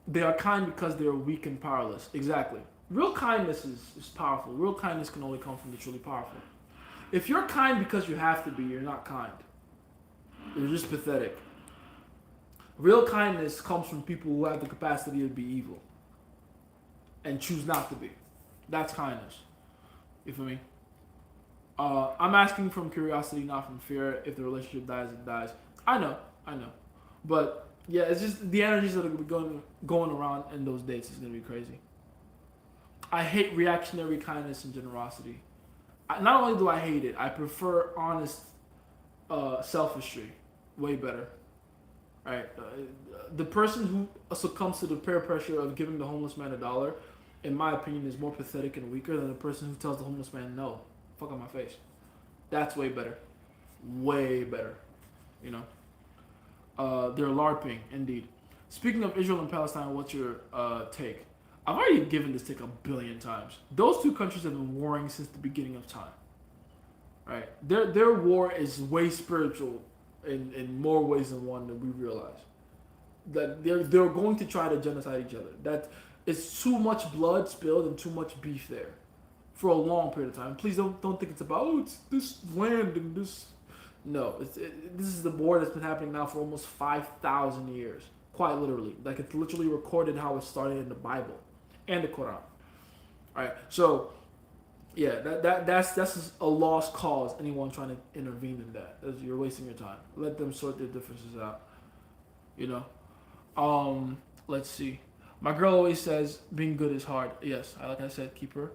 They are kind because they are weak and powerless. Exactly. Real kindness is powerful. Real kindness can only come from the truly powerful. If you're kind because you have to be, you're not kind. You're just pathetic. Real kindness comes from people who have the capacity to be evil and choose not to be. That's kindness. You feel me? I'm asking from curiosity, not from fear. If the relationship dies, it dies. I know. But yeah, it's just the energies that are going around in those dates is gonna be crazy. I hate reactionary kindness and generosity. Not only do I hate it, I prefer honest selfishry. Way better. Right? The person who succumbs to the peer pressure of giving the homeless man $1, in my opinion, is more pathetic and weaker than the person who tells the homeless man no. Fuck on my face. That's way better. Way better. You know? They're LARPing, indeed. Speaking of Israel and Palestine, what's your take? I've already given this take 1 billion times. Those two countries have been warring since the beginning of time. Right? Their war is way spiritual in more ways than one than we realize. That they're going to try to genocide each other. That it's too much blood spilled and too much beef there for a long period of time. Please don't think it's about it's this land and this. No, this is the war that's been happening now for almost 5,000 years. Quite literally, like it's literally recorded how it started in the Bible and the Quran. All right, so yeah, that's a lost cause. Anyone trying to intervene in that, you're wasting your time. Let them sort their differences out. You know. Let's see. My girl always says being good is hard. Yes, like I said, keep her.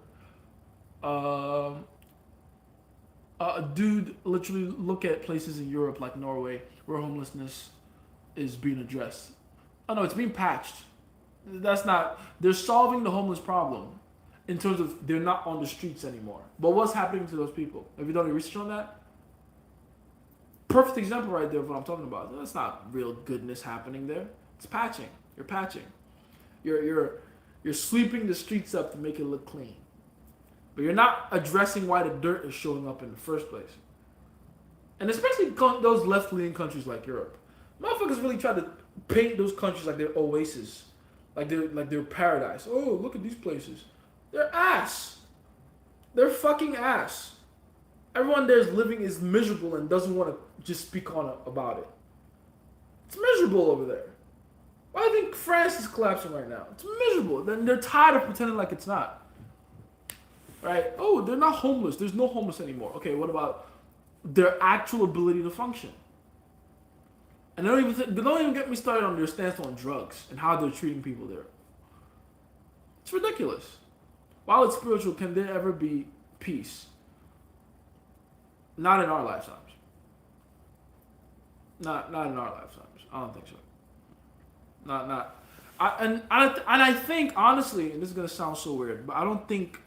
Dude, literally look at places in Europe like Norway where homelessness is being addressed. Oh no, it's being patched. That's not. They're solving the homeless problem in terms of they're not on the streets anymore. But what's happening to those people? Have you done any research on that? Perfect example right there of what I'm talking about. That's not real goodness happening there. It's patching. You're patching. You're sweeping the streets up to make it look clean. But you're not addressing why the dirt is showing up in the first place. And especially those left-leaning countries like Europe. Motherfuckers really try to paint those countries like they're oases. Like they're paradise. Oh, look at these places. They're ass. They're fucking ass. Everyone there is miserable and doesn't want to just speak on about it. It's miserable over there. Why do you think France is collapsing right now? It's miserable. Then they're tired of pretending like it's not. Right? Oh, they're not homeless. There's no homeless anymore. Okay, what about their actual ability to function? And they don't even get me started on their stance on drugs and how they're treating people there. It's ridiculous. While it's spiritual, can there ever be peace? Not in our lifetimes. Not in our lifetimes. I don't think so. Not. I think honestly, and this is gonna sound so weird, but I don't think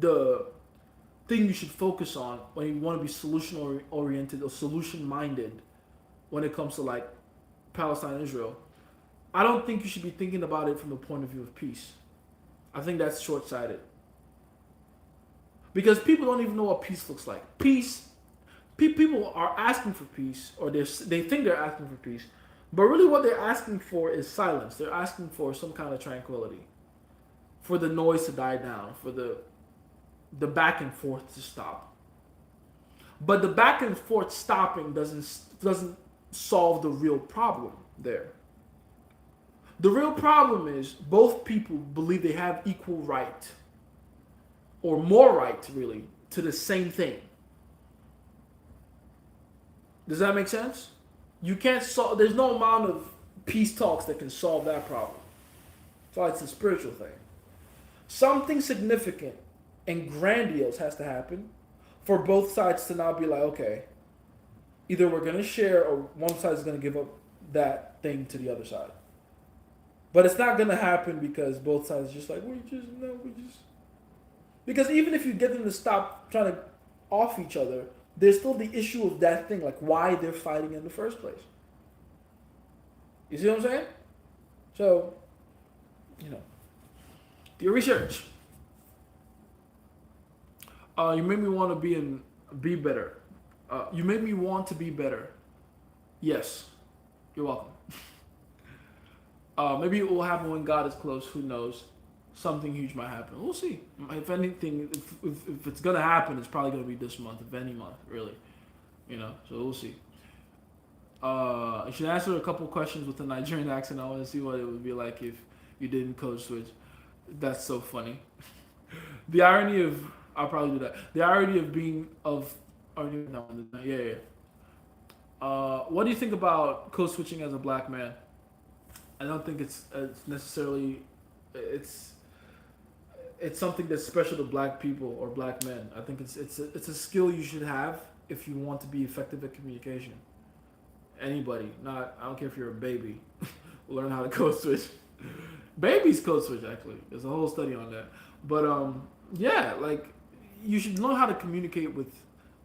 the thing you should focus on when you want to be solution oriented or solution minded when it comes to like Palestine and Israel, I don't think you should be thinking about it from the point of view of peace. I think that's short sighted. Because people don't even know what peace looks like. Peace, people are asking for peace, or they think they're asking for peace, but really what they're asking for is silence. They're asking for some kind of tranquility, for the noise to die down, for the back and forth to stop. But the back and forth stopping doesn't solve the real problem there. The real problem is both people believe they have equal right, or more right, really, to the same thing. Does that make sense? You can't solve. There's no amount of peace talks that can solve that problem. So it's a spiritual thing. Something significant and grandiose has to happen for both sides to now be like, okay, either we're going to share or one side is going to give up that thing to the other side. But it's not going to happen because both sides are just like, because even if you get them to stop trying to off each other, there's still the issue of that thing, like why they're fighting in the first place. You see what I'm saying? So, do your research. You made me want to be better. You made me want to be better. Yes, you're welcome. Maybe it will happen when God is close. Who knows? Something huge might happen. We'll see. If anything, if it's gonna happen, it's probably gonna be this month, if any month, really. So we'll see. You should answer a couple questions with a Nigerian accent. I want to see what it would be like if you didn't code switch. That's so funny. The irony of I'll probably do that. The irony of being of no, yeah. What do you think about code switching as a black man? I don't think it's necessarily it's it's something that's special to black people or black men. I think it's a skill you should have if you want to be effective at communication. Anybody, not I don't care if you're a baby, learn how to code switch. Babies code switch actually. There's a whole study on that. But yeah, like you should know how to communicate with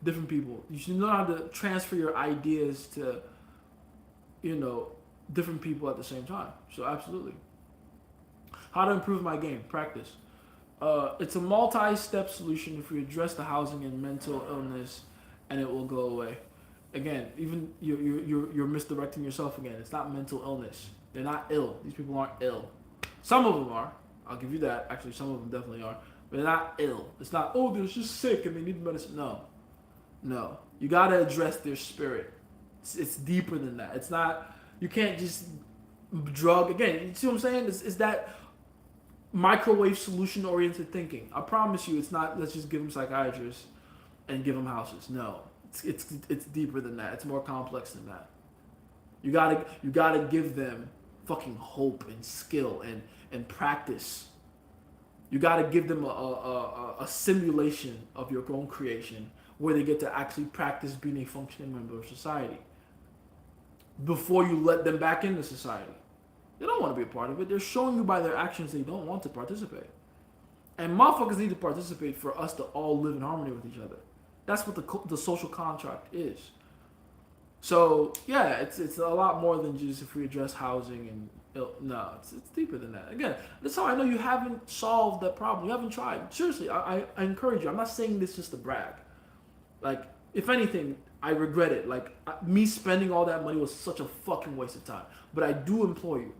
different people. You should know how to transfer your ideas to, different people at the same time. So absolutely. How to improve my game? Practice. It's a multi-step solution if we address the housing and mental illness, and it will go away. Again, even you're misdirecting yourself again. It's not mental illness. They're not ill. These people aren't ill. Some of them are. I'll give you that. Actually, some of them definitely are. But they're not ill. It's not, oh, they're just sick and they need medicine. No. You got to address their spirit. It's deeper than that. It's not, you can't just drug. Again, you see what I'm saying? It's that microwave solution-oriented thinking. I promise you, it's not, let's just give them psychiatrists and give them houses. No. It's deeper than that. It's more complex than that. You gotta give them fucking hope and skill and practice. You gotta give them a simulation of your own creation where they get to actually practice being a functioning member of society before you let them back into society. They don't want to be a part of it. They're showing you by their actions they don't want to participate. And motherfuckers need to participate for us to all live in harmony with each other. That's what the social contract is. So yeah, it's a lot more than just if we address housing and no, it's deeper than that. Again, that's how I know you haven't solved that problem. You haven't tried. Seriously, I encourage you. I'm not saying this just to brag. Like, if anything, I regret it. Like, me spending all that money was such a fucking waste of time. But I do implore you,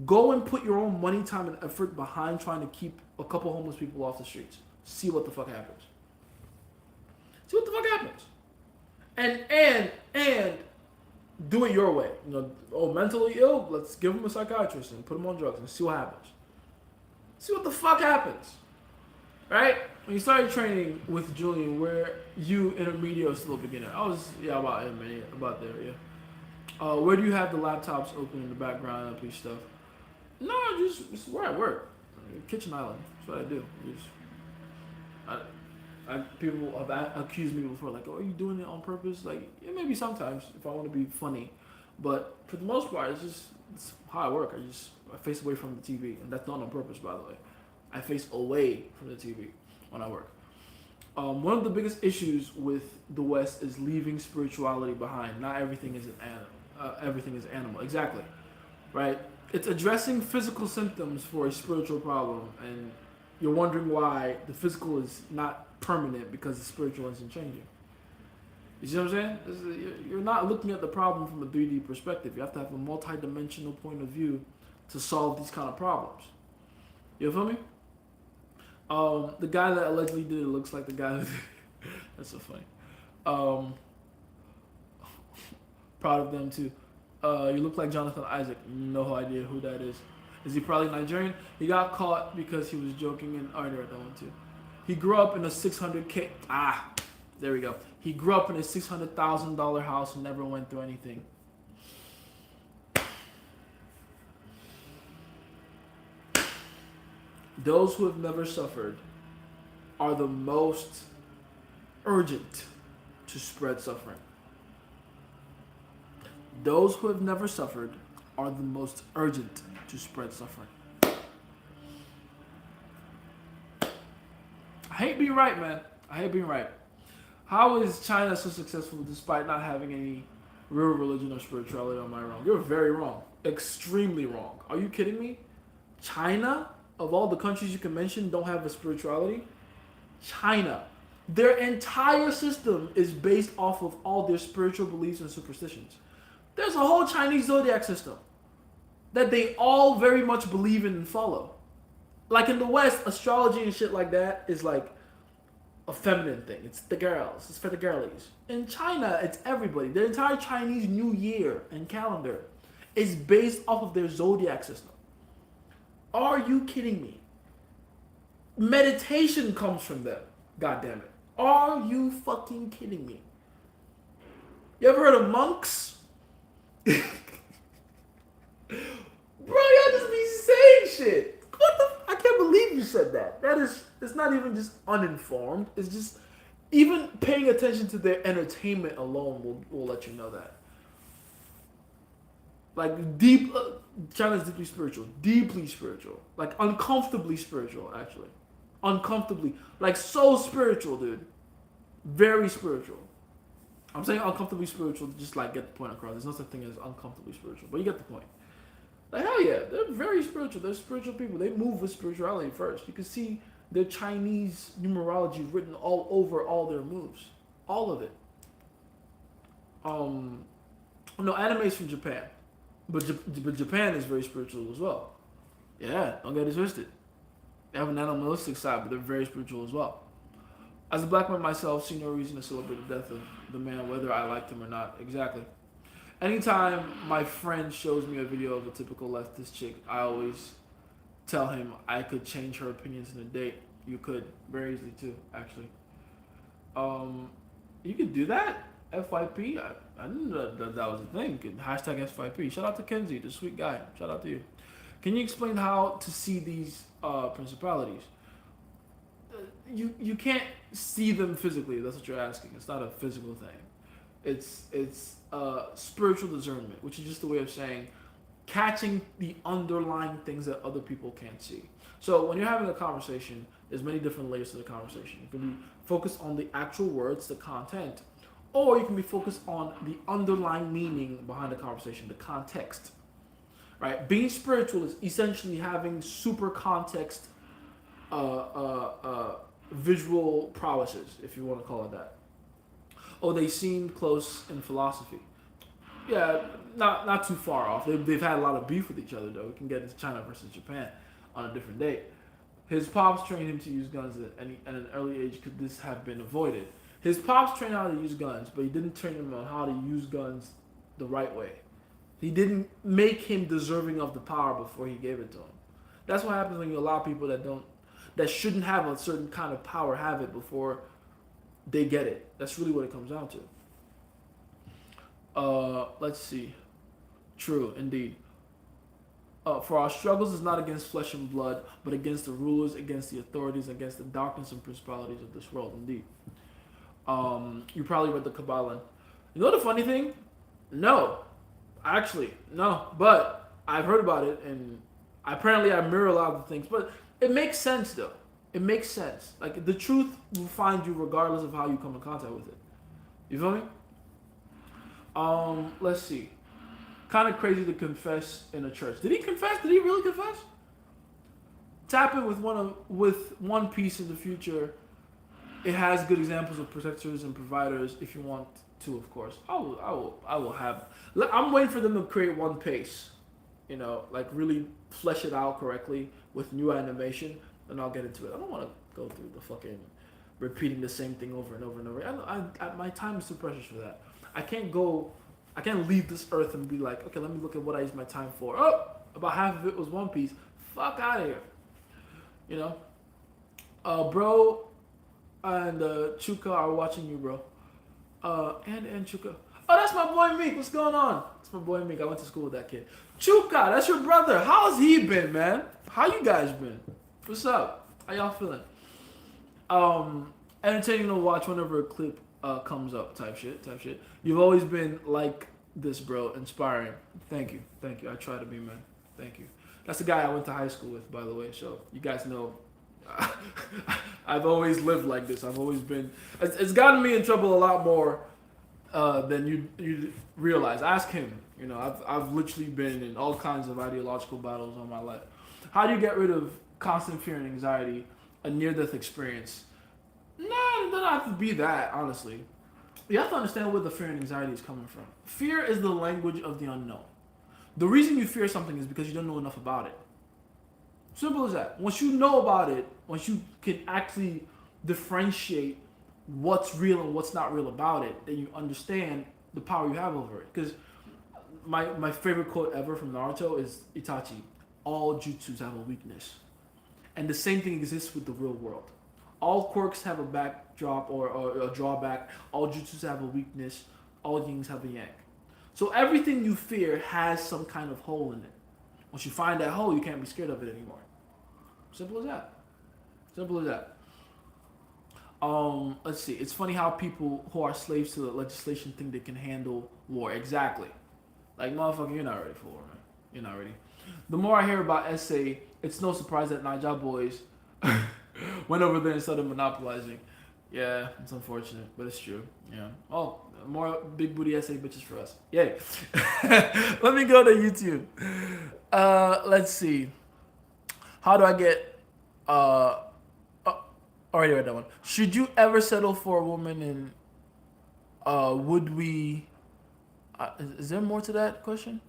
go and put your own money, time, and effort behind trying to keep a couple homeless people off the streets. See what the fuck happens. See what the fuck happens. And do it your way. Mentally ill, let's give them a psychiatrist and put them on drugs and see what happens. See what the fuck happens. Right? When you started training with Julian, where you intermediate or still beginner? I was, about intermediate, about there, yeah. Where do you have the laptops open in the background and stuff? No, just where I work. Kitchen island. That's what I do. People have accused me before, like, oh, are you doing it on purpose? Like, yeah, maybe sometimes if I want to be funny. But for the most part, it's how I work. I face away from the TV. And that's not on purpose, by the way. I face away from the TV when I work. One of the biggest issues with the West is leaving spirituality behind. Not everything is everything is animal. Exactly, right? It's addressing physical symptoms for a spiritual problem, and you're wondering why the physical is not permanent because the spiritual isn't changing. You see what I'm saying? You're not looking at the problem from a 3D perspective. You have to have a multi-dimensional point of view to solve these kind of problems. You feel me? The guy that allegedly did it looks like the guy that that's so funny. Proud of them too. You look like Jonathan Isaac. No idea who that is. Is he probably Nigerian? He got caught because he was joking in there at that one too. He grew up in a $600K. There we go. He grew up in a $600,000 house and never went through anything. Those who have never suffered are the most urgent to spread suffering. Those who have never suffered are the most urgent to spread suffering. I hate being right, man. I hate being right. How is China so successful despite not having any real religion or spirituality, or am I wrong? You're very wrong. Extremely wrong. Are you kidding me? China, of all the countries you can mention, don't have a spirituality? China. Their entire system is based off of all their spiritual beliefs and superstitions. There's a whole Chinese zodiac system that they all very much believe in and follow. Like in the West, astrology and shit like that is like a feminine thing. It's the girls. It's for the girlies. In China, it's everybody. Their entire Chinese New Year and calendar is based off of their zodiac system. Are you kidding me? Meditation comes from them. God damn it. Are you fucking kidding me? You ever heard of monks? Bro, y'all just be saying shit. What the? I can't believe you said that. It's not even just uninformed. It's just, even paying attention to their entertainment alone will let you know that. Like, China's deeply spiritual. Deeply spiritual. Like, uncomfortably spiritual, actually. Uncomfortably. Like, so spiritual, dude. Very spiritual. I'm saying uncomfortably spiritual to just, like, get the point across. There's no such thing as uncomfortably spiritual. But you get the point. Like, hell yeah. They're very spiritual. They're spiritual people. They move with spirituality first. You can see their Chinese numerology written all over all their moves. All of it. No, anime is from Japan. But Japan is very spiritual as well. Yeah, don't get it twisted. They have an animalistic side, but they're very spiritual as well. As a black man myself, see no reason to celebrate the death of the man, whether I liked him or not. Exactly. Anytime my friend shows me a video of a typical leftist chick, I always tell him I could change her opinions in a date. You could. Very easily too, actually. You could do that? FYP? I didn't know that was a thing. Hashtag FYP. Shout out to Kenzie, the sweet guy. Shout out to you. Can you explain how to see these principalities? You can't see them physically. That's what you're asking. It's not a physical thing. It's spiritual discernment, which is just a way of saying catching the underlying things that other people can't see. So when you're having a conversation, there's many different layers to the conversation. You can be focused on the actual words, the content, or you can be focused on the underlying meaning behind the conversation, the context. Right? Being spiritual is essentially having super context, visual prowesses, if you want to call it that. Oh, they seemed close in philosophy. Yeah, not too far off. They've had a lot of beef with each other, though. We can get into China versus Japan on a different date. His pops trained him to use guns at an early age. Could this have been avoided? His pops trained how to use guns, but he didn't train him on how to use guns the right way. He didn't make him deserving of the power before he gave it to him. That's what happens when you allow people that shouldn't have a certain kind of power have it before they get it. That's really what it comes down to. Let's see. True, indeed. For our struggles is not against flesh and blood, but against the rulers, against the authorities, against the darkness and principalities of this world, indeed. You probably read the Kabbalah. You know the funny thing? No. Actually, no. But I've heard about it, and apparently I mirror a lot of the things. But it makes sense, though. It makes sense. Like, the truth will find you regardless of how you come in contact with it. You feel me? Let's see. Kind of crazy to confess in a church. Did he confess? Did he really confess? Tap in with One Piece in the future. It has good examples of protectors and providers. If you want to, of course, I will have. I'm waiting for them to create One Piece. You know, like really flesh it out correctly with new animation, and I'll get into it. I don't want to go through the fucking repeating the same thing over and over and over. My time is too precious for that. I can't leave this earth and be like, okay, let me look at what I use my time for. Oh, about half of it was One Piece. Fuck out of here. You know? Bro and Chuka are watching you, bro. And Chuka. Oh, that's my boy Meek. What's going on? That's my boy Meek. I went to school with that kid. Chuka, that's your brother. How's he been, man? How you guys been? What's up? How y'all feeling? Entertaining to watch whenever a clip comes up, type shit. You've always been like this, bro. Inspiring. Thank you. I try to be, man. Thank you. That's the guy I went to high school with, by the way. So you guys know, I've always lived like this. I've always been. It's gotten me in trouble a lot more then you realize. Ask him. You know, I've literally been in all kinds of ideological battles all my life. How do you get rid of constant fear and anxiety, a near-death experience? Nah, it doesn't have to be that, honestly. You have to understand where the fear and anxiety is coming from. Fear is the language of the unknown. The reason you fear something is because you don't know enough about it. Simple as that. Once you know about it, once you can actually differentiate what's real and what's not real about it, then you understand the power you have over it. Because my favorite quote ever from Naruto is Itachi: all jutsus have a weakness. And the same thing exists with the real world. All quirks have a backdrop or a drawback. All jutsus have a weakness. All yings have a yang. So everything you fear has some kind of hole in it. Once you find that hole, you can't be scared of it anymore. Simple as that. Simple as that. Let's see. It's funny how people who are slaves to the legislation think they can handle war. Exactly. Like, motherfucker, you're not ready for war, man. You're not ready. The more I hear about essay, it's no surprise that Niger boys went over there and started monopolizing. Yeah, it's unfortunate, but it's true. Yeah. Oh, more big booty essay bitches for us. Yay. Let me go to YouTube. Let's see. How do I get already read that one. Should you ever settle for a woman and would we is there more to that question?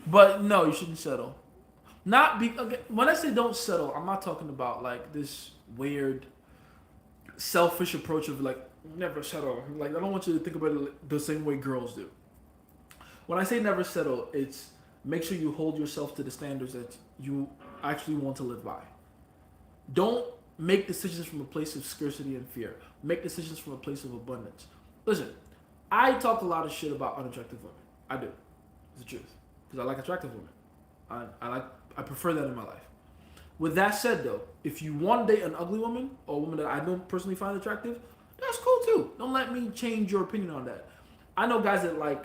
But no, you shouldn't settle. Not be okay, when I say don't settle, I'm not talking about like this weird selfish approach of like never settle. Like I don't want you to think about it the same way girls do. When I say never settle, it's make sure you hold yourself to the standards that you actually want to live by. Don't make decisions from a place of scarcity and fear. Make decisions from a place of abundance. Listen, I talk a lot of shit about unattractive women. I do. It's the truth. Because I like attractive women. I prefer that in my life. With that said though, if you want to date an ugly woman or a woman that I don't personally find attractive, that's cool too. Don't let me change your opinion on that. I know guys that like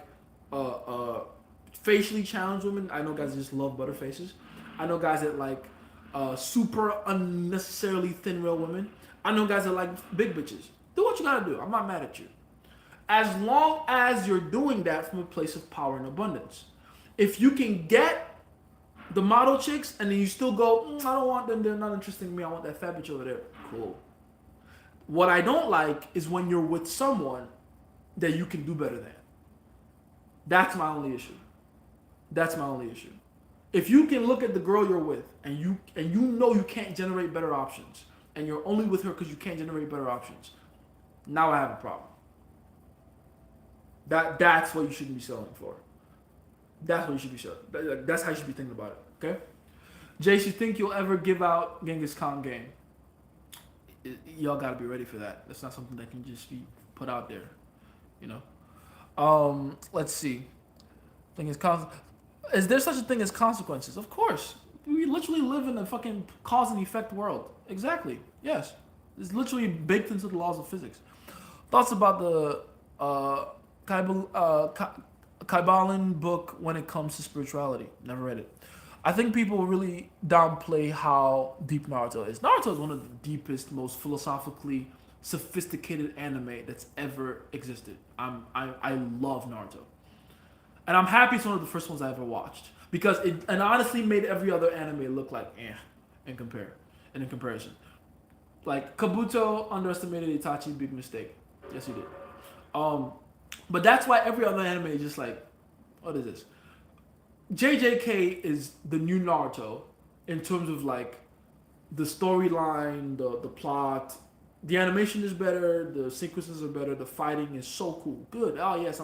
facially challenged women. I know guys that just love butter faces. I know guys that like super unnecessarily thin real women. I know guys that like big bitches. Do what you gotta do. I'm not mad at you. As long as you're doing that from a place of power and abundance. If you can get the model chicks and then you still go, I don't want them, they're not interested in me, I want that fat bitch over there. Cool. What I don't like is when you're with someone that you can do better than. That's my only issue. That's my only issue. If you can look at the girl you're with and you know you can't generate better options and you're only with her because you can't generate better options, now I have a problem. That's what you shouldn't be selling for. That's what you should be selling. That's how you should be thinking about it. Okay? Jace, you think you'll ever give out Genghis Khan game? Y'all gotta be ready for that. That's not something that can just be put out there. You know? Let's see. Is there such a thing as consequences? Of course. We literally live in a fucking cause and effect world. Exactly. Yes. It's literally baked into the laws of physics. Thoughts about the Kybalion book when it comes to spirituality. Never read it. I think people really downplay how deep Naruto is. Naruto is one of the deepest, most philosophically sophisticated anime that's ever existed. I love Naruto. And I'm happy it's one of the first ones I ever watched. Because it honestly made every other anime look like in comparison. Like Kabuto underestimated Itachi, big mistake. Yes, he did. But that's why every other anime is just like, what is this? JJK is the new Naruto in terms of like the storyline, the plot. The animation is better, the sequences are better, the fighting is so cool. Good. Oh yes,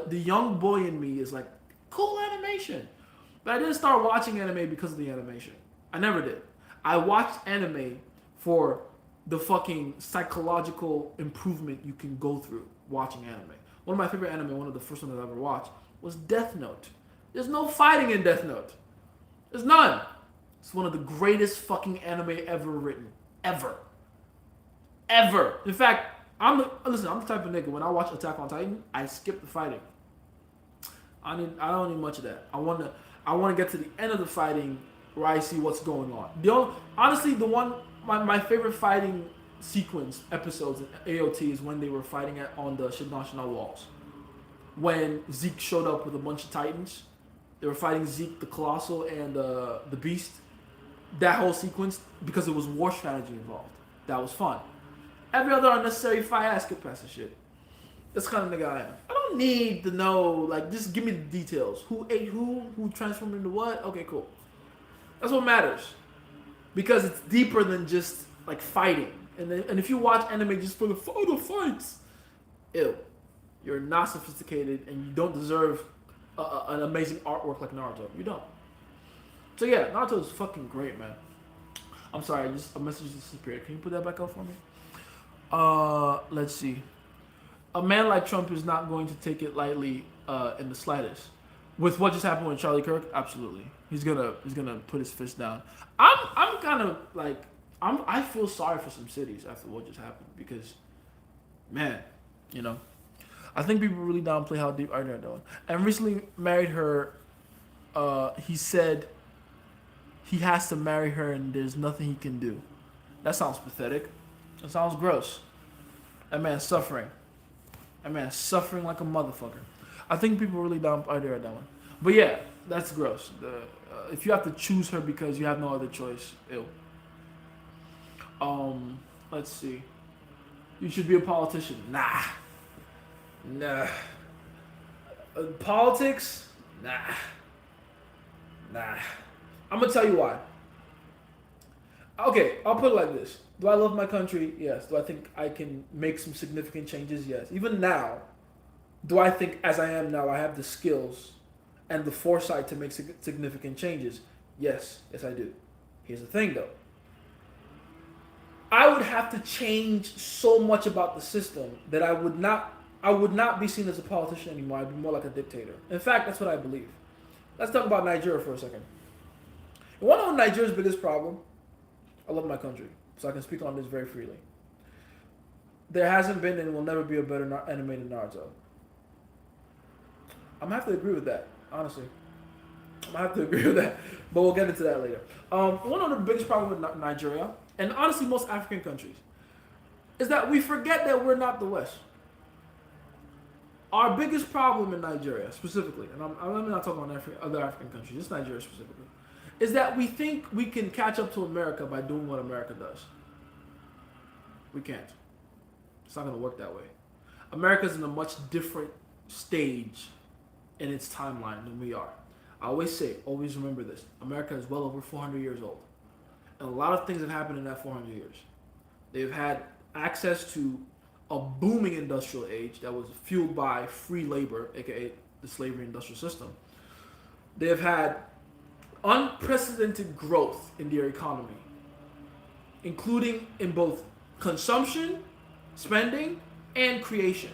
the young boy in me is like, cool animation. But I didn't start watching anime because of the animation. I never did. I watched anime for the fucking psychological improvement you can go through watching anime. One of my favorite anime, one of the first ones I ever watched, was Death Note. There's no fighting in Death Note. There's none. It's one of the greatest fucking anime ever written. Ever. In fact, I'm the type of nigga, when I watch Attack on Titan, I skip the fighting. I don't need much of that. I want to get to the end of the fighting where I see what's going on. My favorite fighting sequence episodes in AOT is when they were fighting on the Shiganshina walls. when Zeke showed up with a bunch of Titans. They were fighting Zeke, the Colossal, and the Beast. That whole sequence, because it was war strategy involved. That was fun. Every other unnecessary fight, I skip past the shit. That's the kind of nigga I am. I don't need to know, like, just give me the details. Who ate who transformed into what? Okay, cool. That's what matters. Because it's deeper than just, like, fighting. And if you watch anime just for the fights, ew. You're not sophisticated and you don't deserve an amazing artwork like Naruto. You don't. So yeah, Naruto is fucking great, man. I'm sorry, just a message disappeared. Can you put that back up for me? Let's see. A man like Trump is not going to take it lightly in the slightest. With what just happened with Charlie Kirk, absolutely. He's gonna put his fist down. I'm kind of like I feel sorry for some cities after what just happened because, man, you know, I think people really downplay how deep they're doing. And recently married her. He said he has to marry her and there's nothing he can do. That sounds pathetic. That sounds gross. That man's suffering. That man's suffering like a motherfucker. I think people really downplay that one. But yeah, that's gross. If you have to choose her because you have no other choice, ew. Let's see. You should be a politician. Nah. Politics? Nah. I'm gonna tell you why. Okay, I'll put it like this. Do I love my country? Yes. Do I think I can make some significant changes? Yes. Even now, do I think as I am now, I have the skills and the foresight to make significant changes? Yes. Yes, I do. Here's the thing, though. I would have to change so much about the system that I would not be seen as a politician anymore. I'd be more like a dictator. In fact, that's what I believe. Let's talk about Nigeria for a second. You want to know Nigeria's biggest problem? I love my country, so I can speak on this very freely. There hasn't been and will never be a better anime than Naruto. I'm gonna have to agree with that, honestly. I'm gonna have to agree with that, but we'll get into that later. One of the biggest problems with Nigeria, and honestly most African countries, is that we forget that we're not the West. Our biggest problem in Nigeria, specifically, and I'm not talking about other African countries, just Nigeria specifically, is that we think we can catch up to America by doing what America does. We can't. It's not going to work that way. America's in a much different stage in its timeline than we are. I always say, always remember this, America is well over 400 years old. And a lot of things have happened in that 400 years. They've had access to a booming industrial age that was fueled by free labor, aka the slavery industrial system. They have had unprecedented growth in their economy, including in both consumption, spending, and creation.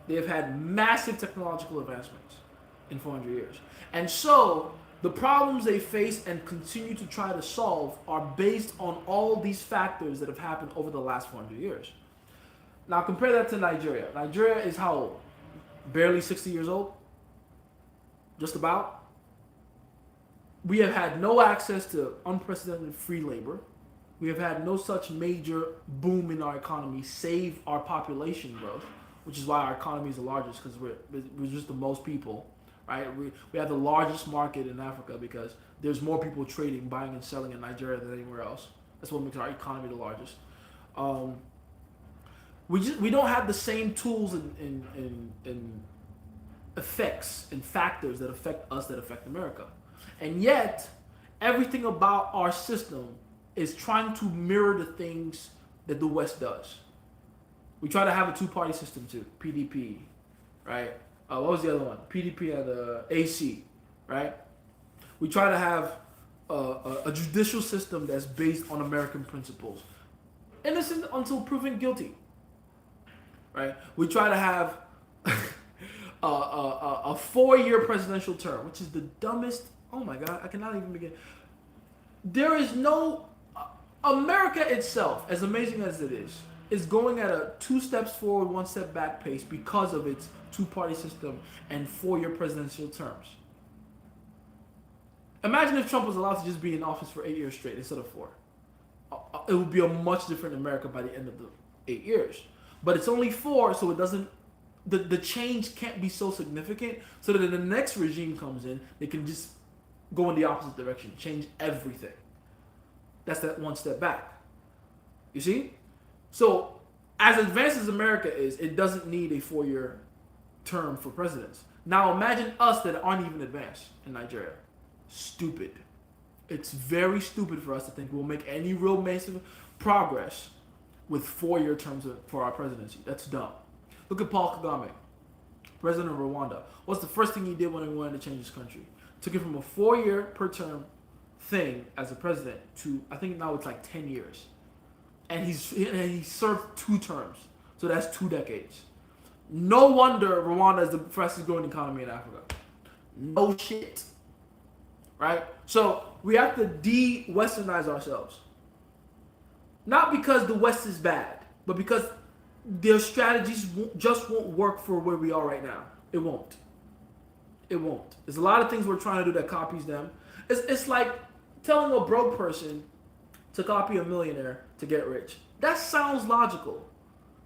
They have had massive technological advancements in 400 years. And so, the problems they face and continue to try to solve are based on all these factors that have happened over the last 400 years. Now compare that to Nigeria. Nigeria is how old? Barely 60 years old? Just about? We have had no access to unprecedented free labor. We have had no such major boom in our economy, save our population growth, which is why our economy is the largest, because we're just the most people, right? We have the largest market in Africa because there's more people trading, buying and selling in Nigeria than anywhere else. That's what makes our economy the largest. We don't have the same tools and effects and factors that affect us that affect America. And yet, everything about our system is trying to mirror the things that the West does. We try to have a two-party system too, PDP, right? What was the other one? PDP and AC, right? We try to have a judicial system that's based on American principles. Innocent until proven guilty, right? We try to have a 4-year presidential term, which is the dumbest. Oh my God, I cannot even begin. There is no... America itself, as amazing as it is going at a 2 steps forward, 1 step back pace because of its two-party system and 4-year presidential terms. Imagine if Trump was allowed to just be in office for 8 years straight instead of 4. It would be a much different America by the end of the 8 years. But it's only 4, so it doesn't the change can't be so significant, so that when the next regime comes in, they can just go in the opposite direction, change everything. That's that one step back. You see? So, as advanced as America is, it doesn't need a 4-year term for presidents. Now, imagine us that aren't even advanced in Nigeria. Stupid. It's very stupid for us to think we'll make any real massive progress with 4-year terms for our presidency. That's dumb. Look at Paul Kagame, president of Rwanda. What's the first thing he did when he wanted to change his country? Took it from a 4-year per term thing as a president to, I think now it's like 10 years. And he served 2 terms. So that's 2 decades. No wonder Rwanda is the fastest growing economy in Africa. No shit. Right? So we have to de-Westernize ourselves. Not because the West is bad, but because their strategies just won't work for where we are right now. It won't. It won't. There's a lot of things we're trying to do that copies them. It's like telling a broke person to copy a millionaire to get rich. That sounds logical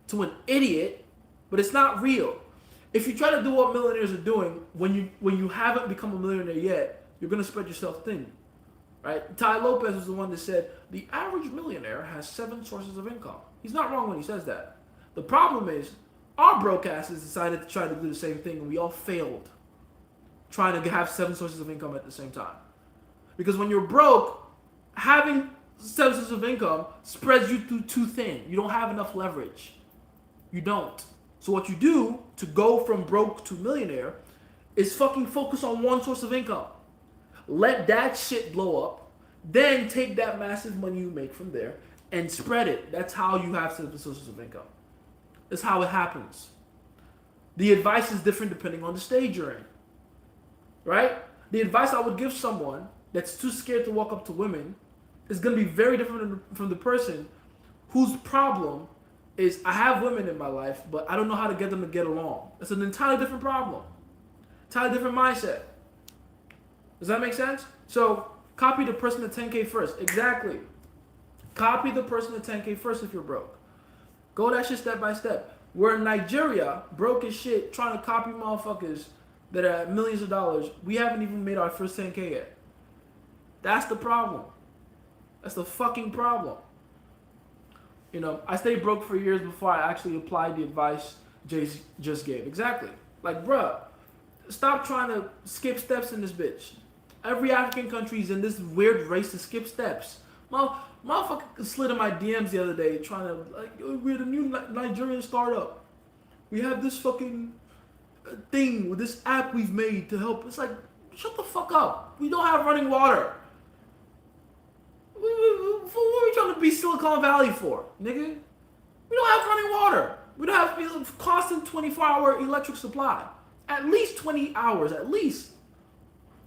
to an idiot, but it's not real. If you try to do what millionaires are doing, when you haven't become a millionaire yet, you're going to spread yourself thin. Right? Ty Lopez was the one that said, the average millionaire has 7 sources of income. He's not wrong when he says that. The problem is, our broke asses decided to try to do the same thing, and we all failed trying to have 7 sources of income at the same time. Because when you're broke, having 7 sources of income spreads you too thin. You don't have enough leverage. You don't. So what you do to go from broke to millionaire is fucking focus on 1 source of income. Let that shit blow up. Then take that massive money you make from there and spread it. That's how you have 7 sources of income. That's how it happens. The advice is different depending on the stage you're in. Right? The advice I would give someone that's too scared to walk up to women is going to be very different from the person whose problem is, I have women in my life, but I don't know how to get them to get along. It's an entirely different problem. Entirely different mindset. Does that make sense? So, copy the person at 10K first. Exactly. Copy the person at 10K first if you're broke. Go that shit step by step. We're in Nigeria, broke as shit, trying to copy motherfuckers that are at millions of dollars. We haven't even made our first 10K yet. That's the problem. That's the fucking problem. You know, I stayed broke for years before I actually applied the advice Jay just gave. Exactly. Like, bruh, stop trying to skip steps in this bitch. Every African country is in this weird race to skip steps. Motherfucker slid in my DMs the other day trying to, like, we're the new Nigerian startup. We have this fucking thing with this app we've made to help. It's like, shut the fuck up. We don't have running water. What are we trying to be Silicon Valley for, nigga? We don't have running water. We don't have constant 24-hour electric supply. At least 20 hours, at least.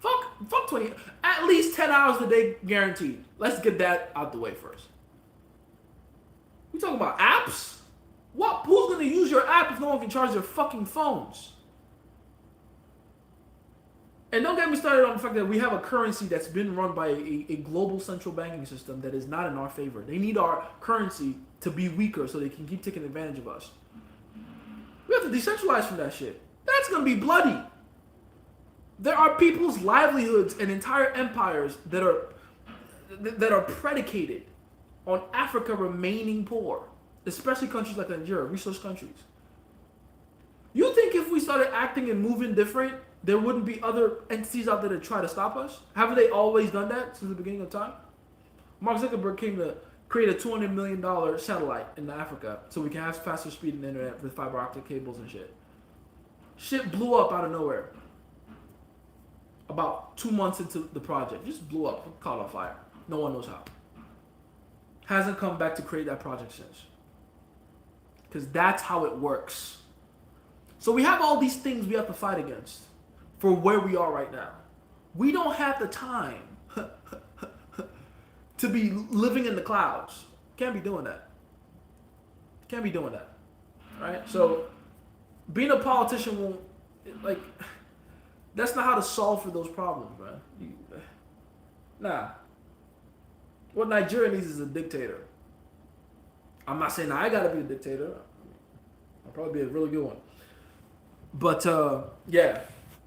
Fuck 20. At least 10 hours a day guaranteed. Let's get that out the way first. We talking about apps? What? Who's gonna use your app if no one can charge their fucking phones? And don't get me started on the fact that we have a currency that's been run by a global central banking system that is not in our favor. They need our currency to be weaker so they can keep taking advantage of us. We have to decentralize from that shit. That's gonna be bloody. There are people's livelihoods and entire empires that are predicated on Africa remaining poor, especially countries like Nigeria, resource countries. You think if we started acting and moving different, there wouldn't be other entities out there that try to stop us? Haven't they always done that since the beginning of time? Mark Zuckerberg came to create a $200 million satellite in Africa so we can have faster speed in the internet with fiber optic cables and shit. Shit blew up out of nowhere. About 2 months into the project, just blew up, caught on fire. No one knows how. Hasn't come back to create that project since. Because that's how it works. So we have all these things we have to fight against for where we are right now. We don't have the time to be living in the clouds. Can't be doing that. Can't be doing that. Right? So being a politician won't, like, that's not how to solve for those problems, man. Nah. What Nigeria needs is a dictator. I'm not saying I gotta be a dictator. I'll probably be a really good one. But yeah,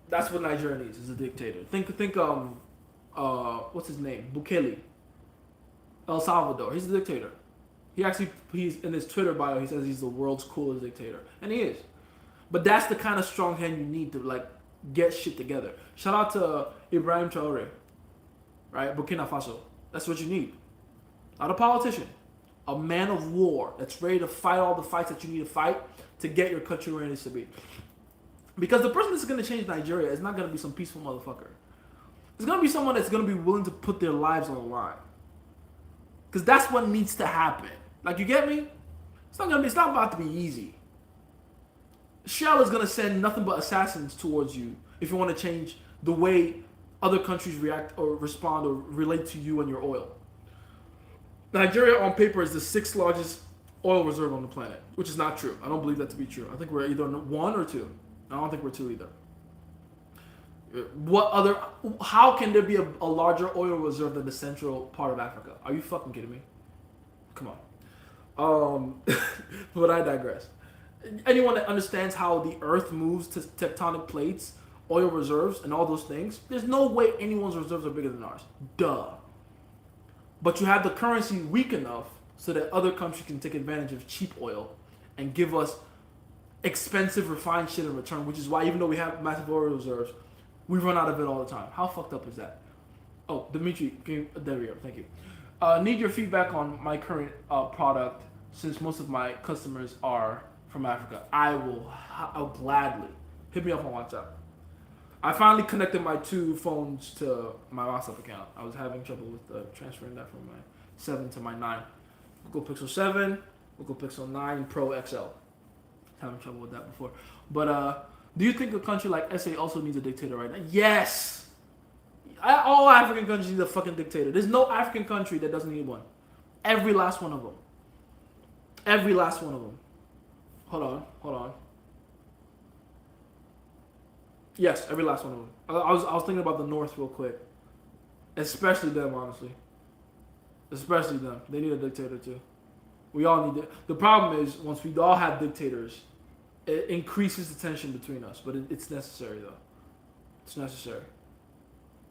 that's what Nigeria needs is a dictator. Think what's his name? Bukele, El Salvador. He's a dictator. He's in his Twitter bio. He says he's the world's coolest dictator, and he is. But that's the kind of strong hand you need to like get shit together. Shout out to Ibrahim Traore, right? Burkina Faso. That's what you need. Not a politician, a man of war that's ready to fight all the fights that you need to fight to get your country where it needs to be. Because the person that's going to change Nigeria is not going to be some peaceful motherfucker. It's going to be someone that's going to be willing to put their lives on the line. Because that's what needs to happen. Like, you get me? It's not about to be easy. Shell is going to send nothing but assassins towards you if you want to change the way other countries react or respond or relate to you and your oil. Nigeria, on paper, is the 6th largest oil reserve on the planet, which is not true. I don't believe that to be true. I think we're either 1 or 2. I don't think we're 2 either. How can there be a larger oil reserve than the central part of Africa? Are you fucking kidding me? Come on. But I digress. Anyone that understands how the earth moves to tectonic plates, oil reserves, and all those things, there's no way anyone's reserves are bigger than ours. Duh. But you have the currency weak enough so that other countries can take advantage of cheap oil and give us expensive refined shit in return, which is why even though we have massive oil reserves, we run out of it all the time. How fucked up is that? Oh, Dimitri, there we go. Thank you. Need your feedback on my current product since most of my customers are from Africa. I'll gladly. Hit me up on WhatsApp. I finally connected my 2 phones to my WhatsApp account. I was having trouble with transferring that from my 7 to my 9. Google Pixel 7, Google Pixel 9 Pro XL. Having trouble with that before. But do you think a country like SA also needs a dictator right now? Yes! All African countries need a fucking dictator. There's no African country that doesn't need one. Every last one of them. Every last one of them. Hold on. Yes, every last one of them. I was thinking about the North real quick. Especially them, honestly. Especially them. They need a dictator too. We all need it. The problem is, once we all have dictators, it increases the tension between us. But it's necessary, though. It's necessary.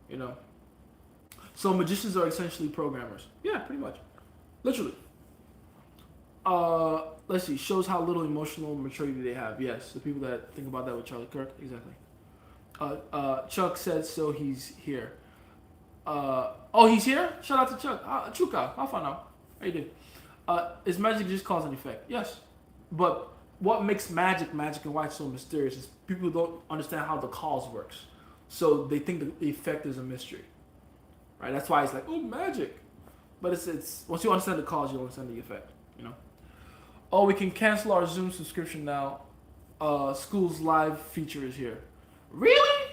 You know? So magicians are essentially programmers. Yeah, pretty much. Literally. Let's see. Shows how little emotional maturity they have. Yes, the people that think about that with Charlie Kirk. Exactly. Chuck said so. He's here. He's here? Shout out to Chuck. Chuka, I'll find out. How you doing? Is magic just cause and effect? Yes. But what makes magic and why it's so mysterious is people don't understand how the cause works. So they think the effect is a mystery. Right? That's why it's like, oh, magic. But it's once you understand the cause, you understand the effect. You know? Oh, we can cancel our Zoom subscription now. School's live feature is here. Really?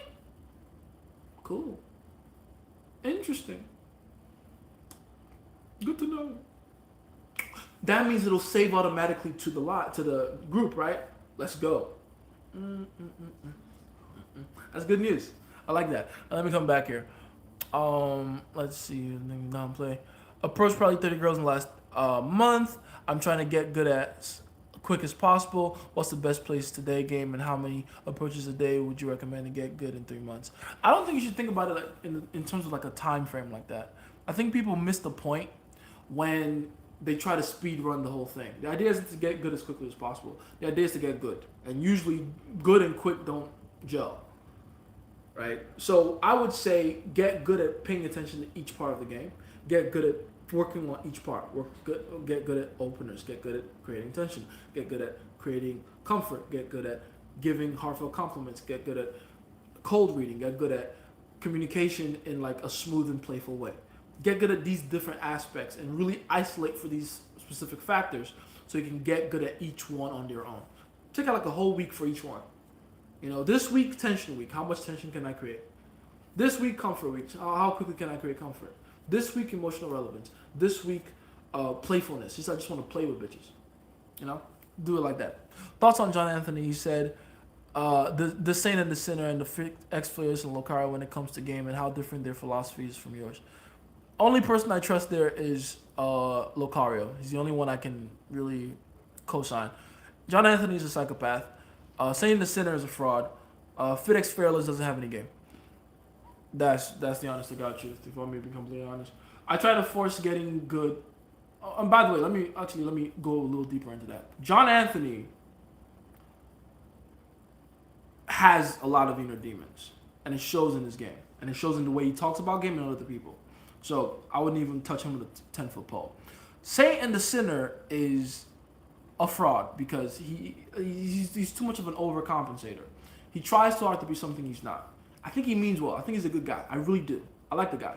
Cool. Interesting. Good to know. That means it'll save automatically to the group, right? Let's go. That's good news. I like that. Let me come back here. Let's see. Downplay. Approached probably 30 girls in the last month. I'm trying to get good at quick as possible. What's the best place today game, and how many approaches a day would you recommend to get good in 3 months? I don't think you should think about it like in terms of like a time frame like that. I think people miss the point when they try to speed run the whole thing. The idea isn't to get good as quickly as possible. The idea is to get good, and usually good and quick don't gel. Right? So I would say get good at paying attention to each part of the game. Get good at working on each part. Get good at openers. Get good at creating tension. Get good at creating comfort. Get good at giving heartfelt compliments. Get good at cold reading. Get good at communication in like a smooth and playful way. Get good at these different aspects and really isolate for these specific factors so you can get good at each one on your own. Take out like a whole week for each one. You know, this week, tension week. How much tension can I create? This week, comfort week. How quickly can I create comfort? This week, emotional relevance. This week, playfulness. I just want to play with bitches. You know? Do it like that. Thoughts on John Anthony? He said, the saint and the sinner and the ex-players and Locario when it comes to game and how different their philosophy is from yours. Only person I trust there is Locario. He's the only one I can really co-sign. John Anthony is a psychopath. Saying the Sinner is a fraud. FitX Fearless doesn't have any game. That's the honest to God truth. If you want me to be completely honest, I try to force getting good. And by the way, let me go a little deeper into that. John Anthony has a lot of inner demons, and it shows in his game, and it shows in the way he talks about game and other people. So I wouldn't even touch him with a 10-foot pole. Satan the Sinner is a fraud because he's too much of an overcompensator. He tries too hard to be something he's not. I think he means well. I think he's a good guy. I really do. I like the guy,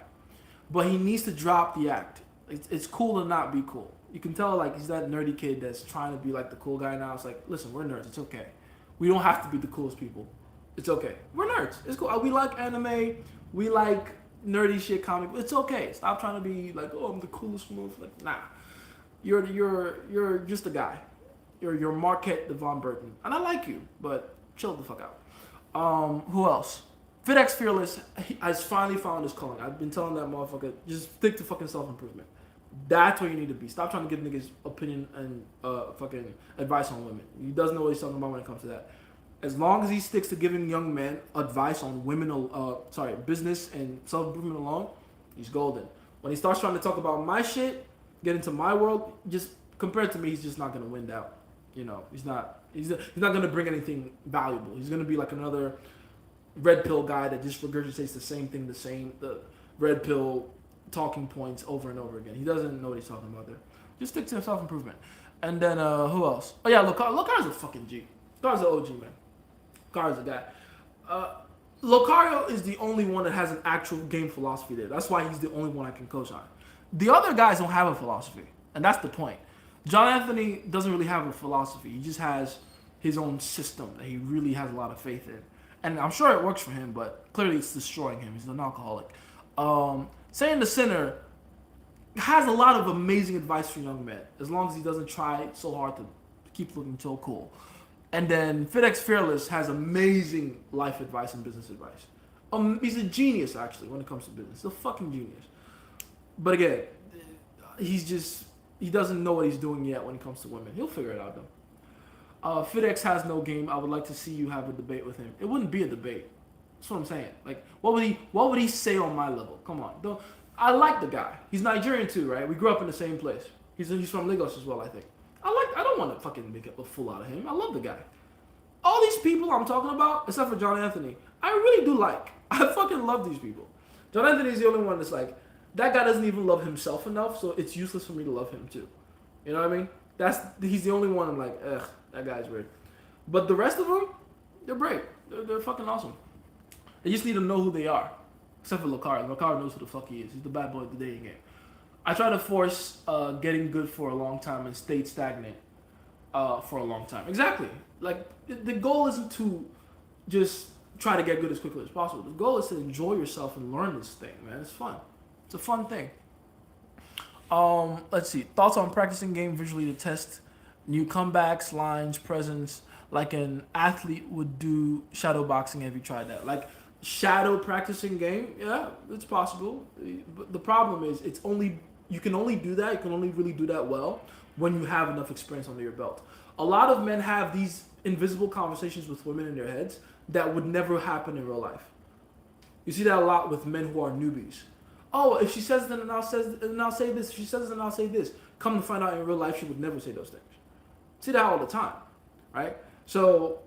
but he needs to drop the act. It's cool to not be cool. You can tell like he's that nerdy kid that's trying to be like the cool guy now. It's like, listen, we're nerds. It's okay. We don't have to be the coolest people. It's okay. We're nerds. It's cool. We like anime. We like nerdy shit, comic. It's okay. Stop trying to be like, oh, I'm the coolest move. Like, nah. You're just a guy. You're Marquette Devon Burton, and I like you, but chill the fuck out. Who else? FitX Fearless has finally found his calling. I've been telling that motherfucker, just stick to fucking self-improvement. That's where you need to be. Stop trying to give niggas opinion and fucking advice on women. He doesn't know what he's talking about when it comes to that. As long as he sticks to giving young men advice on business and self-improvement alone, he's golden. When he starts trying to talk about my shit, get into my world, just compared to me, he's just not gonna win out. You know, he's not gonna bring anything valuable. He's gonna be like another red pill guy that just regurgitates the same thing, the red pill talking points over and over again. He doesn't know what he's talking about there. Just stick to self-improvement. And then who else? Oh yeah, Lucario's a fucking G. Lucario's an OG, man. Lucario's a guy. Lucario is the only one that has an actual game philosophy there. That's why he's the only one I can co-sign. The other guys don't have a philosophy, and that's the point. John Anthony doesn't really have a philosophy. He just has his own system that he really has a lot of faith in. And I'm sure it works for him, but clearly it's destroying him. He's an alcoholic. Saying the Sinner has a lot of amazing advice for young men, as long as he doesn't try so hard to keep looking so cool. And then FitX Fearless has amazing life advice and business advice. He's a genius, actually, when it comes to business. He's a fucking genius. But again, he doesn't know what he's doing yet when it comes to women. He'll figure it out, though. FitX has no game. I would like to see you have a debate with him. It wouldn't be a debate. That's what I'm saying. Like, what would he say on my level? Come on. I like the guy. He's Nigerian too, right? We grew up in the same place. He's from Lagos as well, I think. I don't want to fucking make a fool out of him. I love the guy. All these people I'm talking about, except for John Anthony, I really do like. I fucking love these people. John Anthony is the only one that's like, that guy doesn't even love himself enough, so it's useless for me to love him too. You know what I mean? He's the only one I'm like, ugh, that guy's weird. But the rest of them, they're great. They're fucking awesome. They just need to know who they are. Except for Lucario. Lucario knows who the fuck he is. He's the bad boy of the dating game. I try to force getting good for a long time and stay stagnant for a long time. Exactly. Like, the goal isn't to just try to get good as quickly as possible. The goal is to enjoy yourself and learn this thing, man. It's fun. It's a fun thing. Let's see. Thoughts on practicing game visually to test new comebacks, lines, presence, like an athlete would do shadow boxing. Have you tried that? Like, shadow practicing game? Yeah, it's possible. But the problem is, you can only do that. You can only really do that well when you have enough experience under your belt. A lot of men have these invisible conversations with women in their heads that would never happen in real life. You see that a lot with men who are newbies. Oh, if she says then I'll say this. If she says then I'll say this. Come to find out in real life, she would never say those things. See that all the time, right? So,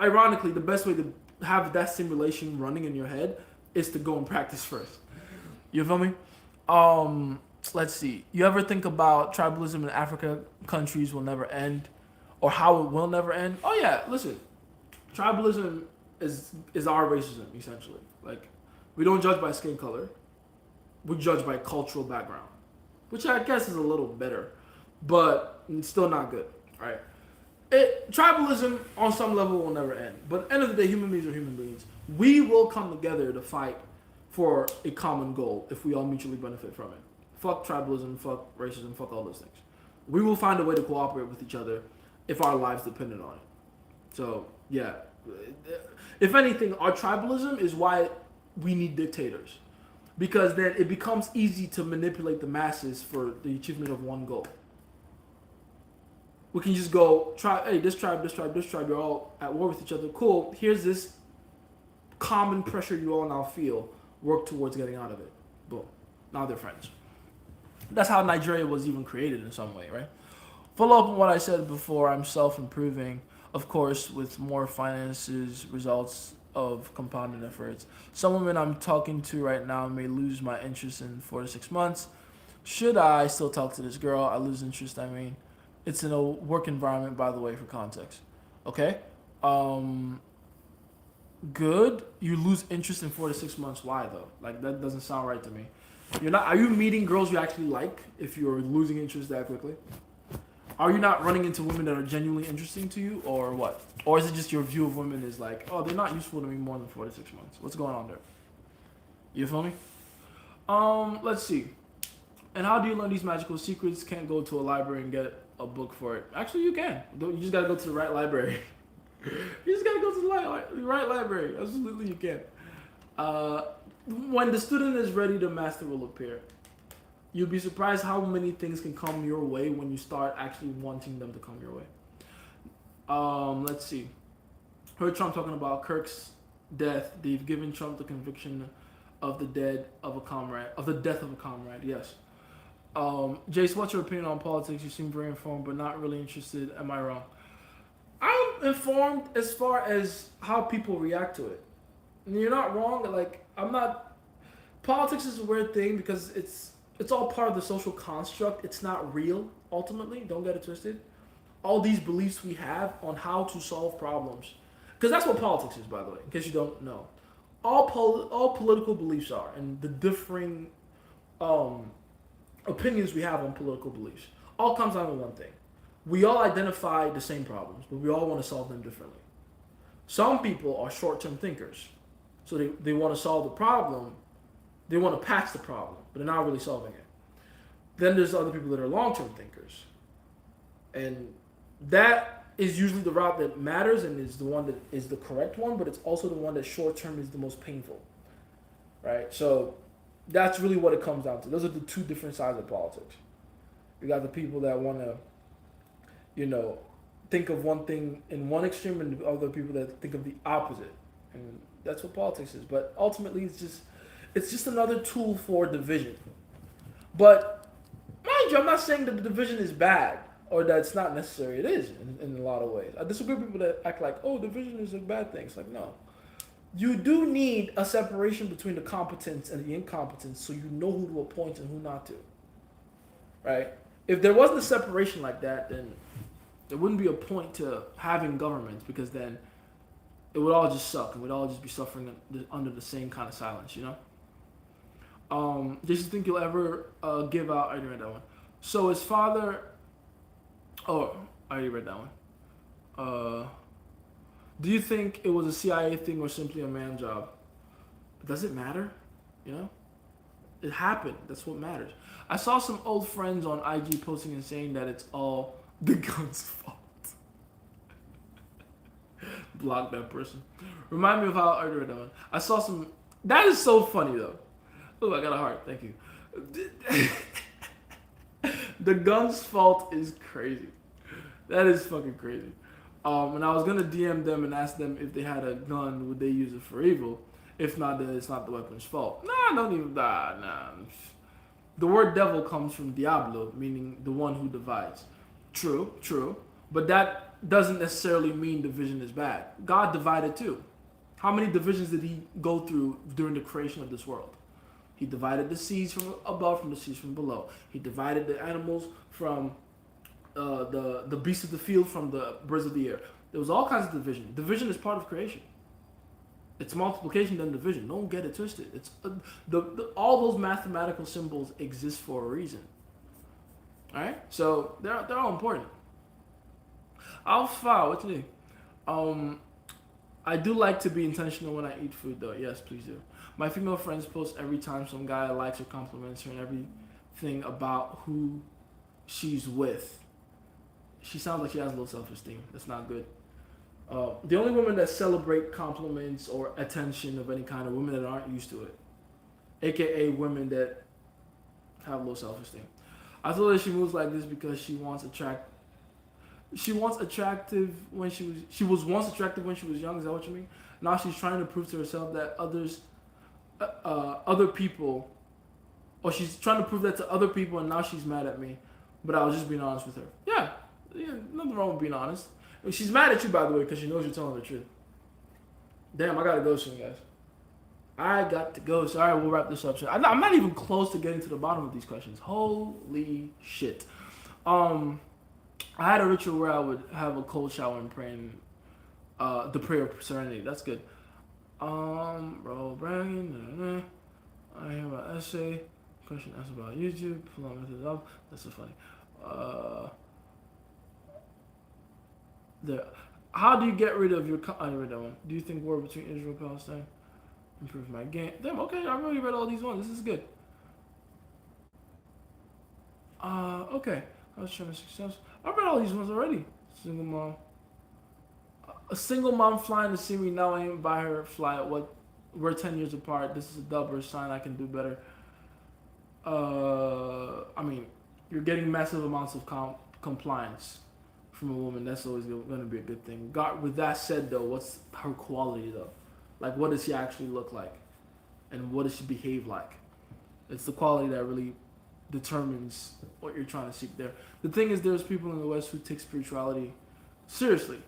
ironically, the best way to have that simulation running in your head is to go and practice first. You feel me? Let's see. You ever think about tribalism in Africa countries will never end, or how it will never end? Oh yeah, listen. Tribalism is our racism, essentially. Like, we don't judge by skin color. We judge by cultural background, which I guess is a little better, but it's still not good, right? Tribalism on some level will never end, but at the end of the day, human beings are human beings. We will come together to fight for a common goal if we all mutually benefit from it. Fuck tribalism, fuck racism, fuck all those things. We will find a way to cooperate with each other if our lives depended on it. So, yeah. If anything, our tribalism is why we need dictators. Because then it becomes easy to manipulate the masses for the achievement of one goal. We can just go try. Hey, this tribe, this tribe, this tribe. You're all at war with each other. Cool. Here's this common pressure you all now feel. Work towards getting out of it. Boom. Now they're friends. That's how Nigeria was even created in some way, right? Follow up on what I said before. I'm self-improving, of course, with more finances, results of compounded efforts. Some women I'm talking to right now may lose my interest in 4 to 6 months. Should I still talk to this girl? I lose interest. I mean, it's in a work environment, by the way, for context. Okay. Um, Good. You lose interest in 4 to 6 months. Why though? Like that doesn't sound right to me. You're not. Are you meeting girls you actually like? If you're losing interest that quickly, are you not running into women that are genuinely interesting to you, or what? Or is it just your view of women is like, oh, they're not useful to me more than 4 to 6 months? What's going on there? You feel me? Let's see. And how do you learn these magical secrets? Can't go to a library and get a book for it. Actually, you can. You just gotta go to the right library. You just gotta go to the right library. Absolutely, you can. When the student is ready, the master will appear. You'll be surprised how many things can come your way when you start actually wanting them to come your way. Let's see. Heard Trump talking about Kirk's death. They've given Trump the conviction of the death of a comrade. Yes. Jace, what's your opinion on politics? You seem very informed, but not really interested. Am I wrong? I'm informed as far as how people react to it. And you're not wrong. Like I'm not. Politics is a weird thing because it's all part of the social construct. It's not real. Ultimately, don't get it twisted. All these beliefs we have on how to solve problems, because that's what politics is, by the way. In case you don't know, all political beliefs are, and the differing opinions we have on political beliefs all comes down to one thing. We all identify the same problems, but we all want to solve them differently. Some people are short-term thinkers. So they want to solve the problem, they want to patch the problem, but they're not really solving it. Then there's other people that are long-term thinkers. And that is usually the route that matters and is the one that is the correct one, but it's also the one that short-term is the most painful. Right? So that's really what it comes down to. Those are the two different sides of politics. You got the people that want to think of one thing in one extreme and the other people that think of the opposite. And that's what politics is. But ultimately, it's just another tool for division. But mind you, I'm not saying that the division is bad or that it's not necessary. It is in a lot of ways. I disagree with people that act like, oh, division is a bad thing. It's like, no. You do need a separation between the competence and the incompetence so you know who to appoint and who not to. Right? If there wasn't a separation like that, then there wouldn't be a point to having governments, because then it would all just suck and we'd all just be suffering under the same kind of silence, you know? Do you think you'll ever give out? I already read that one. So his father. Oh, I already read that one. Do you think it was a CIA thing or simply a man job? Does it matter? You know? It happened. That's what matters. I saw some old friends on IG posting and saying that it's all the gun's fault. Block that person. Remind me of how I read that one. I saw some. That is so funny though. Oh, I got a heart. Thank you. The gun's fault is crazy. That is fucking crazy. And I was gonna DM them and ask them if they had a gun, would they use it for evil? If not, then it's not the weapon's fault. Nah, don't even. Nah. The word devil comes from diablo, meaning the one who divides. True. But that doesn't necessarily mean division is bad. God divided too. How many divisions did he go through during the creation of this world? He divided the seas from above from the seas from below. He divided the animals from the beasts of the field from the birds of the air. There was all kinds of division. Division is part of creation. It's multiplication then division. Don't get it twisted. It's all those mathematical symbols exist for a reason. All right, so they're all important. Alpha, what you think? I do like to be intentional when I eat food, though. Yes, please do. My female friends post every time some guy likes or compliments her and everything about who she's with. She sounds like she has low self-esteem. That's not good. The only women that celebrate compliments or attention of any kind are women that aren't used to it, aka women that have low self-esteem. I told her she moves like this because she wants to attract She once attractive when she was once attractive when she was young. Is that what you mean? Now she's trying to prove to herself that other people, or she's trying to prove that to other people, and now she's mad at me. But I was just being honest with her. Yeah, yeah, nothing wrong with being honest. I mean, she's mad at you, by the way, because she knows you're telling the truth. Damn, I gotta go soon, guys. I got to go. So, all right, we'll wrap this up. I'm not even close to getting to the bottom of these questions. Holy shit. I had a ritual where I would have a cold shower and pray the prayer of serenity. That's good. Bro, bragging. I have an essay. Question asked about YouTube. Pull out methods up. That's so funny. There. How do you get rid of your? I read that one. Do you think war between Israel and Palestine improve my game? Damn. Okay, I really read all these ones. This is good. Okay. I was trying to success. I read all these ones already. Single mom. A single mom flying to see me now. I ain't buy her flight. What? We're 10 years apart. This is a dub or a sign I can do better. I mean, you're getting massive amounts of compliance from a woman. That's always going to be a good thing. With that said, though, what's her quality, though? Like, what does she actually look like? And what does she behave like? It's the quality that really determines what you're trying to seek there. The thing is, there's people in the West who take spirituality seriously,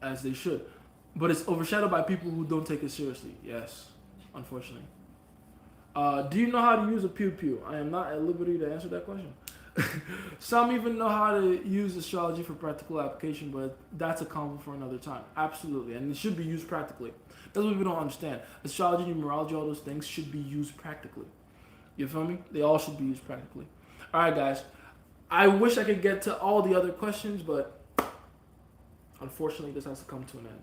as they should. But it's overshadowed by people who don't take it seriously. Yes, unfortunately. Do you know how to use a pew-pew? I am not at liberty to answer that question. Some even know how to use astrology for practical application, but that's a convo for another time. Absolutely, and it should be used practically. That's what we don't understand. Astrology, numerology, all those things should be used practically. You feel me? They all should be used practically. All right, guys. I wish I could get to all the other questions, but unfortunately, this has to come to an end.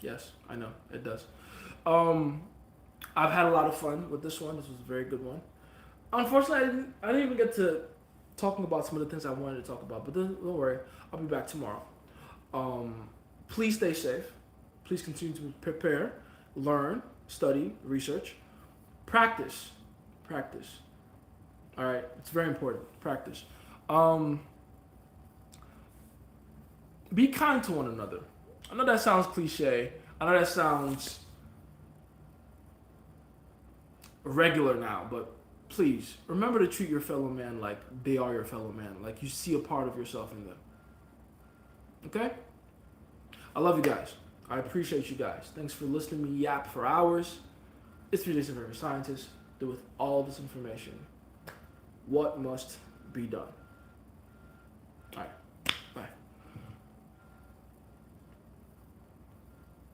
Yes, I know it does. I've had a lot of fun with this one. This was a very good one. Unfortunately, I didn't even get to talking about some of the things I wanted to talk about, but don't worry, I'll be back tomorrow. Please stay safe. Please continue to prepare, learn, study, research, practice. All right, it's very important. Practice. Be kind to one another. I know that sounds cliche. I know that sounds regular now, but please remember to treat your fellow man like they are your fellow man, like you see a part of yourself in them. Okay? I love you guys. I appreciate you guys. Thanks for listening to me yap for hours. It's 3 Days of Every Scientist. That with all this information, what must be done? All right.